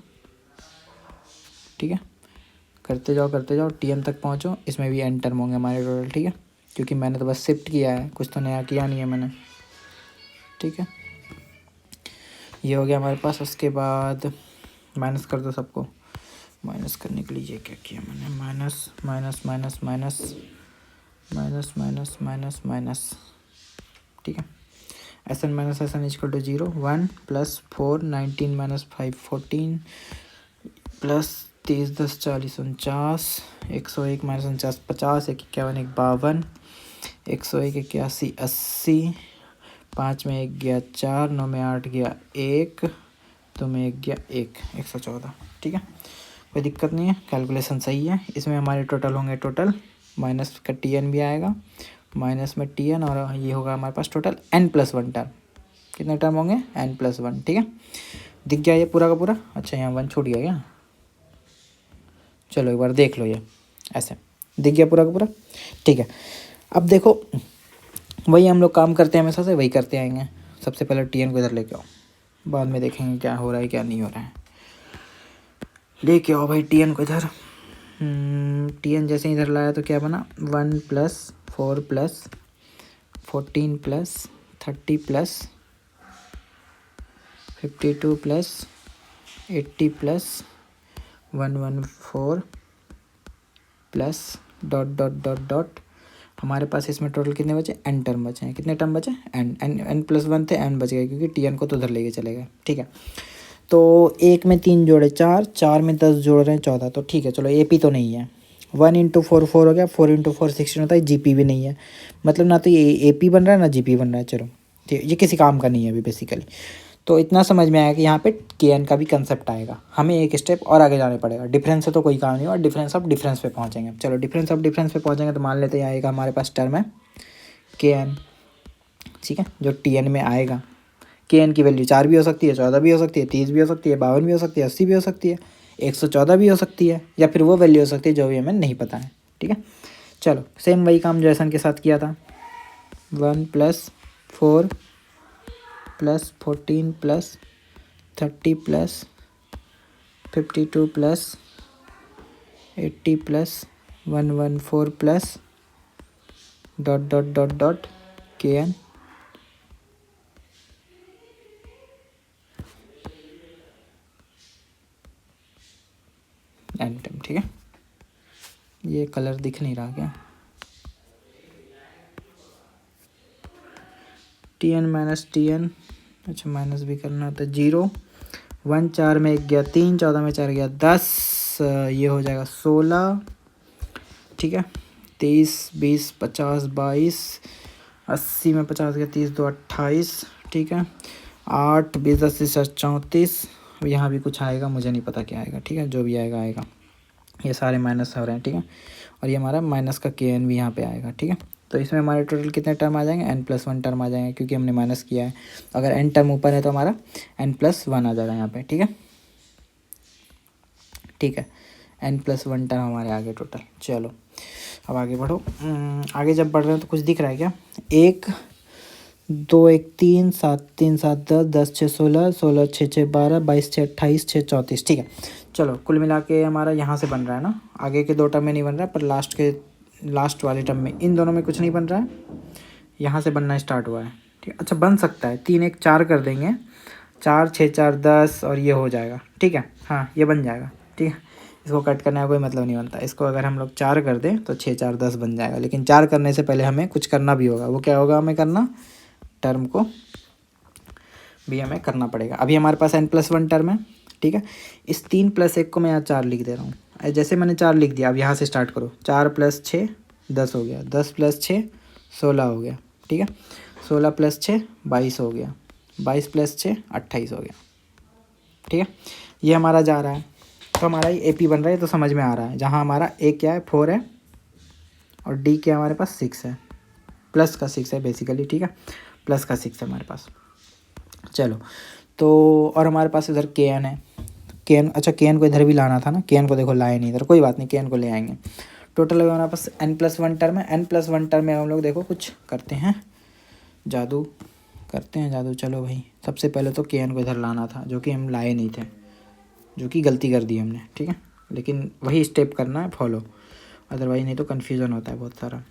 ठीक है, करते जाओ Tn तक पहुँचो। इसमें भी n टर्म होंगे हमारे टोटल। ठीक है, क्योंकि मैंने तो बस शिफ्ट किया है, कुछ तो नया किया नहीं है मैंने। ठीक है, ये हो गया हमारे पास। उसके बाद माइनस कर दो सबको। माइनस करने के लिए ये क्या किया मैंने? Minus minus minus minus minus minus minus minus. ठीक है, Sn minus Sn equal to 0। 1 plus 4 19 minus 5 14 plus 30 10 40 49 101 minus 49 50 1 51 1 52 101 81 80 5 में 1 गया 4 9 में 8 गया 1 2 में 1 गया 1 114। ठीक है, कोई दिक्कत नहीं है, कैलकुलेशन सही है। इसमें हमारे टोटल होंगे, टोटल माइनस का Tn भी आएगा, माइनस में Tn, और ये होगा हमारे पास टोटल n प्लस 1 टर्म। कितने टर्म होंगे? n plus 1। ठीक है, दिख गया ये पूरा का पूरा? अच्छा, यहाँ 1 छूट गया क्या? चलो एक बार देख लो, ये ऐसे दिख गया पूरा का पूरा। ठीक है, अब देखो वही हम लोग काम करते हैं हमेशा से, वही करते आएंगे। सबसे पहले Tn को इधर लेके आओ, बाद में देखेंगे क्या हो रहा है क्या नहीं हो रहा है। लेके आओ भाई टी एन को इधर। टी एन जैसे इधर लाया तो क्या बना, 1 plus 4 plus 14 plus 30 plus 52 plus 80 plus 114 plus dot dot dot dot. हमारे पास इसमें टोटल कितने बचे, एन टर्म बचे हैं। कितने टर्म बचे, एन एन एन प्लस 1 थे, एन बच गए क्योंकि टी एन को तो उधर लेके चले गए। ठीक है, तो 1 में 3 जोड़े 4, 4 में 10 जोड़ रहे हैं 14, तो ठीक है चलो ए पी तो नहीं है। 1 इंटू 4 4 हो गया, 4 इंटू 4 16 होता है, जी पी भी नहीं है। मतलब ना तो ये ए पी बन रहा है ना जी पी बन रहा है। चलो ठीक, ये किसी काम का नहीं है अभी बेसिकली। तो इतना समझ में आया कि यहाँ पे के एन का भी कंसेप्ट आएगा। हमें एक स्टेप और आगे जाने पड़ेगा, डिफरेंस से तो कोई काम नहीं हुआ, डिफरेंस ऑफ डिफरेंस पे पहुँचेंगे। चलो डिफरेंस ऑफ डिफरेंस पे पहुँचेंगे तो मान लेते हैं आएगा हमारे पास टर्म है के एन। ठीक है, जो टी एन में आएगा, के एन की वैल्यू 4 भी हो सकती है, 14 भी हो सकती है, 30 भी हो सकती है, 52 भी हो सकती है, 80 भी हो सकती है, 114 भी हो सकती है, या फिर वो वैल्यू हो सकती है जो भी हमें नहीं पता है। ठीक है, चलो सेम वही काम जो एसन के साथ किया था। 1 plus 4 plus 14 plus 30 plus 52 plus 80 plus 114 plus dot dot dot dot के एन एन टर्म। ठीक है, ये कलर दिख नहीं रहा क्या, T n minus T n, अच्छा माइनस भी करना होता है। 0 1 4 में 1 गया 3, 14 में 4 गया 10, ये हो जाएगा 16। ठीक है, 23 20 50 22, 80 में 50 गया 30 2 28। ठीक है, 8 20 80 34। यहाँ भी कुछ आएगा, मुझे नहीं पता क्या आएगा। ठीक है, जो भी आएगा आएगा, ये सारे माइनस हो रहे हैं। ठीक है, और ये हमारा माइनस का के एन भी यहाँ पे आएगा। ठीक है, तो इसमें हमारे टोटल कितने टर्म आ जाएंगे, एन प्लस 1 टर्म आ जाएंगे क्योंकि हमने माइनस किया है। अगर एन टर्म ऊपर है तो हमारा एन प्लस 1 आ जाएगा यहाँ पे। ठीक है, ठीक है, एन प्लस 1 टर्म हमारे आगे टोटल। चलो अब आगे बढ़ो। आगे जब बढ़ रहे हैं तो कुछ दिख रहा है क्या, 1 2 1 3 7 3 7 10 10 6 16 16 6 6 12 22 6 28 6 34। ठीक है, चलो कुल मिला के हमारा यहाँ से बन रहा है ना, आगे के 2 टर्म में नहीं बन रहा है, पर लास्ट वाले टर्म में इन दोनों में कुछ नहीं बन रहा है, यहाँ से बनना स्टार्ट हुआ है। ठीक है, अच्छा बन सकता है, 3 1 4 कर देंगे, 4 6 4 10 और ये हो जाएगा। ठीक है, हाँ ये बन जाएगा। ठीक है, इसको कट करने का कोई मतलब नहीं बनता। इसको अगर हम लोग 4 कर दें तो 6 4 10 बन जाएगा, लेकिन 4 करने से पहले हमें कुछ करना भी होगा। वो क्या होगा हमें करना, टर्म को भी हमें करना पड़ेगा। अभी हमारे पास एन प्लस 1 टर्म है। ठीक है, इस 3 प्लस 1 को मैं यहाँ 4 लिख दे रहा हूँ। जैसे मैंने 4 लिख दिया, अब यहाँ से स्टार्ट करो। 4 प्लस 6 10 हो गया, 10 प्लस 6 16 हो गया। ठीक है, 16 प्लस 6 22 हो गया, 22 प्लस 6 28 हो गया। ठीक है, ये हमारा जा रहा है, तो हमारा ये ए पी बन रहा है, तो समझ में आ रहा है। जहाँ हमारा ए क्या है 4 है और डी क्या हमारे पास 6 है, प्लस का 6 है बेसिकली। ठीक है, प्लस का 6 है हमारे पास। चलो तो और हमारे पास इधर के एन है, के एन, अच्छा के एन को इधर भी लाना था ना, के एन को देखो लाए नहीं इधर, कोई बात नहीं, के एन को ले आएंगे। टोटल अभी हमारे पास एन प्लस 1 टर्म है। एन प्लस 1 टर्म में हम लोग देखो कुछ करते हैं, जादू करते हैं, जादू। चलो भाई, सबसे पहले तो के एन को इधर लाना था, जो कि हम लाए नहीं थे, जो कि गलती कर दी हमने। ठीक है, लेकिन वही स्टेप करना है फॉलो, अदरवाइज नहीं तो कन्फ्यूज़न होता है बहुत सारा।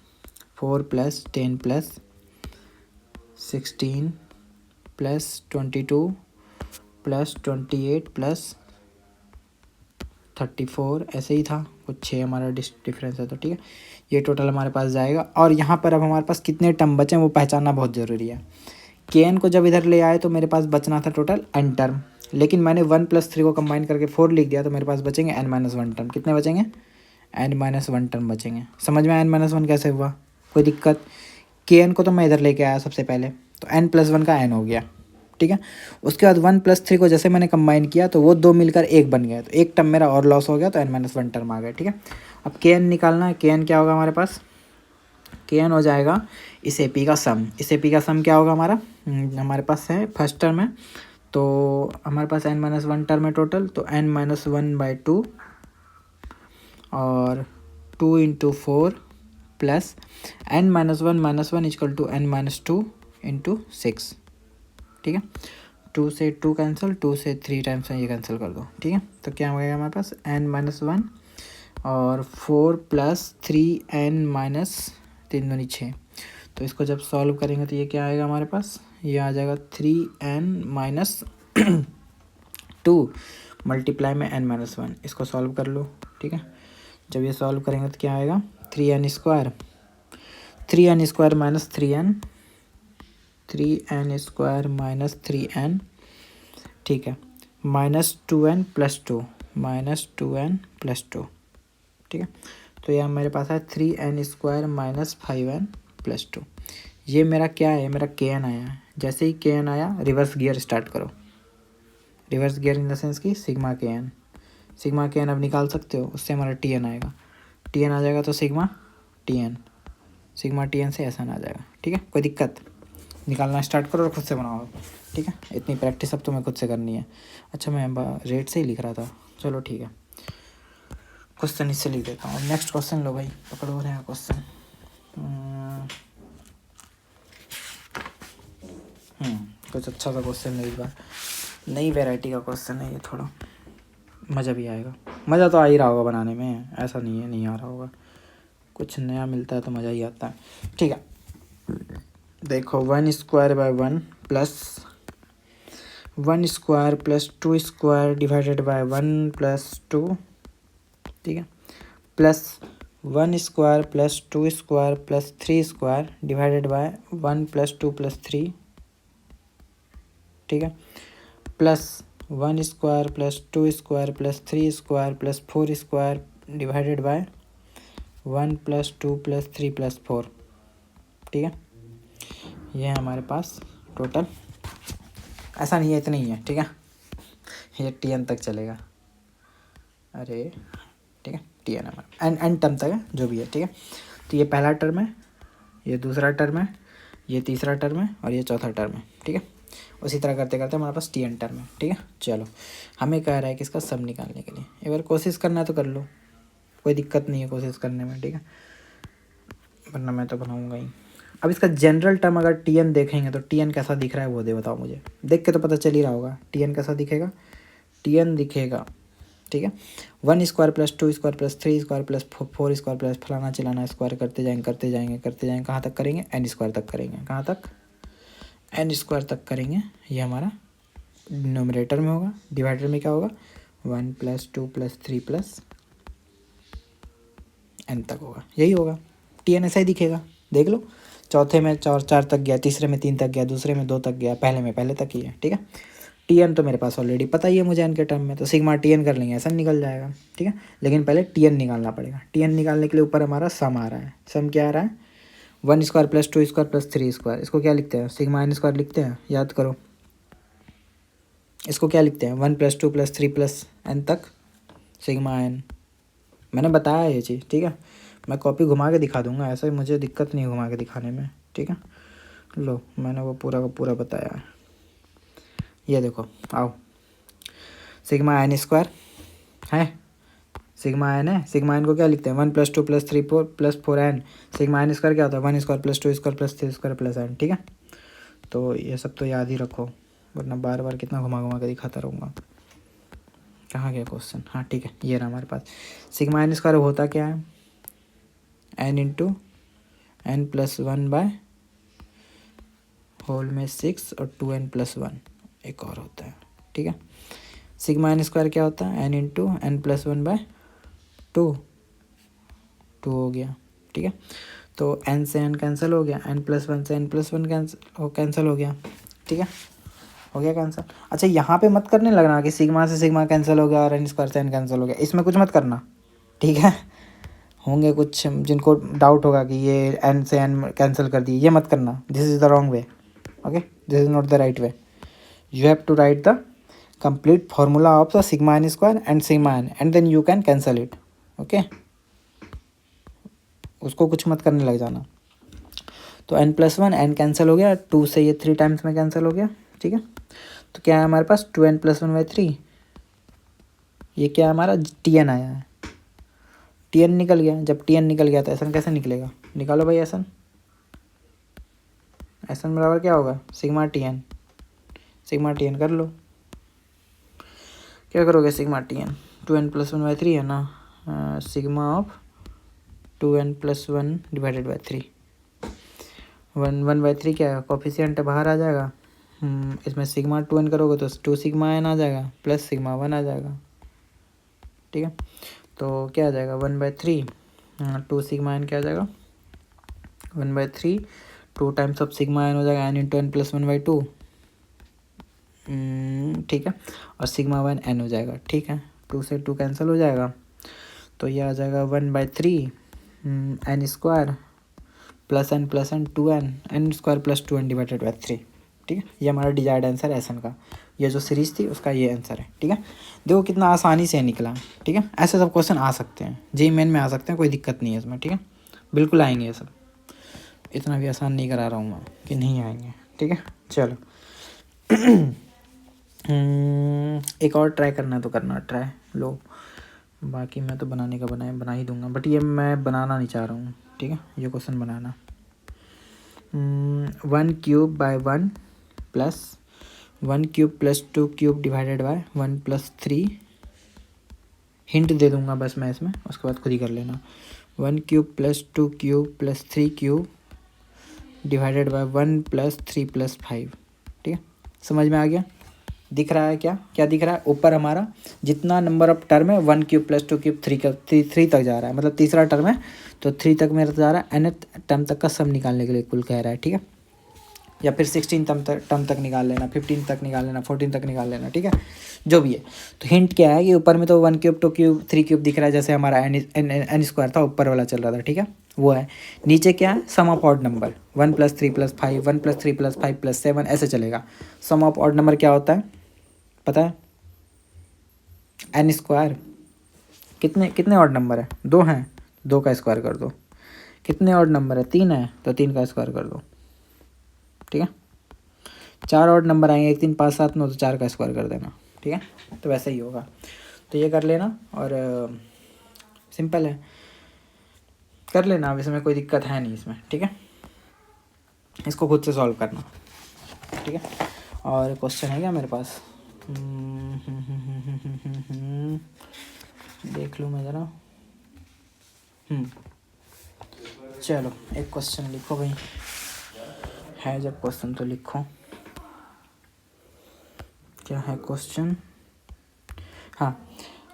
4 plus 10 plus 16 plus 22 plus 28 plus 34, ऐसे ही था कुछ 6 हमारा डिफरेंस है। तो ठीक है, ये टोटल हमारे पास जाएगा। और यहाँ पर अब हमारे पास कितने टर्म बचे हैं वो पहचानना बहुत ज़रूरी है। के एन को जब इधर ले आए तो मेरे पास बचना था टोटल एन टर्म, लेकिन मैंने 1 प्लस 3 को कंबाइन करके 4 लिख दिया, तो मेरे पास बचेंगे एन माइनस 1 टर्म। कितने बचेंगे, एन माइनस 1 टर्म बचेंगे। समझ में आया एन माइनस 1 कैसे हुआ, कोई दिक्कत। के एन को तो मैं इधर लेके आया सबसे पहले, तो एन प्लस 1 का एन हो गया। ठीक है, उसके बाद 1 प्लस 3 को जैसे मैंने कंबाइन किया तो वो 2 मिलकर 1 बन गया, तो एक टर्म मेरा और लॉस हो गया, तो एन माइनस 1 टर्म आ गया। ठीक है, अब के एन निकालना है। के एन क्या होगा हमारे पास, के एन हो जाएगा इस ए पी का सम। इस ए पी का सम क्या होगा हमारा, हमारे पास है फर्स्ट टर्म है, तो हमारे पास एन माइनस 1 टर्म है टोटल, तो एन माइनस 1/2 और 2 into 4 plus n minus 1 equal to n minus 2 into 6। ठीक है, 2 से 2 कैंसिल, 2 से 3 टाइम्स में ये कैंसिल कर दो, ठीक है। तो क्या हो गया हमारे पास n-1 और 4 + 3n-3 दूनी 6। तो इसको जब सॉल्व करेंगे तो ये क्या आएगा हमारे पास, ये आ जाएगा 3n-2 मल्टीप्लाई में n-1। इसको सॉल्व कर लो, ठीक है। जब ये सॉल्व करेंगे तो क्या आएगा 3n square, 3n square minus 3n, 3n square minus 3n, ठीक है, -2n + 2, -2n + 2, ठीक है। तो यह मेरे पास है 3n स्क्वायर माइनस 5n + 2। ये मेरा क्या है, मेरा kn आया है। जैसे ही kn आया रिवर्स गियर स्टार्ट करो, reverse gear in the sense की सिग्मा kn, सिग्मा kn अब निकाल सकते हो, उससे हमारा tn आएगा, tn आ जाएगा तो सिग्मा tn, सिग्मा tn से ऐसा आ जाएगा, ठीक है। कोई दिक्कत, निकालना स्टार्ट करो और खुद से बनाओ, ठीक है। इतनी प्रैक्टिस अब तुम्हें खुद से करनी है। अच्छा मैं रेट से ही लिख रहा था, चलो ठीक है, क्वेश्चन इससे लिख देता हूँ। नेक्स्ट क्वेश्चन लो भाई, पकड़ो रहे हैं क्वेश्चन। कुछ अच्छा सा क्वेश्चन है इस बार, नई वैरायटी का क्वेश्चन है ये, थोड़ा मज़ा भी आएगा। मज़ा तो आ ही रहा होगा बनाने में, ऐसा नहीं है नहीं आ रहा होगा, कुछ नया मिलता है तो मज़ा ही आता है, ठीक है। देखो 1 square by 1 plus 1 square plus 2 square divided by 1 + 2, ठीक है, plus 1 square plus 2 square plus 3 square divided by 1 + 2 + 3, ठीक है, plus 1 square plus 2 square plus 3 square plus 4 square divided by 1 + 2 + 3 + 4, ठीक है। ये है हमारे पास टोटल, ऐसा नहीं है इतना ही है, ठीक है, ये tn तक चलेगा, अरे ठीक है, tn हमारा n टर्म तक है जो भी है, ठीक है। तो ये पहला टर्म है, ये दूसरा टर्म है, ये तीसरा टर्म है और ये चौथा टर्म है, ठीक है। उसी तरह करते करते हमारे पास tn टर्म है, ठीक है। चलो हमें कह रहा है कि इसका सम निकालने के लिए, एक बार कोशिश करना है तो कर लो, कोई दिक्कत नहीं है कोशिश करने में, ठीक है, वरना मैं तो बनाऊँगा ही। अब इसका जनरल टर्म अगर tn देखेंगे तो tn कैसा दिख रहा है वो दे बताओ मुझे, देख के तो पता चल ही रहा होगा tn कैसा दिखेगा। tn दिखेगा, ठीक है, 1 square plus 2 square plus 3 square plus 4 square plus फलाना चिलाना स्क्वायर करते जाएंगे कहाँ तक करेंगे, n स्क्वायर तक करेंगे, कहाँ तक, n स्क्वायर तक करेंगे। ये हमारा न्यूमरेटर में होगा, डिवाइडर में क्या होगा 1 + 2 + 3 + n तक होगा, यही होगा। tn ऐसा ही दिखेगा, देख लो, चौथे में 4 तक गया, तीसरे में 3 तक गया, दूसरे में 2 तक गया, पहले में पहले तक ही है, ठीक है। tn तो मेरे पास ऑलरेडी पता ही है मुझे n के टर्म में, तो सिग्मा tn कर लेंगे, ऐसा निकल जाएगा, ठीक है। लेकिन पहले tn निकालना पड़ेगा, tn निकालने के लिए ऊपर हमारा सम आ रहा है, सम क्या आ रहा है 1 square plus 2 square plus 3 square, इसको क्या लिखते हैं सिग्मा n स्क्वायर लिखते हैं, याद करो, इसको क्या लिखते हैं 1 + 2 + 3 + n तक सिग्मा n, मैंने बताया ये चीज़, ठीक है। मैं कॉपी घुमा के दिखा दूंगा, ऐसा ही मुझे दिक्कत नहीं घुमा के दिखाने में, ठीक है। लो मैंने वो पूरा का पूरा बताया है, ये देखो आओ, सिग्मा n स्क्वायर है, सिग्मा n है, सिग्मा n को क्या लिखते हैं 1 + 2 + 3 + 4n, सिग्मा n स्क्वायर क्या होता है 1 square plus 2 square plus 3 square plus n, ठीक है। तो ये सब तो याद ही रखो, वरना बार बार कितना घुमा घुमा के दिखाता रहूँगा। कहाँ गया क्वेश्चन, हाँ ठीक है, ये रहा हमारे पास। सिग्मा n स्क्वायर होता क्या है n × n + 1 बाय होल में 6 और 2n + 1 एक और होता है, ठीक है। सिग्मा n स्क्वायर क्या होता है n × n + 1 बाय 2 हो गया, ठीक है। तो n से n कैंसिल हो गया, n + 1 से n + 1 कैंसिल हो गया, ठीक है, हो गया कैंसिल। अच्छा यहाँ पे मत करने लगना कि सिग्मा से सिग्मा कैंसिल हो गया और n स्क्वायर से n कैंसिल हो गया, इसमें कुछ मत करना, ठीक है। होंगे कुछ जिनको डाउट होगा कि ये n से n कैंसिल कर दिए, ये मत करना, this is the wrong way, okay, this is not the right way, you have to write the complete formula of the sigma n square and sigma n and then you can cancel it, okay, उसको कुछ मत करने लग जाना। तो n + 1 n cancel हो गया, 2 से ये 3 टाइम्स में कैंसिल हो गया, ठीक है। तो क्या है हमारे पास 2n + 1/3, ये क्या है हमारा tn आया है, tn निकल गया, जब tn निकल गया तो ऐसा कैसे निकलेगा, निकालो भाई ऐसा बराबर क्या होगा sigma tn, sigma T n कर लो। क्या करोगे सिग्मा टी एन, 2n+1/3 है ना, sigma of 2n+1 divided by 3। 1/3 क्या है, कॉफिशिएंट बाहर आ जाएगा। इसमें सिग्मा 2n करोगे तो 2 सिग्मा n आ जाएगा प्लस सिग्मा 1 आ जाएगा। ठीक है, तो क्या आ जाएगा 1/3, 2 सिग्मा n क्या आ जाएगा 1/3, 2 टाइम्स ऑफ सिग्मा n हो जाएगा n इंटू n+1/2। ठीक है, और सिग्मा 1 n हो जाएगा। ठीक है, 2 से 2 कैंसिल हो जाएगा, तो ये आ जाएगा 1/3 n² plus n 2n, n² + 2n divided by 3। ठीक है, ये हमारा डिजायर्ड आंसर है एसन का। ये जो सीरीज थी उसका ये आंसर है। ठीक है, देखो कितना आसानी से निकला। ठीक है, ऐसे सब क्वेश्चन आ सकते हैं, जेईई मेन में आ सकते हैं, कोई दिक्कत नहीं है इसमें। ठीक है, बिल्कुल आएंगे ये सब, इतना भी आसान नहीं करा रहा हूँ मैं कि नहीं आएंगे। ठीक है, चलो एक और ट्राई करना है तो करना ट्राई लो, बाकी मैं तो बनाने का बना ही दूंगा, बट ये मैं बनाना नहीं चाह रहा हूँ। ठीक है, ये क्वेश्चन बनाना 1³/1 प्लस 1³ + 2³ डिवाइडेड बाय 1+3। हिंट दे दूंगा बस मैं इसमें, उसके बाद खुद ही कर लेना। 1³ + 2³ + 3³ डिवाइडेड बाय 1 + 3 + 5। ठीक है, समझ में आ गया? दिख रहा है क्या क्या दिख रहा है? ऊपर हमारा जितना नंबर ऑफ टर्म है 1³ + 2³ 3 तक जा रहा है, मतलब तीसरा टर्म है तो 3 तक मेरा जा रहा है। nth टर्म तक का सम निकालने के लिए कुल कह रहा है। ठीक है, या फिर 16 टर्म तक निकाल लेना, 15 तक निकाल लेना, 14 तक निकाल लेना। ठीक है, जो भी है। तो हिंट क्या है कि ऊपर में तो 1³ 2³ 3³ दिख रहा है, जैसे हमारा n² था ऊपर वाला चल रहा था। ठीक है, वो है। नीचे क्या है, सम ऑफ ऑड नंबर 1 + 3 + 5, 1 + 3 + 5 + 7 ऐसे चलेगा। सम ऑफ ऑड नंबर क्या होता है पता है? n²। कितने कितने ऑड नंबर है? 2 हैं, 2 का स्क्वायर कर दो। कितने ऑड नंबर है? 3 है, तो 3 का स्क्वायर कर दो। ठीक है, 4 ऑड नंबर आएंगे, 1 3 5 7 9, तो 4 का स्क्वायर कर देना। ठीक है, तो वैसे ही होगा, तो ये कर लेना और सिंपल है, कर लेना। अब इसमें कोई दिक्कत है नहीं इसमें। ठीक है, इसको खुद से सॉल्व करना। ठीक है, और क्वेश्चन है क्या मेरे पास? देख लूँ मैं ज़रा। चलो एक क्वेश्चन लिखो भाई, है जब क्वेश्चन तो लिखो। क्या है क्वेश्चन? हाँ,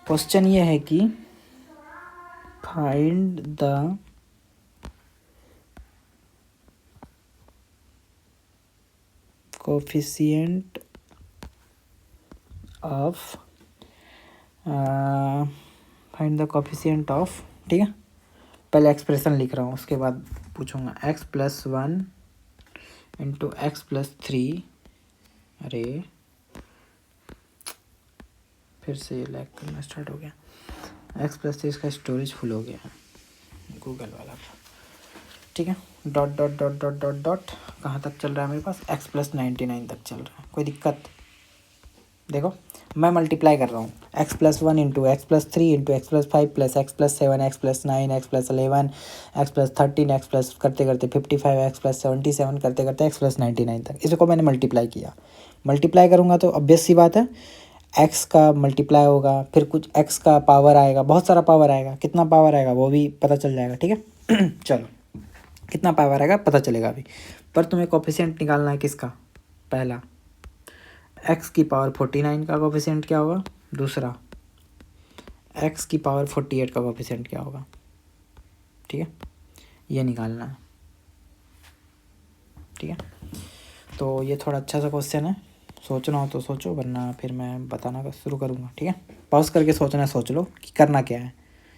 क्वेश्चन ये है कि फाइंड द कोफिशिएंट ऑफ ठीक है, पहले एक्सप्रेशन लिख रहा हूँ, उसके बाद पूछूंगा। x+1 × x+3। अरे फिर से लैग करना स्टार्ट हो गया। x+3 इसका स्टोरेज फुल हो गया गूगल वाला। ठीक है, dot dot dot dot dot dot कहाँ तक चल रहा है मेरे पास? x+99 तक चल रहा है। कोई दिक्कत? देखो मैं मल्टीप्लाई कर रहा हूँ, x+1 × x+3 × x+5 + x+7 x+9 x+11 x+13 x+ करते करते 55 x+77 करते करते x+99 तक, इसको मैंने मल्टीप्लाई किया। मल्टीप्लाई करूँगा तो ऑब्वियस सी बात है x का मल्टीप्लाई होगा, फिर कुछ x का पावर आएगा, बहुत सारा पावर आएगा। कितना पावर आएगा वो भी पता चल जाएगा। ठीक है चलो, कितना पावर आएगा पता चलेगा अभी, पर तुम्हें कोफिशिएंट निकालना है किसका? पहला x⁴ 49 का कोफिशिएंट क्या होगा? दूसरा x⁴ 48 का कोफिशिएंट क्या होगा? ठीक है, ये निकालना है। ठीक है, तो ये थोड़ा अच्छा सा क्वेश्चन है, सोचना हो तो सोचो, वरना फिर मैं बताना का शुरू करूँगा। ठीक है, पॉज करके सोचना, सोच लो कि करना क्या है।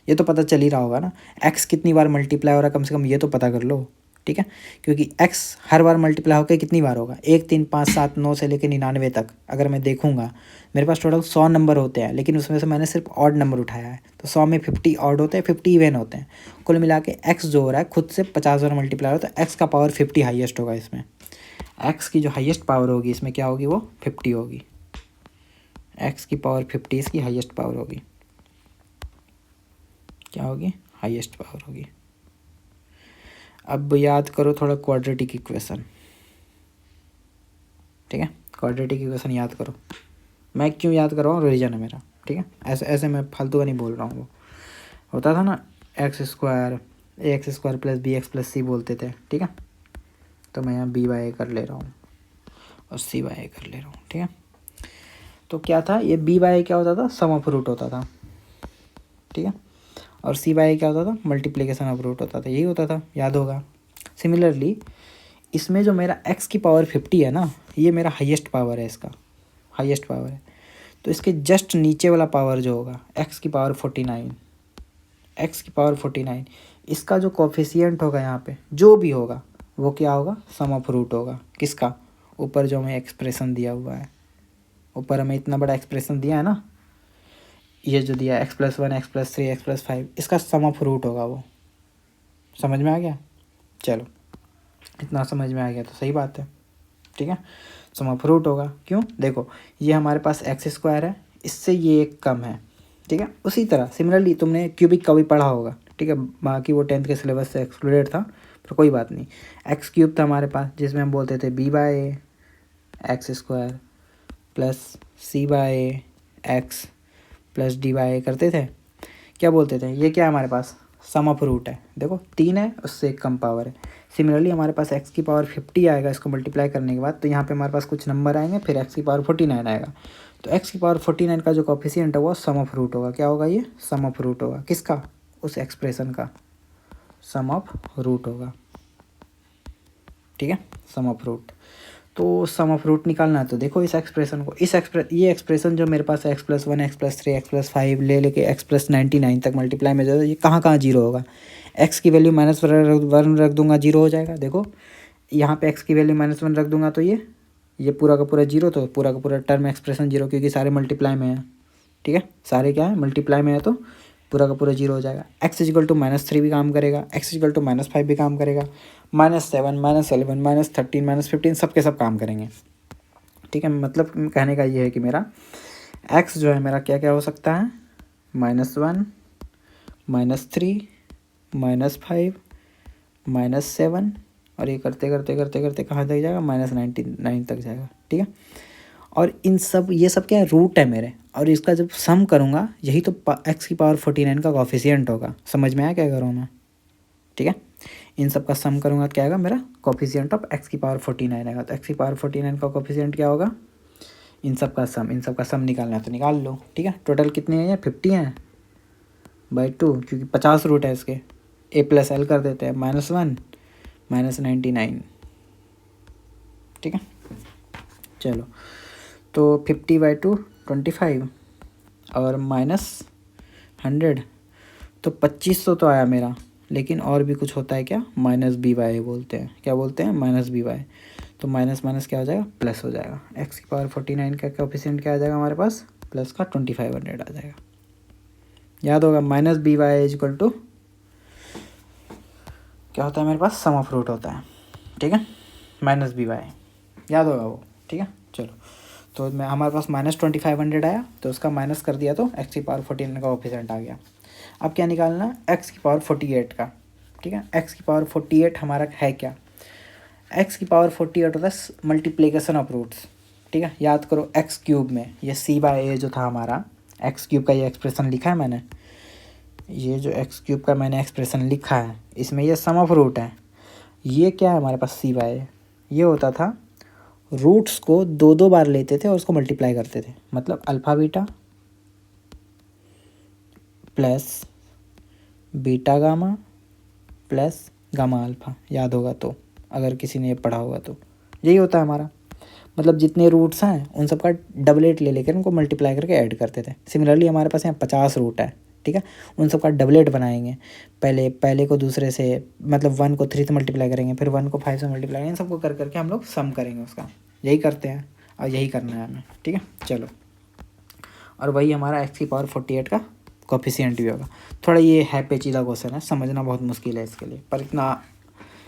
ये तो पता चल ही रहा होगा ना, x कितनी बार मल्टीप्लाई हो रहा है, कम से कम ये तो पता कर लो। ठीक है, क्योंकि x हर बार मल्टीप्लाई होकर कितनी बार होगा? 1 3 5 7 9 से लेकर 99 तक अगर मैं देखूंगा, मेरे पास टोटल 100 नंबर होते हैं, लेकिन उसमें से मैंने सिर्फ ऑड नंबर उठाया है, तो 100 में 50 ऑड होते हैं, 50 इवन होते हैं। कुल मिला के x जो हो रहा है खुद से 50 बार मल्टीप्लाई हो, तो x का पावर 50 हाईएस्ट होगा इसमें। x की जो हाईएस्ट पावर होगी इसमें क्या होगी? वो 50 होगी। x की पावर 50 इसकी हाईएस्ट पावर होगी। क्या होगी? हाईएस्ट पावर होगी। अब याद करो थोड़ा क्वाड्रेटिक इक्वेशन। ठीक है, क्वाड्रेटिक इक्वेशन याद करो। मैं क्यों याद कर रहा हूँ, रीजन है मेरा, ठीक है। ऐसे ऐसे मैं फालतू का नहीं बोल रहा हूँ। वो होता था ना x² ax² plus bx plus c बोलते थे, ठीक है। तो मैं यहाँ by कर ले रहा हूँ और cy कर ले रहा हूँ, ठीक है। तो क्या था ये by क्या होता था, सम ऑफ रूट होता था, ठीक है। और cy क्या होता था, मल्टीप्लिकेशन ऑफ रूट होता था, यही होता था, याद होगा। सिमिलरली इसमें जो मेरा x की पावर 50 है ना, ये मेरा हाईएस्ट पावर है, इसका हाईएस्ट पावर है। तो इसके जस्ट नीचे वाला पावर जो होगा x की पावर 49, इसका जो कोफिशिएंट होगा यहाँ पे जो भी होगा वो क्या होगा, सम ऑफ रूट होगा। किसका, ऊपर जो हमें एक्सप्रेशन दिया हुआ है, ऊपर हमें इतना बड़ा एक्सप्रेशन दिया है ना, ये जो दिया x+1 x+3 x+5, इसका सम ऑफ रूट होगा वो। समझ में आ गया, चलो इतना समझ में आ गया तो सही बात है, ठीक है। सम ऑफ रूट होगा, क्यों, देखो ये हमारे पास x² है, इससे ये एक कम है, ठीक है। उसी तरह सिमिलरली तुमने क्यूबिक का भी पढ़ा होगा, ठीक है। बाकी वो 10th के सिलेबस से एक्सक्लूडेड था, पर कोई बात नहीं। x³ था हमारे पास, जिसमें हम बोलते थे b/a x² plus c/x plus d/a करते थे। क्या बोलते थे, ये क्या है हमारे पास, सम ऑफ रूट है। देखो 3 है, उससे एक कम पावर है। सिमिलरली हमारे पास x की पावर 50 आएगा, इसको मल्टीप्लाई करने के बाद, तो यहाँ पे हमारे पास कुछ नंबर आएंगे, फिर x की पावर 49 आएगा। तो x की पावर 49 का जो कोफिशिएंट है वो सम ऑफ रूट होगा। क्या होगा, ये सम ऑफ रूट होगा। किसका, उस एक्सप्रेशन का सम ऑफ रूट होगा, ठीक है, सम ऑफ रूट। तो सम ऑफ रूट निकालना है, तो देखो इस एक्सप्रेशन को, ये एक्सप्रेशन जो मेरे पास x+1 x+3 x+5 लेके x+99 तक मल्टीप्लाई में जाए, ये कहाँ कहाँ जीरो होगा। x की वैल्यू -1 रख दूंगा, जीरो हो जाएगा। देखो यहाँ पे x की वैल्यू -1 रख दूंगा तो ये पूरा का पूरा जीरो, तो पूरा का पूरा टर्म एक्सप्रेशन जीरो, क्योंकि सारे मल्टीप्लाई में है, ठीक है। सारे क्या है, मल्टीप्लाई में है, तो पूरा का पूरा जीरो हो जाएगा। x=-3 भी काम करेगा, x=-5 भी काम करेगा, -7 -11 -13 -15 सब के सब काम करेंगे, ठीक है। मतलब कहने का ये है कि मेरा x जो है मेरा क्या क्या हो सकता है, -1 -3 -5 -7, और ये करते करते करते करते कहाँ तक जाएगा, -99 तक जाएगा, ठीक है। और इन सब, ये सब क्या है, रूट है मेरे, और इसका जब सम करूँगा यही तो x की पावर 49 का कोफिशिएंट होगा। समझ में आया क्या करूँ मैं, ठीक है। इन सब का सम करूँगा क्या आएगा, मेरा कोफिशिएंट ऑफ x की पावर 49 आएगा। तो x की पावर 49 का कोफिशिएंट क्या होगा, इन सब का सम निकालना है तो निकाल लो, ठीक है। टोटल कितने हैं, 50 हैं बाई 2, क्योंकि 50 रूट है इसके, a+l कर देते हैं, -1 -99, ठीक है। चलो तो 50/2 25 और -100, तो 2500 तो आया मेरा। लेकिन और भी कुछ होता है क्या, -by बोलते हैं, क्या बोलते हैं, -by। तो माइनस माइनस क्या हो जाएगा, प्लस हो जाएगा। x की पावर 49 का कोफिशिएंट क्या आ जाएगा हमारे पास, प्लस का 2500 आ जाएगा। याद होगा -by = क्या होता है मेरे पास, सम ऑफ रूट होता है, ठीक है, -by याद होगा वो, ठीक है। चलो तो मैं हमारे पास -2500 आया, तो उसका माइनस कर दिया तो x की पावर 49 का कोफिशिएंट आ गया। अब क्या निकालना है, x की पावर 48 का, ठीक है। x की पावर 48 हमारा है क्या, x की पावर 48 होता है मल्टीप्लिकेशन ऑफ रूट्स, ठीक है। याद करो x³ में ये c/a जो था हमारा, x³ का ये एक्सप्रेशन लिखा है मैंने, ये जो x³ का मैंने एक्सप्रेशन लिखा है, इसमें ये सम ऑफ रूट है। ये क्या है हमारे पास, c/a, ये होता था रूट्स को 2 बार लेते थे और उसको मल्टीप्लाई करते थे, मतलब alpha beta plus beta gamma plus gamma alpha. याद होगा तो, अगर किसी ने ये पढ़ा होगा तो यही होता है हमारा, मतलब जितने रूट्स हैं उन सब का डबलेट ले लेकर उनको मल्टीप्लाई करके ऐड करते थे। सिमिलरली हमारे पास यहाँ 50 रूट है, ठीक है, उन सब का डबलेट बनाएंगे। पहले को दूसरे से, मतलब 1 को 3 से मल्टीप्लाई करेंगे, फिर 1 को 5 से मल्टीप्लाई करेंगे, इन सबको कर करके हम लोग सम करेंगे उसका। यही करते हैं और यही करना है हमें, ठीक है। चलो, और वही हमारा x की पावर 48 का कोफिशिएंट भी होगा। थोड़ा ये है पेचीदा क्वेश्चन है, समझना बहुत मुश्किल है इसके लिए, पर इतना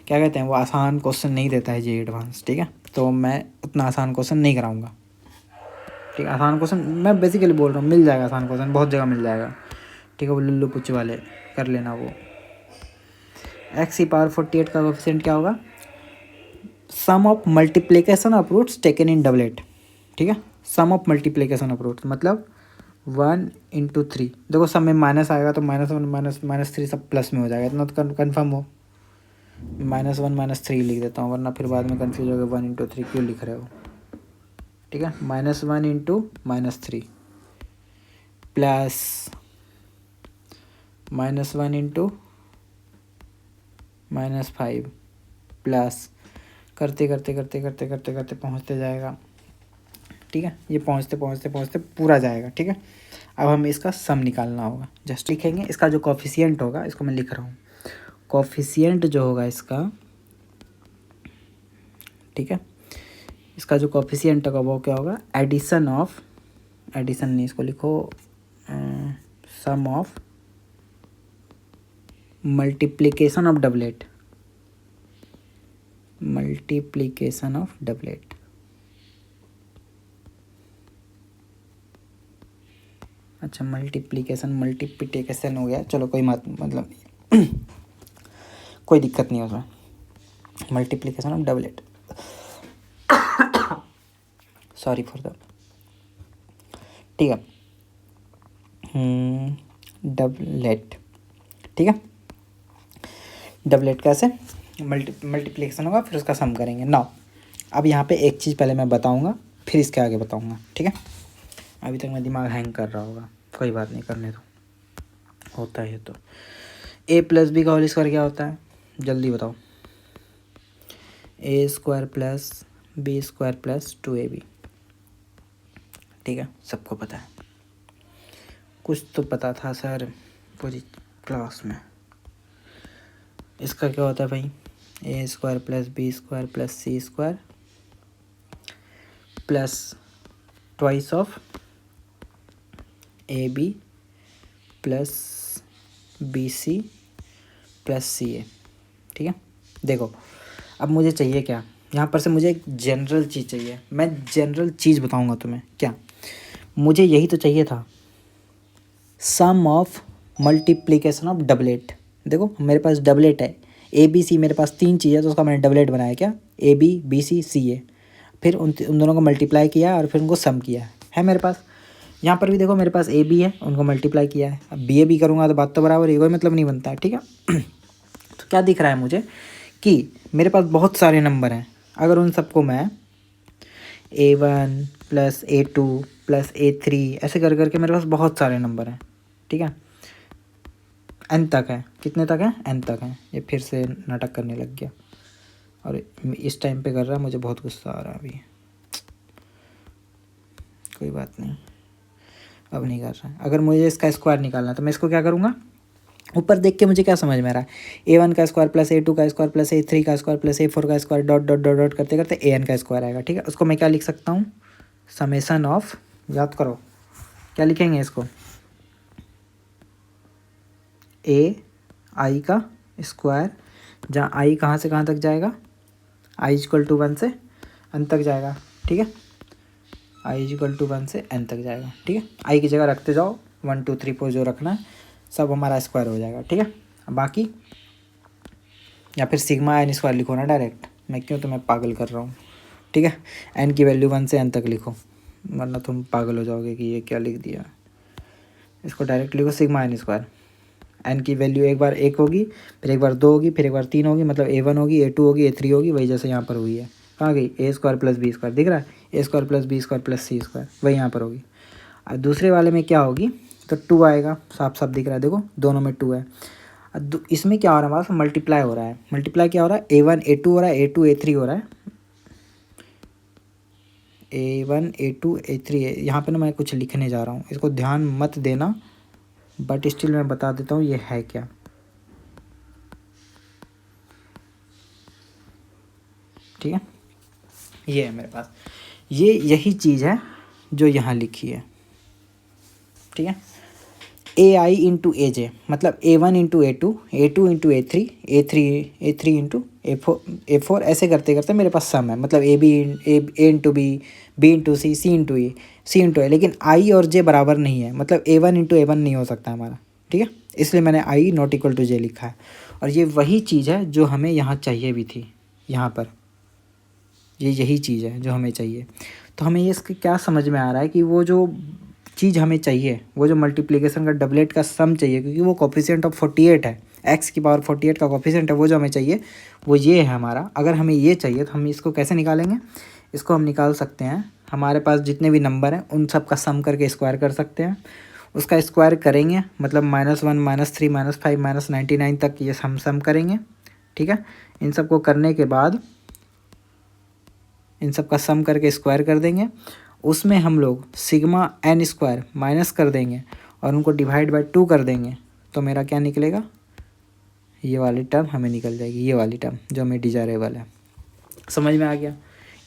क्या कहते हैं वो आसान क्वेश्चन नहीं देता है जे एडवांस, ठीक है। तो मैं उतना आसान क्वेश्चन नहीं कराऊंगा, ठीक है। आसान क्वेश्चन मैं बेसिकली बोल रहा हूँ, मिल जाएगा आसान क्वेश्चन, बहुत जगह मिल जाएगा, ठीक है। वो लुल्लू पुच्छ वाले कर लेना। वो x की पावर 48 का कोफिशिएंट क्या होगा, sum of multiplication of roots taken in doublet, ठीक है। Sum of multiplication of roots मतलब 1 × 3। देखो सब में माइनस आएगा तो -1 -3 सब प्लस में हो जाएगा, इतना तो कन्फर्म हो। -1 -3 लिख देता हूँ, वरना फिर बाद में कन्फ्यूज हो गया 1 × 3 क्यों लिख रहे हो। ठीक है, -1 × -3 प्लस -1 × -5 प्लस करते करते करते करते करते करते पहुँचते जाएगा। ठीक है, ये पहुँचते पहुँचते पहुँचते पूरा जाएगा। ठीक है, अब हमें इसका सम निकालना होगा। जस्ट लिखेंगे, इसका जो कोफिशिएंट होगा इसको मैं लिख रहा हूँ। कोफिशिएंट जो होगा इसका, ठीक है, इसका जो कोफिशिएंट होगा वो क्या होगा, एडिशन नहीं, इसको लिखो सम ऑफ मल्टीप्लिकेशन ऑफ डबलेट। अच्छा, मल्टीप्लिकेशन हो गया, चलो कोई मतलब नहीं कोई दिक्कत नहीं है उसमें। Multiplication of doublet, sorry for the, ठीक है, डबलेट। ठीक है, डबलेट कैसे मल्टीप्लिकेशन होगा, फिर उसका सम करेंगे। नाउ अब यहाँ पे एक चीज़ पहले मैं बताऊँगा, फिर इसके आगे बताऊँगा। ठीक है, अभी तक मेरा दिमाग हैंग कर रहा होगा, कोई बात नहीं, करने दो, होता है तो। a + b का होल स्क्वायर क्या होता है, जल्दी बताओ। a² + b² + 2ab। ठीक है, सबको पता है, कुछ तो पता था सर पूरी क्लास में। इसका क्या होता है भाई, a² + b² + c² plus twice of ab + bc + ca। ठीक है, देखो अब मुझे चाहिए क्या, यहाँ पर से मुझे एक जनरल चीज़ चाहिए। मैं जनरल चीज़ बताऊँगा तुम्हें, क्या मुझे यही तो चाहिए था, सम ऑफ मल्टीप्लिकेशन ऑफ डबलेट। देखो मेरे पास डबलेट है, ए बी सी, मेरे पास 3 चीज़ है तो उसका मैंने डबलेट बनाया, क्या ए बी बी सी सी ए, फिर उन दोनों को मल्टीप्लाई किया और फिर उनको सम किया है मेरे पास। यहाँ पर भी देखो मेरे पास ए बी है, उनको मल्टीप्लाई किया है। अब बी ए बी करूँगा तो बात तो बराबर ही, कोई मतलब नहीं बनता है। ठीक है तो क्या दिख रहा है मुझे कि मेरे पास बहुत सारे नंबर हैं, अगर उन सबको मैं a1 + a2 + a3 ऐसे कर करके, मेरे पास बहुत सारे नंबर हैं। ठीक है, n तक है, कितने तक है, n तक है। ये फिर से नाटक करने लग गया और इस टाइम पे कर रहा है, मुझे बहुत गुस्सा आ रहा है अभी। कोई बात नहीं, अब नहीं कर रहा है। अगर मुझे इसका स्क्वायर निकालना है तो मैं इसको क्या करूँगा, ऊपर देख के मुझे क्या समझ में आ रहा है, a1 का स्क्वायर + a2 का स्क्वायर + a3 का स्क्वायर + a4 का square dot dot dot dot करते करते an का स्क्वायर आएगा। ठीक है, उसको मैं क्या लिख सकता हूँ, समेसन ऑफ, याद करो क्या लिखेंगे इसको, ai का स्क्वायर, जहाँ i कहाँ से कहाँ तक जाएगा, i = 1 से n तक जाएगा। ठीक है, i = 1 से n तक जाएगा। ठीक है, i की जगह रखते जाओ, 1 2 3 4 जो रखना है सब हमारा स्क्वायर हो जाएगा। ठीक है, बाकी या फिर σn² लिखो ना डायरेक्ट, मैं क्यों तुम्हें पागल कर रहा हूँ। ठीक है, n की वैल्यू 1 से n तक लिखो, वरना तुम पागल हो जाओगे कि ये क्या लिख दिया। इसको डायरेक्ट लिखो σn²। n की वैल्यू एक बार 1 होगी, फिर एक बार 2 होगी, फिर एक बार 3 होगी, मतलब a1 होगी, a2 होगी, a3 होगी, वही जैसे यहाँ पर हुई है। कहाँ गई, a² + b² दिख रहा है, a² + b² + c², वही यहाँ पर होगी। और दूसरे वाले में क्या होगी, तो 2 आएगा, साफ साफ दिख रहा है, देखो दोनों में 2 है। इसमें क्या हो रहा है, हमारा मल्टीप्लाई हो रहा है। मल्टीप्लाई क्या हो रहा है, a1 a2 हो रहा है, a2 a3 हो रहा है, a1 a2 a3 है। यहाँ पे ना मैं कुछ लिखने जा रहा हूँ, इसको ध्यान मत देना, बट स्टिल मैं बता देता हूँ ये है क्या। ठीक है, ये है मेरे पास, ये यही चीज़ है जो यहाँ लिखी है। ठीक है, ai × aj मतलब a1 × a2, a2 × a3, a3 × a4 ऐसे करते करते मेरे पास सम है, मतलब a × b, b × c, c × e, c × a, लेकिन i और j बराबर नहीं है, मतलब a1 × a1 नहीं हो सकता हमारा। ठीक है, इसलिए मैंने i ≠ j लिखा है। और ये वही चीज़ है जो हमें यहाँ चाहिए भी थी, यहाँ पर ये यही चीज़ है जो हमें चाहिए। तो हमें ये इसके क्या समझ में आ रहा है कि वो जो चीज़ हमें चाहिए, वो जो मल्टीप्लिकेशन का डबलेट का सम चाहिए, क्योंकि वो कोफिशिएंट ऑफ 48 है, एक्स की पावर 48 का कोफिशिएंट है, वो जो हमें चाहिए वो ये है हमारा। अगर हमें ये चाहिए तो हम इसको कैसे निकालेंगे, इसको हम निकाल सकते हैं, हमारे पास जितने भी नंबर हैं उन सब का सम करके स्क्वायर कर सकते हैं। उसका स्क्वायर करेंगे मतलब -1 -3 -5 -99 तक ये हम सम करेंगे, ठीक है। इन सब को करने के बाद इन सब का सम करके स्क्वायर कर देंगे, उसमें हम लोग सिग्मा n स्क्वायर माइनस कर देंगे और उनको डिवाइड बाय 2 कर देंगे, तो मेरा क्या निकलेगा, ये वाली टर्म हमें निकल जाएगी, ये वाली टर्म जो हमें डिजायरेबल है। समझ में आ गया?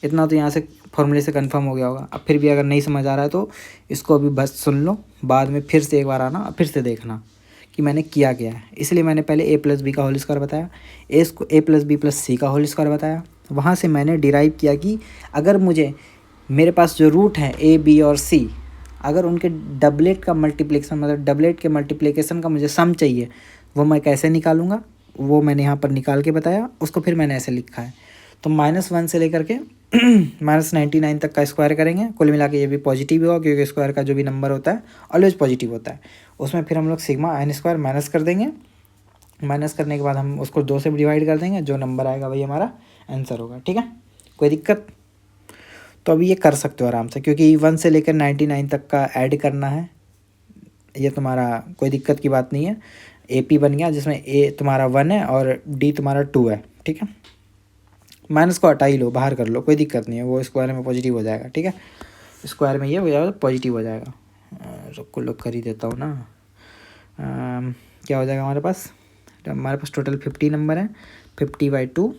इतना तो यहाँ से फॉर्मूले से कंफर्म हो गया होगा। अब फिर भी अगर नहीं समझ आ रहा है तो इसको अभी बस सुन लो, बाद में फिर से एक बार आना, फिर से देखना कि मैंने किया क्या है। इसलिए मैंने पहले a + b का होल स्क्वायर बताया, a + b + c का होल स्क्वायर बताया। वहाँ से मैंने डिराइव किया कि अगर मुझे मेरे पास जो रूट हैं a b और c, अगर उनके डबलेट का मल्टीप्लिकेशन मतलब डबलेट के मल्टीप्लिकेशन का मुझे सम चाहिए, वो मैं कैसे निकालूंगा, वो मैंने यहाँ पर निकाल के बताया। उसको फिर मैंने ऐसे लिखा है, तो -1 से लेकर के -99 तक का स्क्वायर करेंगे। कुल मिला के ये भी पॉजिटिव होगा, क्योंकि स्क्वायर का जो भी नंबर होता है ऑलवेज पॉजिटिव होता है। उसमें फिर हम लोग सिग्मा n स्क्वायर माइनस कर देंगे, माइनस करने के बाद हम उसको 2 से डिवाइड कर देंगे, जो नंबर आएगा वही हमारा आंसर होगा, ठीक है। कोई दिक्कत? तो अभी ये कर सकते हो आराम से, क्योंकि 1 से लेकर 99 तक का ऐड करना है, ये तुम्हारा कोई दिक्कत की बात नहीं है। AP बन गया, जिसमें A तुम्हारा 1 है और D तुम्हारा 2 है, ठीक है। माइनस को हटा ही लो, बाहर कर लो, कोई दिक्कत नहीं है, वो स्क्वायर में पॉजिटिव हो जाएगा, ठीक है। स्क्वायर में ये हो जाएगा, पॉजिटिव हो जाएगा। सबको लोग कर ही देता हूँ ना। क्या हो जाएगा हमारे पास? टोटल 50 नंबर है, 50/2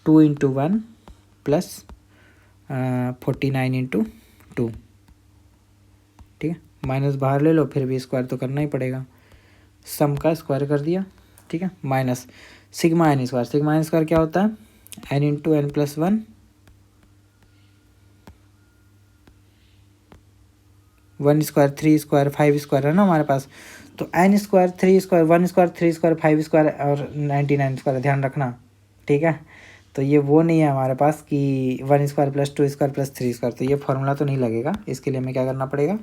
2 × 1 + 49 × 2, ठीक है। माइनस बाहर ले लो, फिर भी स्क्वायर तो करना ही पड़ेगा, सम का स्क्वायर कर दिया, ठीक है। Minus sigma n square, sigma n square क्या होता है, n × n + 1 1 square 3 square 5 square है ना हमारे पास। तो n square 3 square 1 square 3 square 5 square और 99 स्क्वायर, ध्यान रखना, ठीक है। तो ये वो नहीं है हमारे पास कि 1 स्क्वायर + 2 स्क्वायर + 3 स्क्वायर, तो ये फॉर्मूला तो नहीं लगेगा। इसके लिए हमें क्या करना पड़ेगा,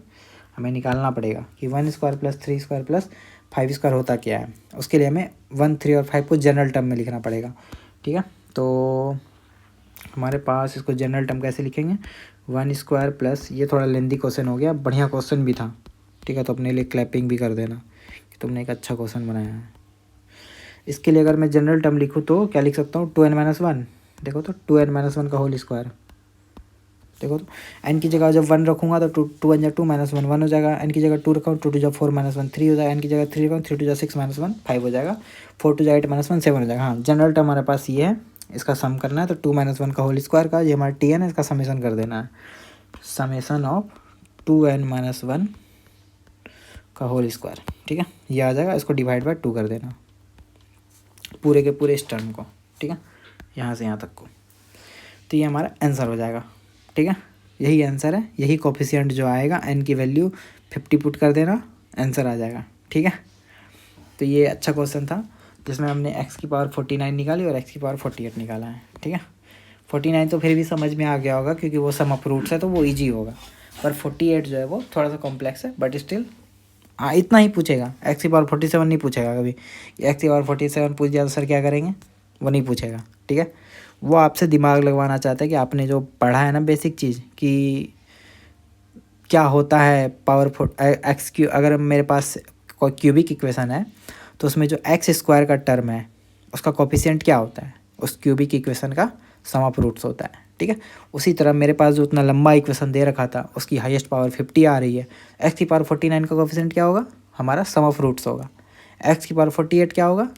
हमें निकालना पड़ेगा कि 1 स्क्वायर + 3 स्क्वायर + 5 स्क्वायर होता क्या है। उसके लिए हमें 1 3 और 5 को जनरल टर्म में लिखना पड़ेगा, ठीक है। तो हमारे पास इसको जनरल टर्म कैसे लिखेंगे, 1 स्क्वायर प्लस, ये थोड़ा लेंदी क्वेश्चन हो गया, बढ़िया क्वेश्चन भी था, ठीक है। तो अपने लिए क्लैपिंग भी कर देना कि तुमने एक अच्छा क्वेश्चन बनाया है। इसके लिए अगर मैं जनरल टर्म लिखूँ तो क्या लिख सकता हूँ, 2n - 1, देखो तो 2n - 1 का होल स्क्वायर, देखो तो n की जगह जब 1 रखूँगा तो 2 × 2 -1 1 हो जाएगा, n की जगह 2 रखा 2 × 4 -1 3 हो जाएगा, n की जगह 3 रखा 3 × 6 -1 5 हो जाएगा, 4 × 8 -1 7 हो जाएगा। हाँ, जनरल टर्म हमारे पास ये है, इसका सम करना है, तो 2 - 1 का होल स्क्वायर का ये हमारा Tn है, इसका समेसन कर देना है, समेसन ऑफ 2n - 1 का होल स्क्वायर, ठीक है। ये आ जाएगा, इसको डिवाइड बाय 2 कर देना पूरे के पूरे इस टर्म को, ठीक है, यहाँ से यहाँ तक को। तो ये हमारा आंसर हो जाएगा, ठीक है। यही आंसर है, यही कोफिशिएंट जो आएगा, n की वैल्यू 50 पुट कर देना, आंसर आ जाएगा, ठीक है। तो ये अच्छा क्वेश्चन था, जिसमें हमने x की पावर 49 निकाली और x की पावर 48 निकाला है, ठीक है। 49 तो फिर भी समझ में आ गया होगा, क्योंकि वो सम ऑफ रूट्स है तो वो ईजी होगा, पर 48 जो है वो थोड़ा सा कॉम्प्लेक्स है, बट स्टिल हाँ इतना ही पूछेगा। x की पावर 47 नहीं पूछेगा कभी, x की पावर 47 पूछ दिया तो सर क्या करेंगे, वो नहीं पूछेगा, ठीक है। वो आपसे दिमाग लगवाना चाहता है कि आपने जो पढ़ा है ना बेसिक चीज़ कि क्या होता है पावर एक्स क्यू, अगर मेरे पास कोई क्यूबिक इक्वेशन है तो उसमें जो एक्स स्क्वायर का टर्म है उसका कोफिशिएंट क्या होता है, उस क्यूबिक इक्वेशन का सम ऑफ रूट्स होता है, ठीक है। उसी तरह मेरे पास जो उतना लंबा इक्वेशन दे रखा था उसकी हाईएस्ट पावर 50 आ रही है, एक्स की पावर 49 का कोफिशिएंट क्या होगा, हमारा सम ऑफ रूट्स होगा। एक्स की पावर 48 क्या होगा,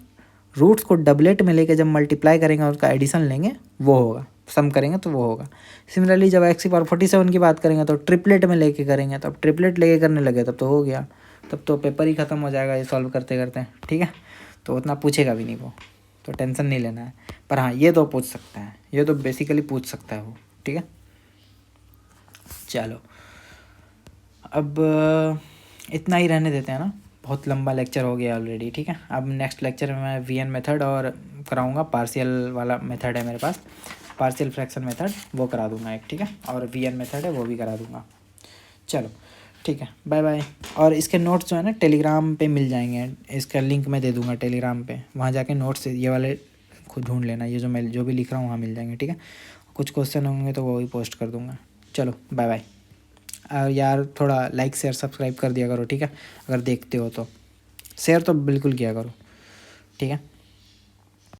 रूट्स को डबलेट में लेके जब मल्टीप्लाई करेंगे और उसका एडिशन लेंगे वो होगा, सम करेंगे तो वो होगा। सिमिलरली जब एक्स की पावर 47 की बात करेंगे तो ट्रिपलेट में लेके करेंगे, तो अब ट्रिपलेट लेके करने लगे तब तो हो गया, तब तो पेपर ही ख़त्म हो जाएगा ये सॉल्व करते करते, ठीक है। तो उतना पूछेगा भी नहीं वो, तो टेंशन नहीं लेना है। पर हाँ ये तो पूछ सकता है, ये तो बेसिकली पूछ सकता है वो, ठीक है। चलो अब इतना ही रहने देते हैं ना, बहुत लंबा लेक्चर हो गया ऑलरेडी, ठीक है। अब नेक्स्ट लेक्चर में मैं VN मेथड और कराऊंगा, पार्शियल वाला मेथड है मेरे पास, पार्शियल फ्रैक्शन मेथड वो करा दूंगा एक, ठीक है, और वीएन मेथड है वो भी करा दूंगा। चलो ठीक है, बाय बाय। और इसके नोट्स जो है ना टेलीग्राम पे मिल जाएंगे, इसका लिंक मैं दे दूंगा टेलीग्राम पे, वहाँ जाके नोट्स ये वाले खुद ढूंढ लेना, ये जो मैं जो भी लिख रहा हूँ वहाँ मिल जाएंगे, ठीक है। कुछ क्वेश्चन होंगे तो वो भी पोस्ट कर दूंगा। चलो बाय बाय। और यार थोड़ा लाइक शेयर सब्सक्राइब कर दिया करो, ठीक है, अगर देखते हो तो शेयर तो बिल्कुल किया करो, ठीक है।